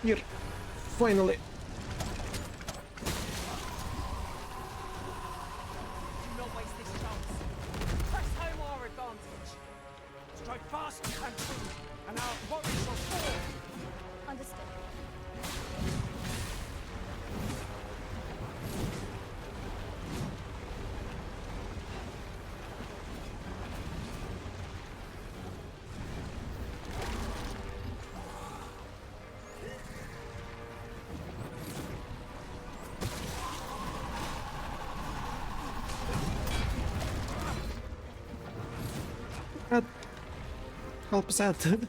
Here. Finally. Do not waste this chance. Press home our advantage. Strike fast and true, and our quarry shall fall. Understood. Help us out. No quarter.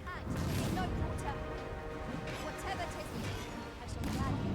Whatever 'tis we need, I shall gladly.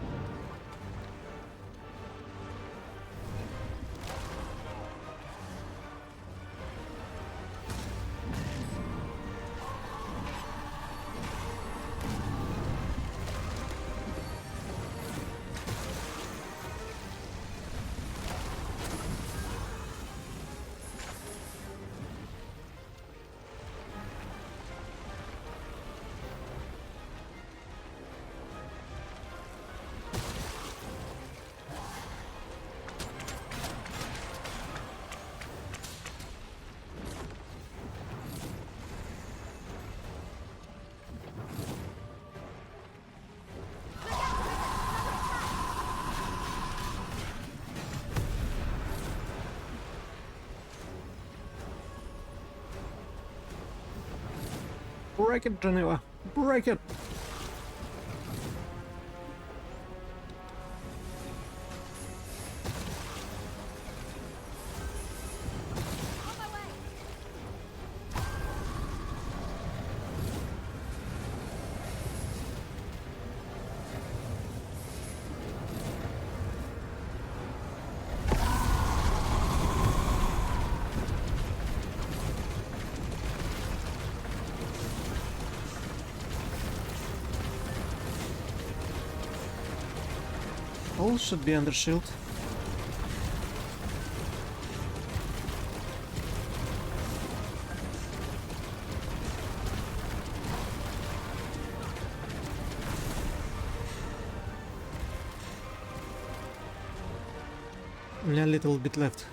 Break it, Geneva. Break it. All should be under shield. Only a little bit left.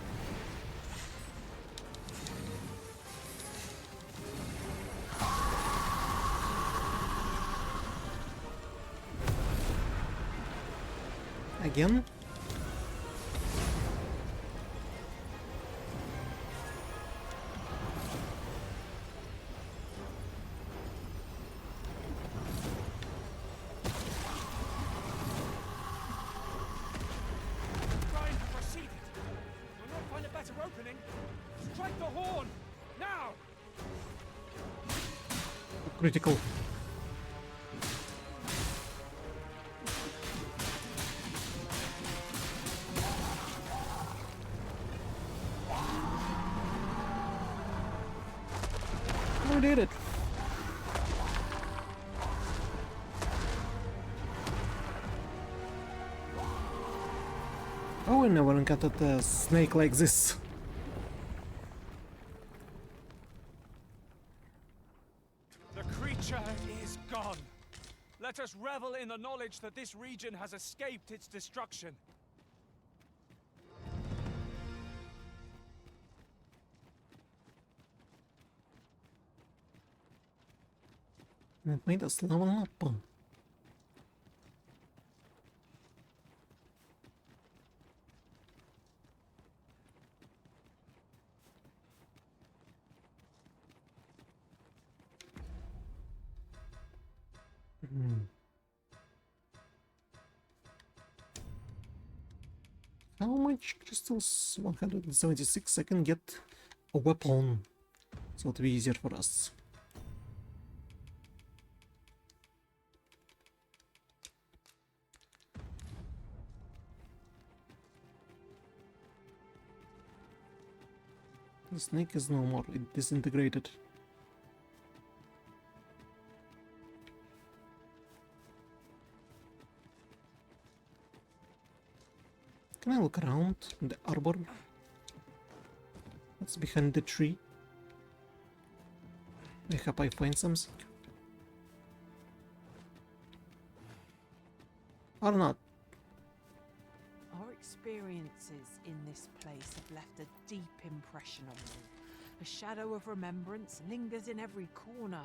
Again? Trying to proceed it. We'll not find a better opening. Strike the horn! Now! Critical. We did it. Oh, I never encountered a snake like this. The creature is gone. Let us revel in the knowledge that this region has escaped its destruction. It made us level up. How much crystals? 176. I can get a weapon, so it'll be easier for us. The snake is no more, it disintegrated. Can I look around in the arbor? What's behind the tree? I hope I find something. Or not. Our experiences in this place have left a deep impression on me. A shadow of remembrance lingers in every corner.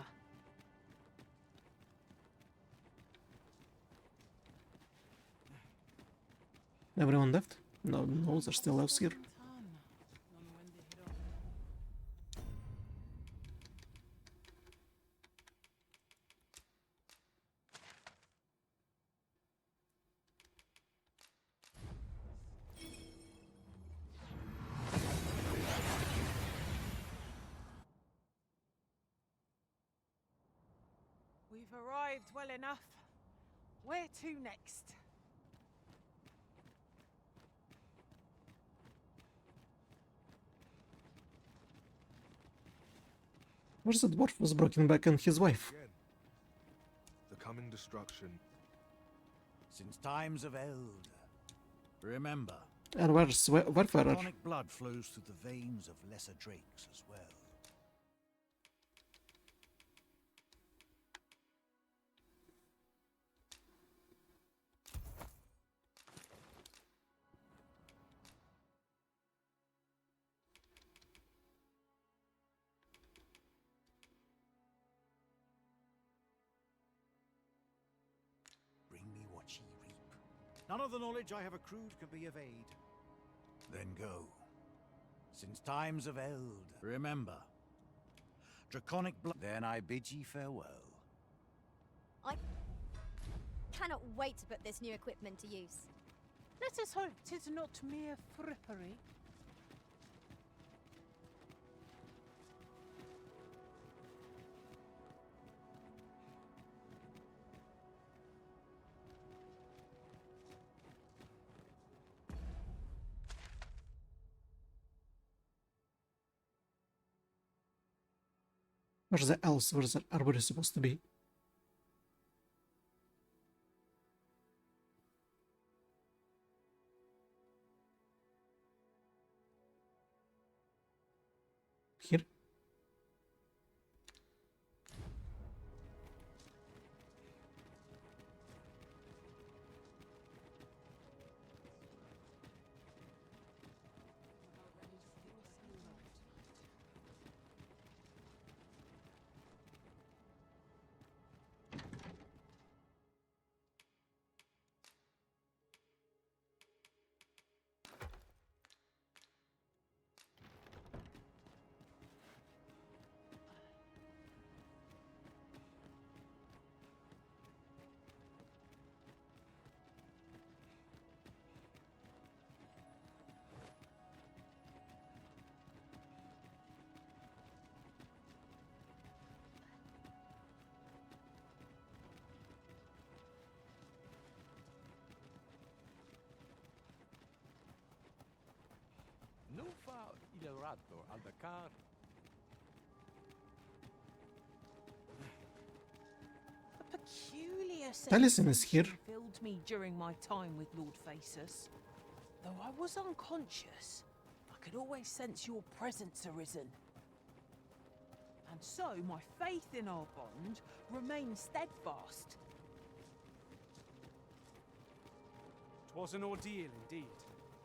Everyone left? No, no, there's still elves here. We've arrived well enough. Where to next? Where's the dwarf with broken back and his wife? The coming destruction. Since times of Eld. Remember. And where's Warfarer? Draconic blood flows through the veins of lesser drakes as well. Bring me what ye reap. None of the knowledge I have accrued can be of aid. Then go. Since times of Eld. Remember. Draconic blood. Then I bid ye farewell. I cannot wait to put this new equipment to use. Let us hope 'tis not mere frippery. Where's the elves? Where's the arbor supposed to be? Here? Nufa ilorato al Dakar. A peculiar Taliesin is here. Filled me during my time with Lord Faesus. Though I was unconscious, I could always sense your presence arisen. And so my faith in our bond remains steadfast. 'Twas an ordeal indeed,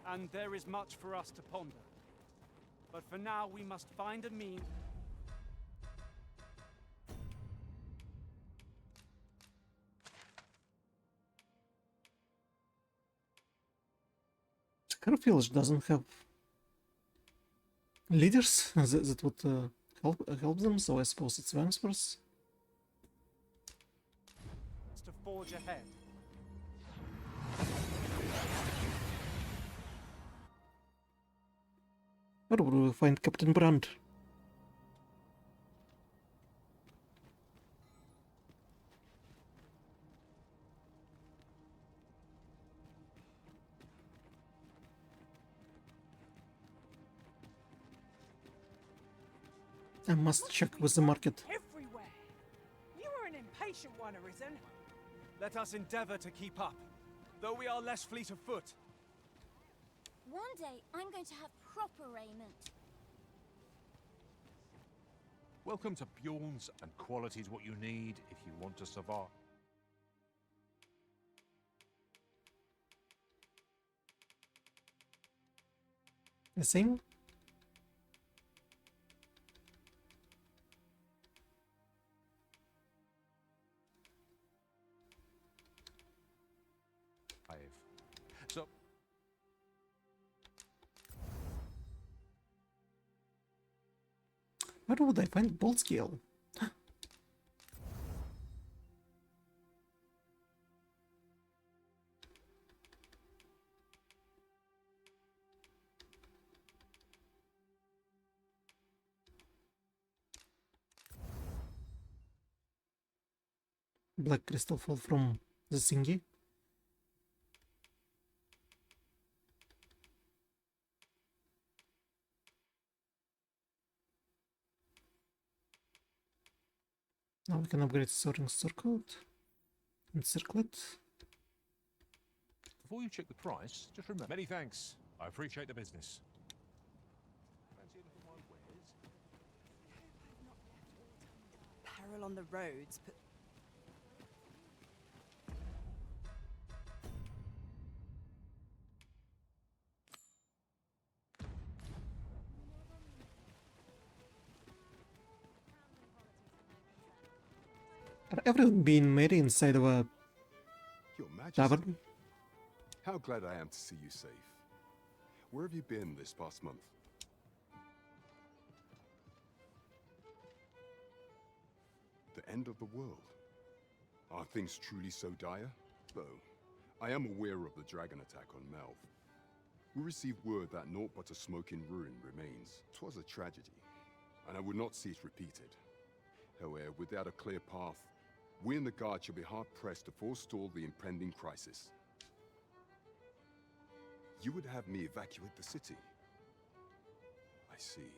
and there is much for us to ponder. But for now we must find a means. Scarfield doesn't have leaders that would help them, so I suppose it's Vansworth. To forge ahead. Where would we find Captain Brand? I must check with the market. Everywhere. You are an impatient one, Arisen. Let us endeavor to keep up, though we are less fleet of foot. One day, I'm going to have proper raiment. Welcome to Bjorn's, and quality's what you need if you want to survive. The same? So, Where would I find bolt scale? Black crystal fall from the thingy. Now we can upgrade sorting circlet and circlet. Before you check the price, just remember. many thanks. I appreciate the business. Peril on the roads, but Are everyone being merry inside of a Your Majesty, tavern? how glad I am to see you safe. Where have you been this past month? The end of the world. Are things truly so dire? Though, I am aware of the dragon attack on Melv. We received word that naught but a smoking ruin remains. 'Twas a tragedy, and I would not see it repeated. However, without a clear path, we and the Guard shall be hard-pressed to forestall the impending crisis. You would have me evacuate the city? I see.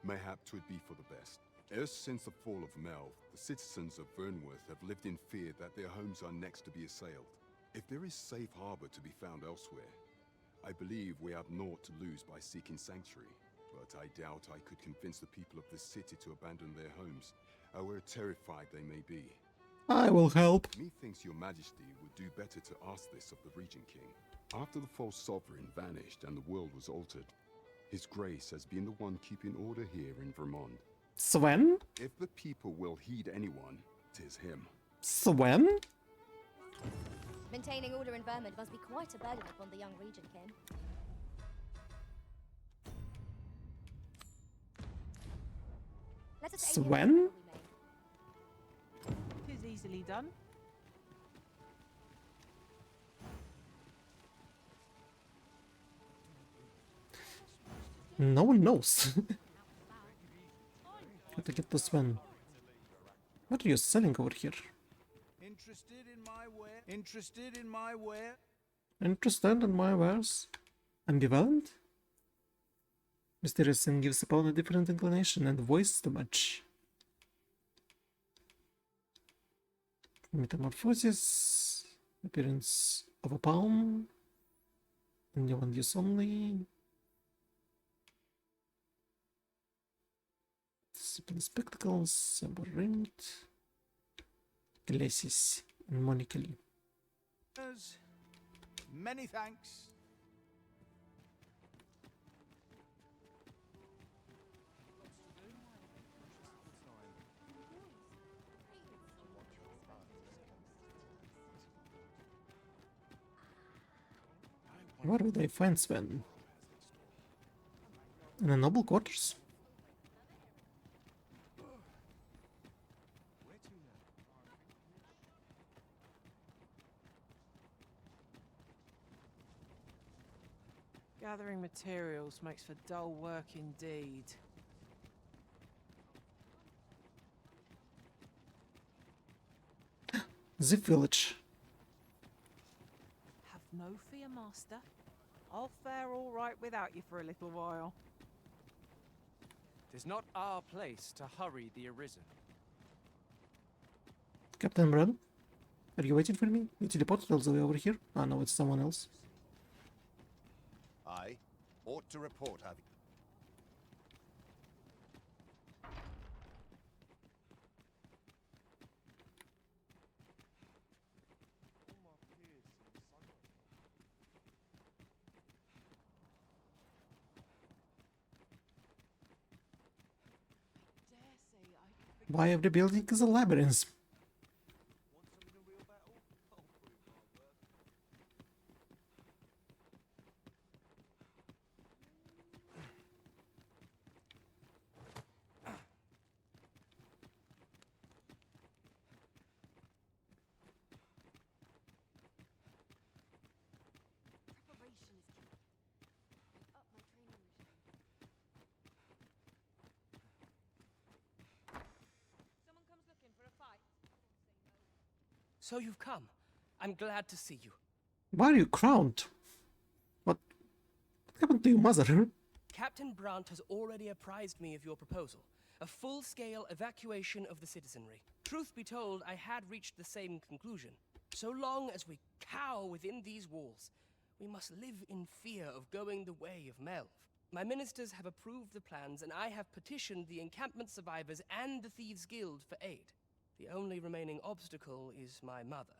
Mayhap 'twould be for the best. Ever since the fall of Melv, the citizens of Vernworth have lived in fear that their homes are next to be assailed. If there is safe harbor to be found elsewhere, I believe we have naught to lose by seeking sanctuary. But I doubt I could convince the people of this city to abandon their homes, however terrified they may be. I will help. Methinks your majesty would do better to ask this of the Regent King. After the false sovereign vanished and the world was altered, his grace has been the one keeping order here in Vermont. Sven? If the people will heed anyone, 'tis him. Sven? Maintaining order in Vermont must be quite a burden upon the young Regent King. Let us aid him Sven? wherever we may. It is easily done. No one knows. How to get to Sven. What are you selling over here? Interested in my ware? Interested in my ware? Interested in my wares? Ambivalent? Mysterious and gives upon a different inclination and voice to match. Metamorphosis. Appearance of a palm. New one use only. Discipline spectacles. Ring. Glasses and monocle. Many thanks. Where would I find Sven? In the noble quarters? Gathering materials makes for dull work indeed. The village. Have no fear, master. I'll fare all right without you for a little while. 'Tis not our place to hurry the Arisen. Captain Brad, are you waiting for me? You teleported all the way over here? Ah, no, it's someone else. I ought to report having. Why every building is a labyrinth? So you've come. I'm glad to see you. Why are you crowned? What happened to your mother? Captain Brandt has already apprised me of your proposal. A full-scale evacuation of the citizenry. Truth be told, I had reached the same conclusion. So long as we cower within these walls, we must live in fear of going the way of Melv. My ministers have approved the plans, and I have petitioned the encampment survivors and the Thieves' Guild for aid. The only remaining obstacle is my mother.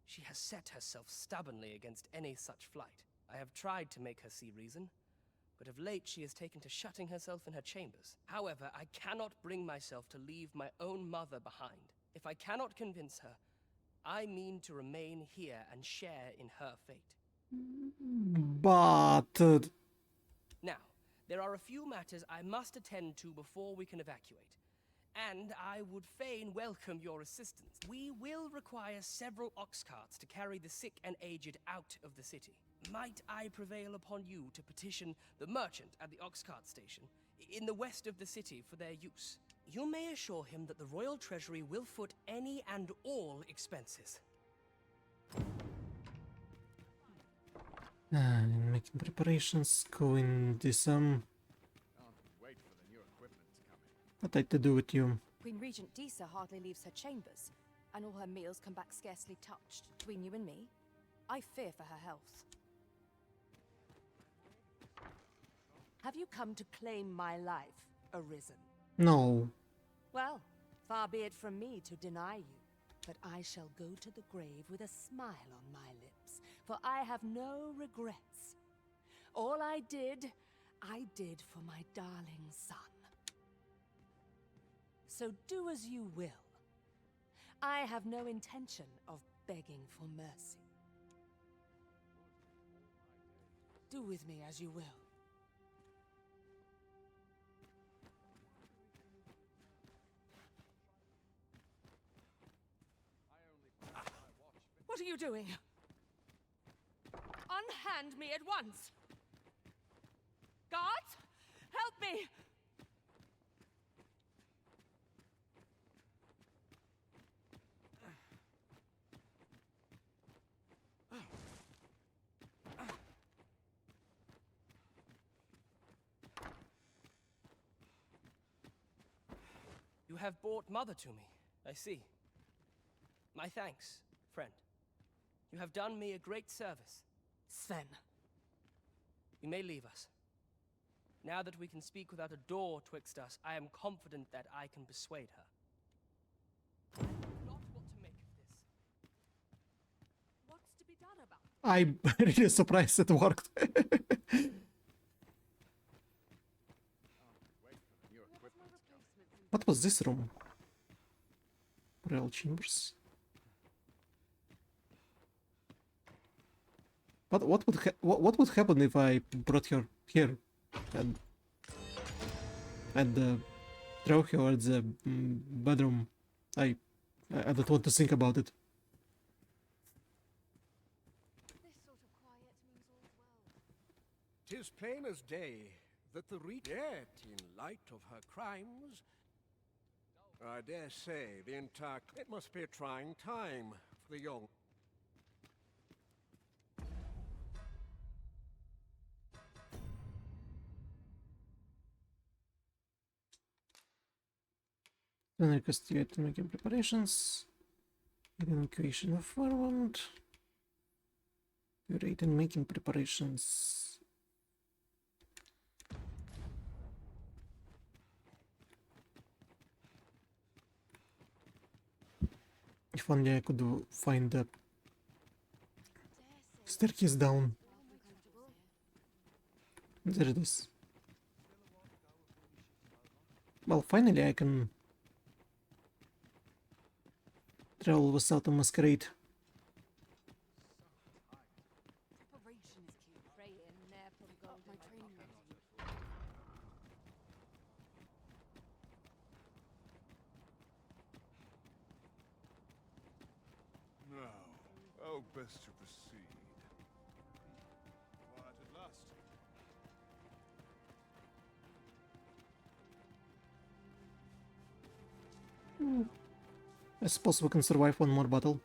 She has set herself stubbornly against any such flight. I have tried to make her see reason, but of late she has taken to shutting herself in her chambers. However, I cannot bring myself to leave my own mother behind. If I cannot convince her, I mean to remain here and share in her fate. But... Now, there are a few matters I must attend to before we can evacuate. And I would fain welcome your assistance. We will require several ox carts to carry the sick and aged out of the city. Might I prevail upon you to petition the merchant at the ox cart station in the west of the city for their use? You may assure him that the royal treasury will foot any and all expenses. Making preparations, going this what I had to do with you? Queen Regent Disa hardly leaves her chambers, and all her meals come back scarcely touched. Between you and me, I fear for her health. Have you come to claim my life, Arisen? No. Well, far be it from me to deny you, but I shall go to the grave with a smile on my lips, for I have no regrets. All I did for my darling son. So do as you will. I have no intention of begging for mercy. Do with me as you will. What are you doing? Unhand me at once! Guards! Help me! You have brought Mother to me, I see. My thanks, friend. You have done me a great service. Sven. You may leave us. Now that we can speak without a door twixt us, I am confident that I can persuade her. I know not what to make of this. What's to be done about it? I'm really surprised it worked. What was this room? Royal chambers. But what would happen if I brought her here and throw her at the bedroom? I don't want to think about it. 'Tis plain as day that the yet, in light of her crimes, I dare say the entire... It must be a trying time for the young. Then request you to make preparations. Evacuation of Farmland. You're right in making preparations. If only I could find the staircase down. There it is. Well, finally I can travel without a masquerade. Preparation is key. Pray in there for the gold my training ready. Now, how best to proceed? Quiet at last. I suppose we can survive one more battle.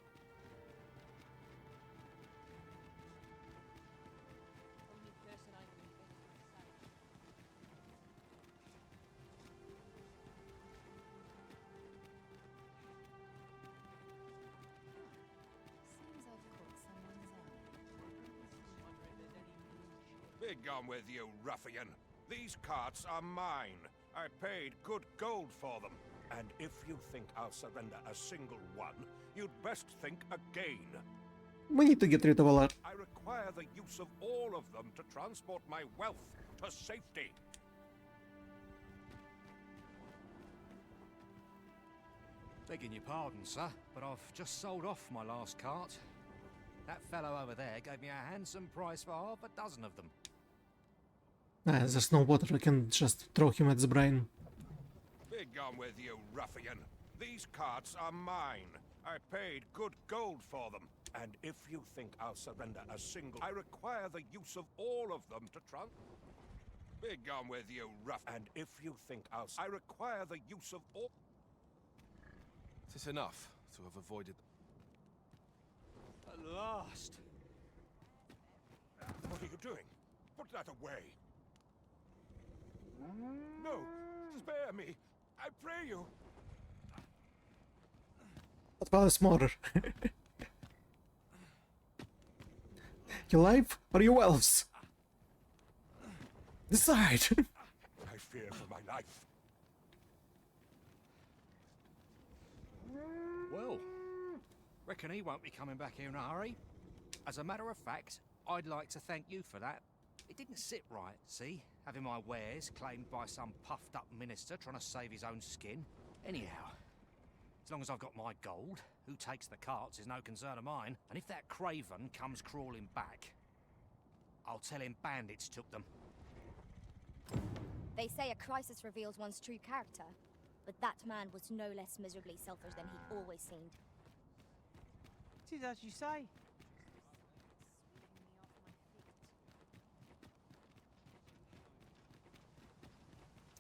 Be gone with you, ruffian. These carts are mine. I paid good gold for them. And if you think I'll surrender a single one, you'd best think again. We need to get rid of a lot. I require the use of all of them to transport my wealth to safety. Begging your pardon, sir, but I've just sold off my last cart. That fellow over there gave me a handsome price for half a dozen of them. There's no water, I can just throw him at the brain. Be gone with you, ruffian. These carts are mine. I paid good gold for them. And if you think I'll surrender a single, I require the use of all of them to Be gone with you, rough. And if you think I require the use of all. Is this enough to have avoided? At last. What are you doing? Put that away. No, spare me. I pray you. What about smarter? You alive or you elves? Decide. I fear for my life. Well, reckon he won't be coming back here in a hurry. As a matter of fact, I'd like to thank you for that. It didn't sit right, see? Having my wares claimed by some puffed-up minister trying to save his own skin. Anyhow, as long as I've got my gold, who takes the carts is no concern of mine. And if that craven comes crawling back, I'll tell him bandits took them. They say a crisis reveals one's true character, but that man was no less miserably selfish than he always seemed. It is as you say.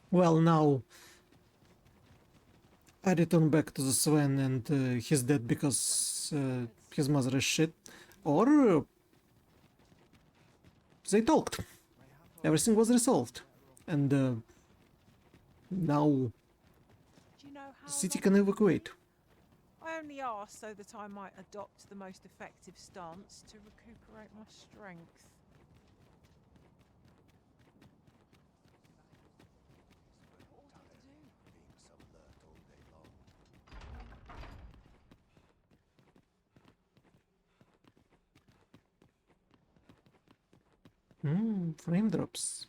Well, now I return back to the Sven and he's dead because his mother is shit. Or they talked. Everything was resolved. And now the city can evacuate. I only asked so that I might adopt the most effective stance to recuperate my strength. Frame drops.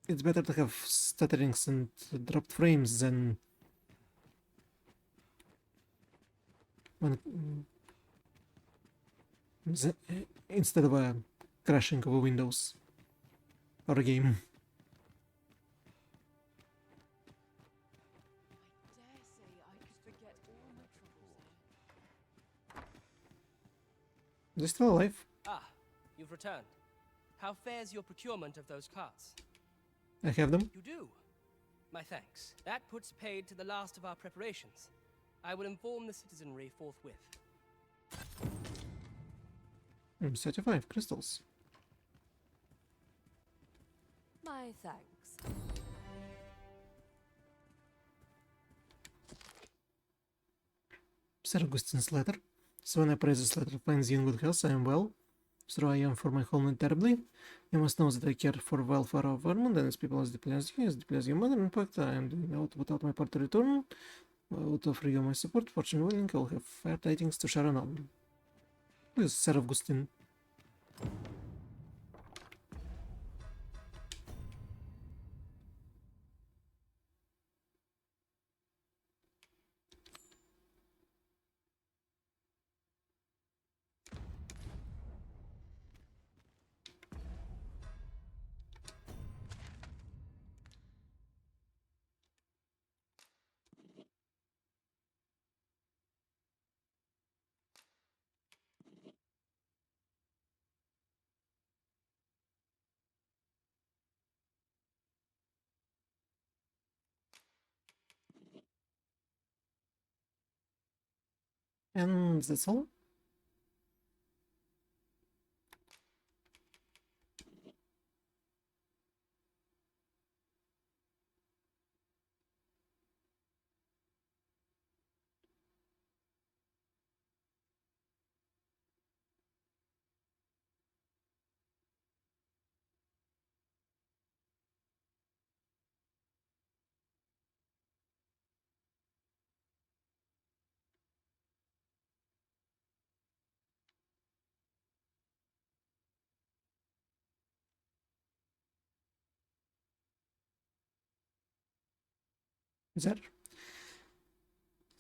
It's better to have stutterings and dropped frames than when instead of a crashing of a Windows or a game. They're still alive. Ah, you've returned. How fares your procurement of those carts? I have them. You do? My thanks. That puts paid to the last of our preparations. I will inform the citizenry forthwith. 35 crystals. My thanks. Sir Augustine's letter. So when I praise this letter finds you in good health, I am well. So I am for my homeland terribly. You must know that I care for welfare of Vermont and its people as deeply as your mother. In fact, I am doing out without my part to return. I would offer you my support. Fortune willing, I will have fair tidings to share anon. Who is Sir Augustine? And that's all.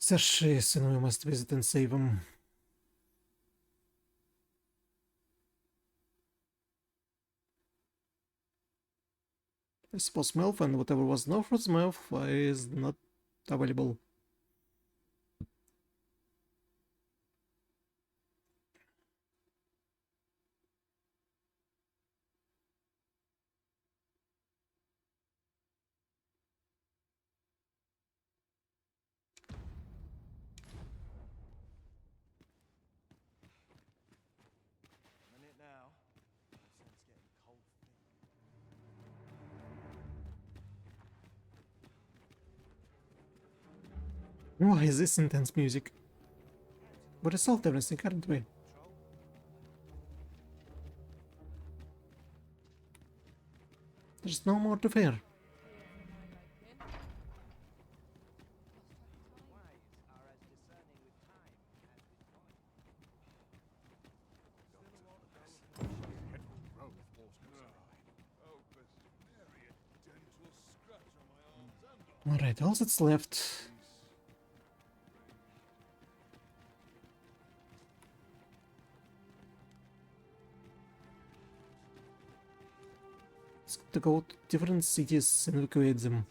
Sajeas, and we must visit and save him. I suppose Melf and whatever was Northward's Melf is not available. Why is this intense music? We resolved everything, aren't we? There's no more to fear. Alright, all that's left. It's to go to different cities and evacuate them.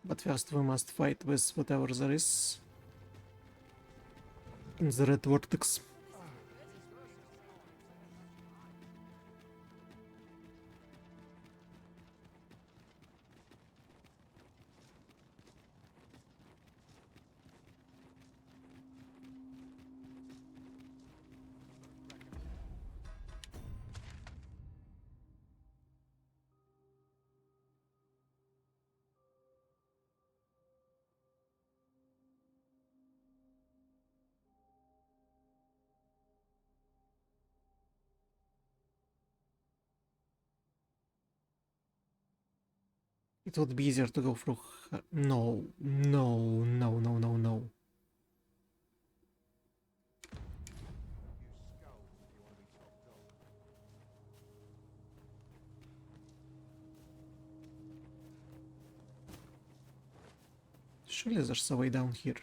But first we must fight with whatever there is in the red vortex. It would be easier to go through her. No, no, no, no, no, no. Surely there's a way down here.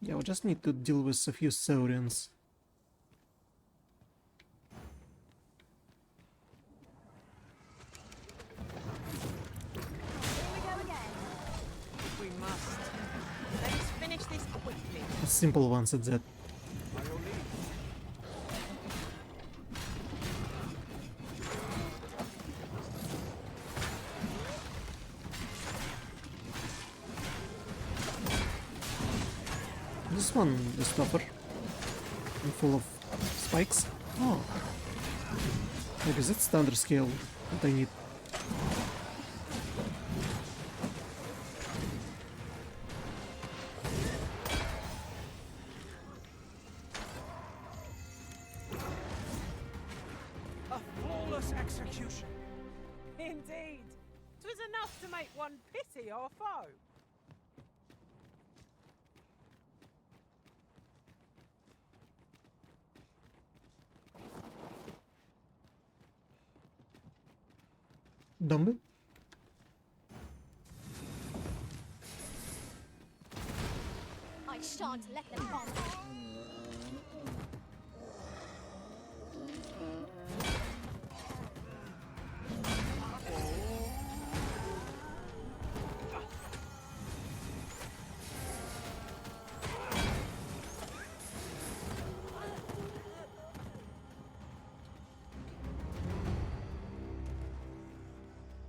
Yeah, we just need to deal with a few Saurians. We must. Let's finish this quickly. Simple ones at that. This one is tougher and full of spikes. Oh, maybe that's standard scale that I need. A flawless execution. Indeed. 'Twas enough to make one pity our foe. Dumble? can't let them on.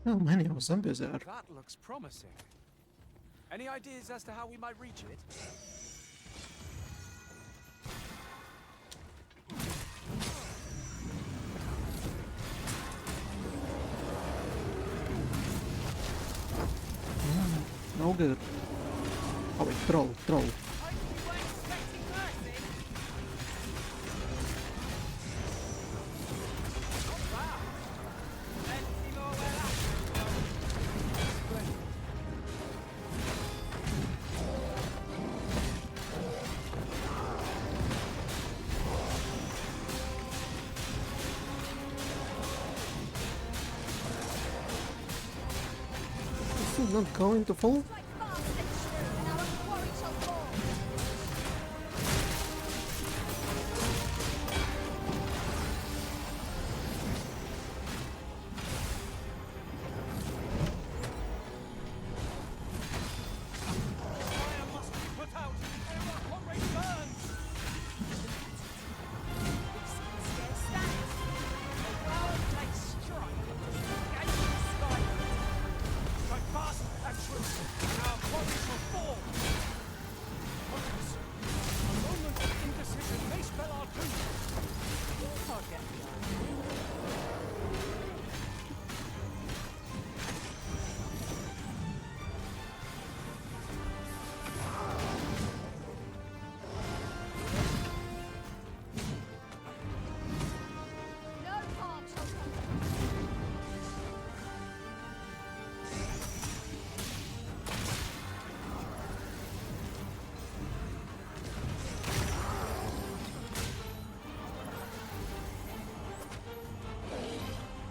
How many of zombies are? That looks promising. Any ideas as to how we might reach it? No good. Oh wait, troll. This is not going to fall?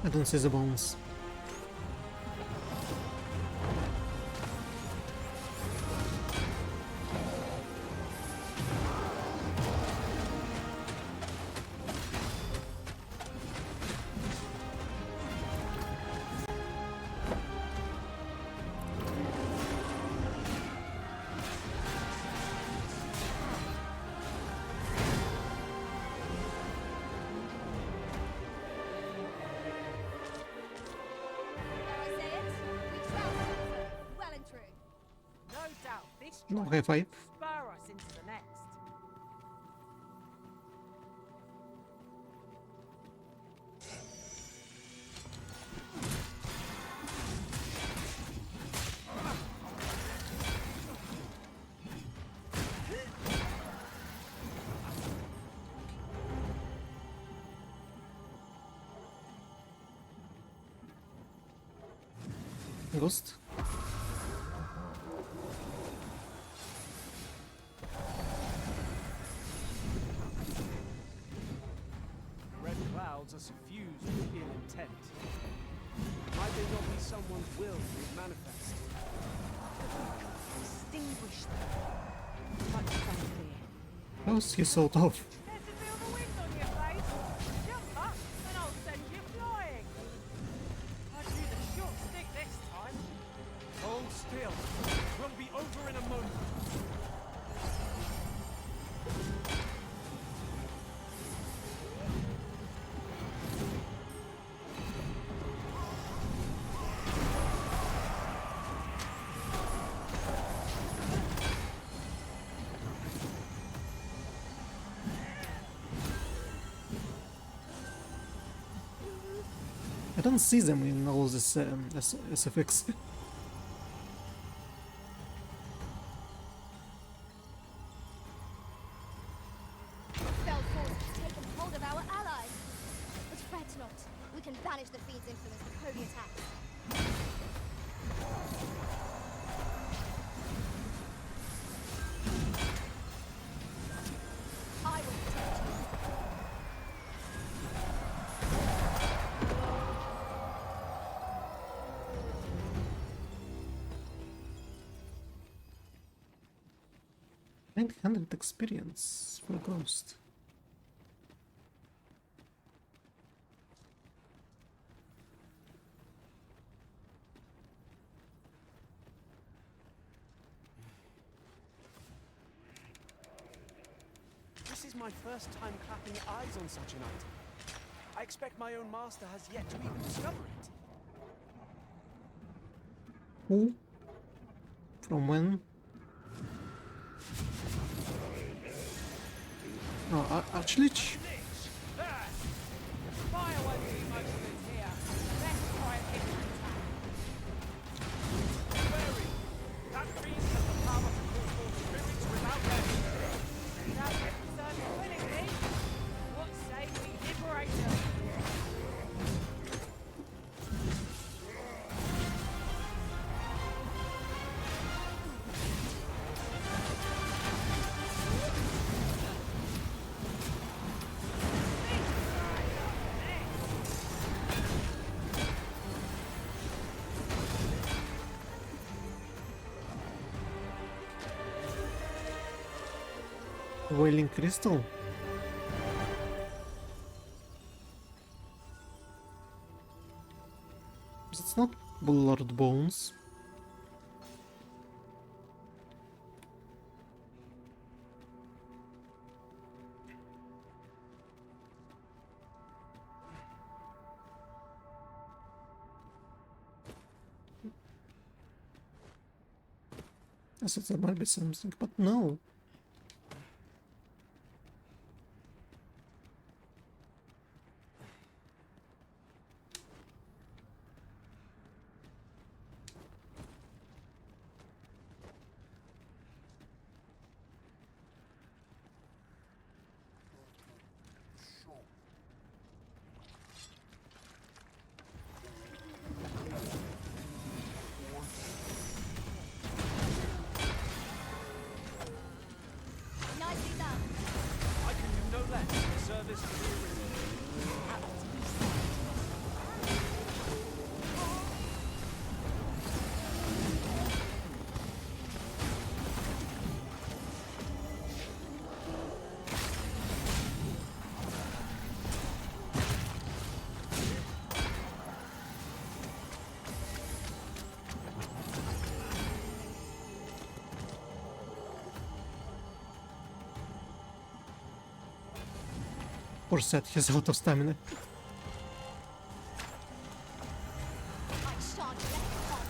I don't see the bones. No high five. Spur us into the next. Ghost. Red clouds are suffused with ill intent. Might they not be someone's will made manifest? Extinguish them. Much unclear. How's he so tough? Hold still. It will be over in a moment. I don't see them in all this SFX. Fell force has taken hold of our allies. But fret not. We can banish the fiend's influence with holy attacks. I will protect you. 900 experience for a ghost. This is my first time clapping eyes on such an item. I expect my own master has yet to even discover it. Who? From when? No, actually, Fire won't do most of it here. Let's try and hit it. Wary! That beast has the power to call forth spirits without end. Now if we serve it willingly, what say we liberate them? Wailing crystal. It's not blood bones. I thought there might be something, but no. Nicely done. I can do no less in service to the arisen. Poor Seth, he's out of stamina. I shan't let it harm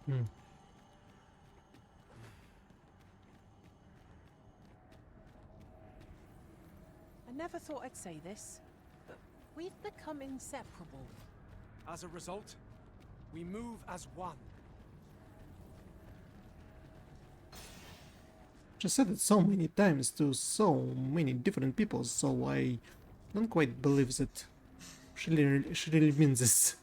you. I never thought I'd say this, but we've become inseparable. As a result, we move as one. She said it so many times to so many different people, so I don't quite believe that she really means this.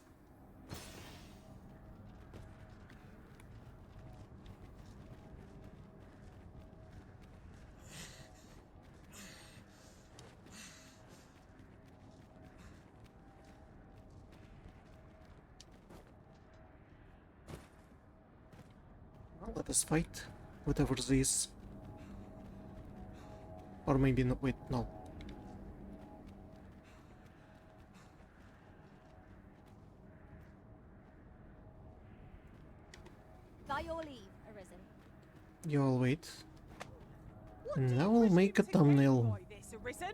Let us fight, whatever this is. Or maybe not, wait, no. By your leave, Arisen. You'll wait. And I will make a thumbnail. This Arisen?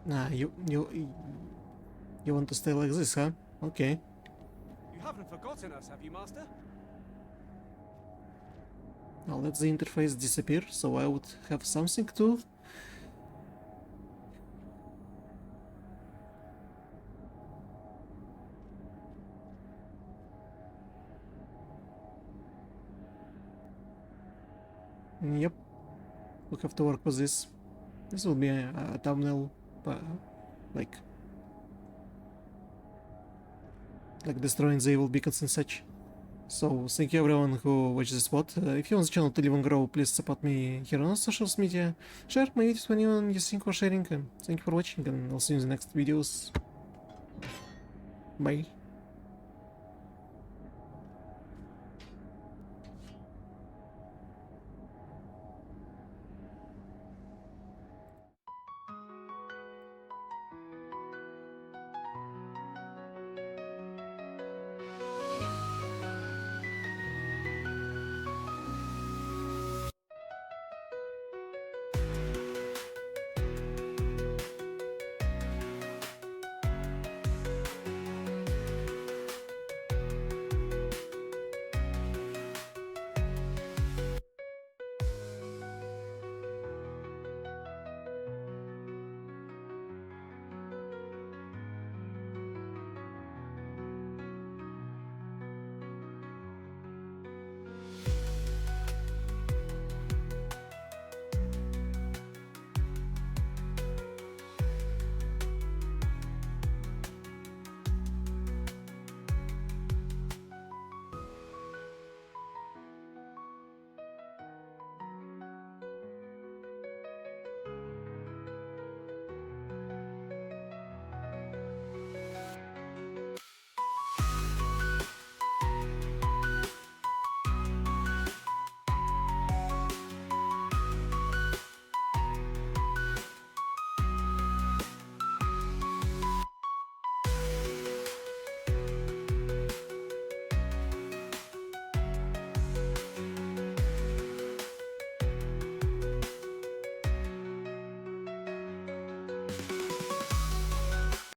Nah, you want to stay like this, huh? Okay. You haven't forgotten us, have you, Master? Now let the interface disappear, so I would have something to... Yep. we'll have to work with this. This will be a thumbnail, like destroying the evil beacons and such. So thank you everyone who watched this VOD. If you want the channel to live and grow, please support me here on social media. Share my videos when you think or sharing. Thank you for watching, and I'll see you in the next videos. Bye.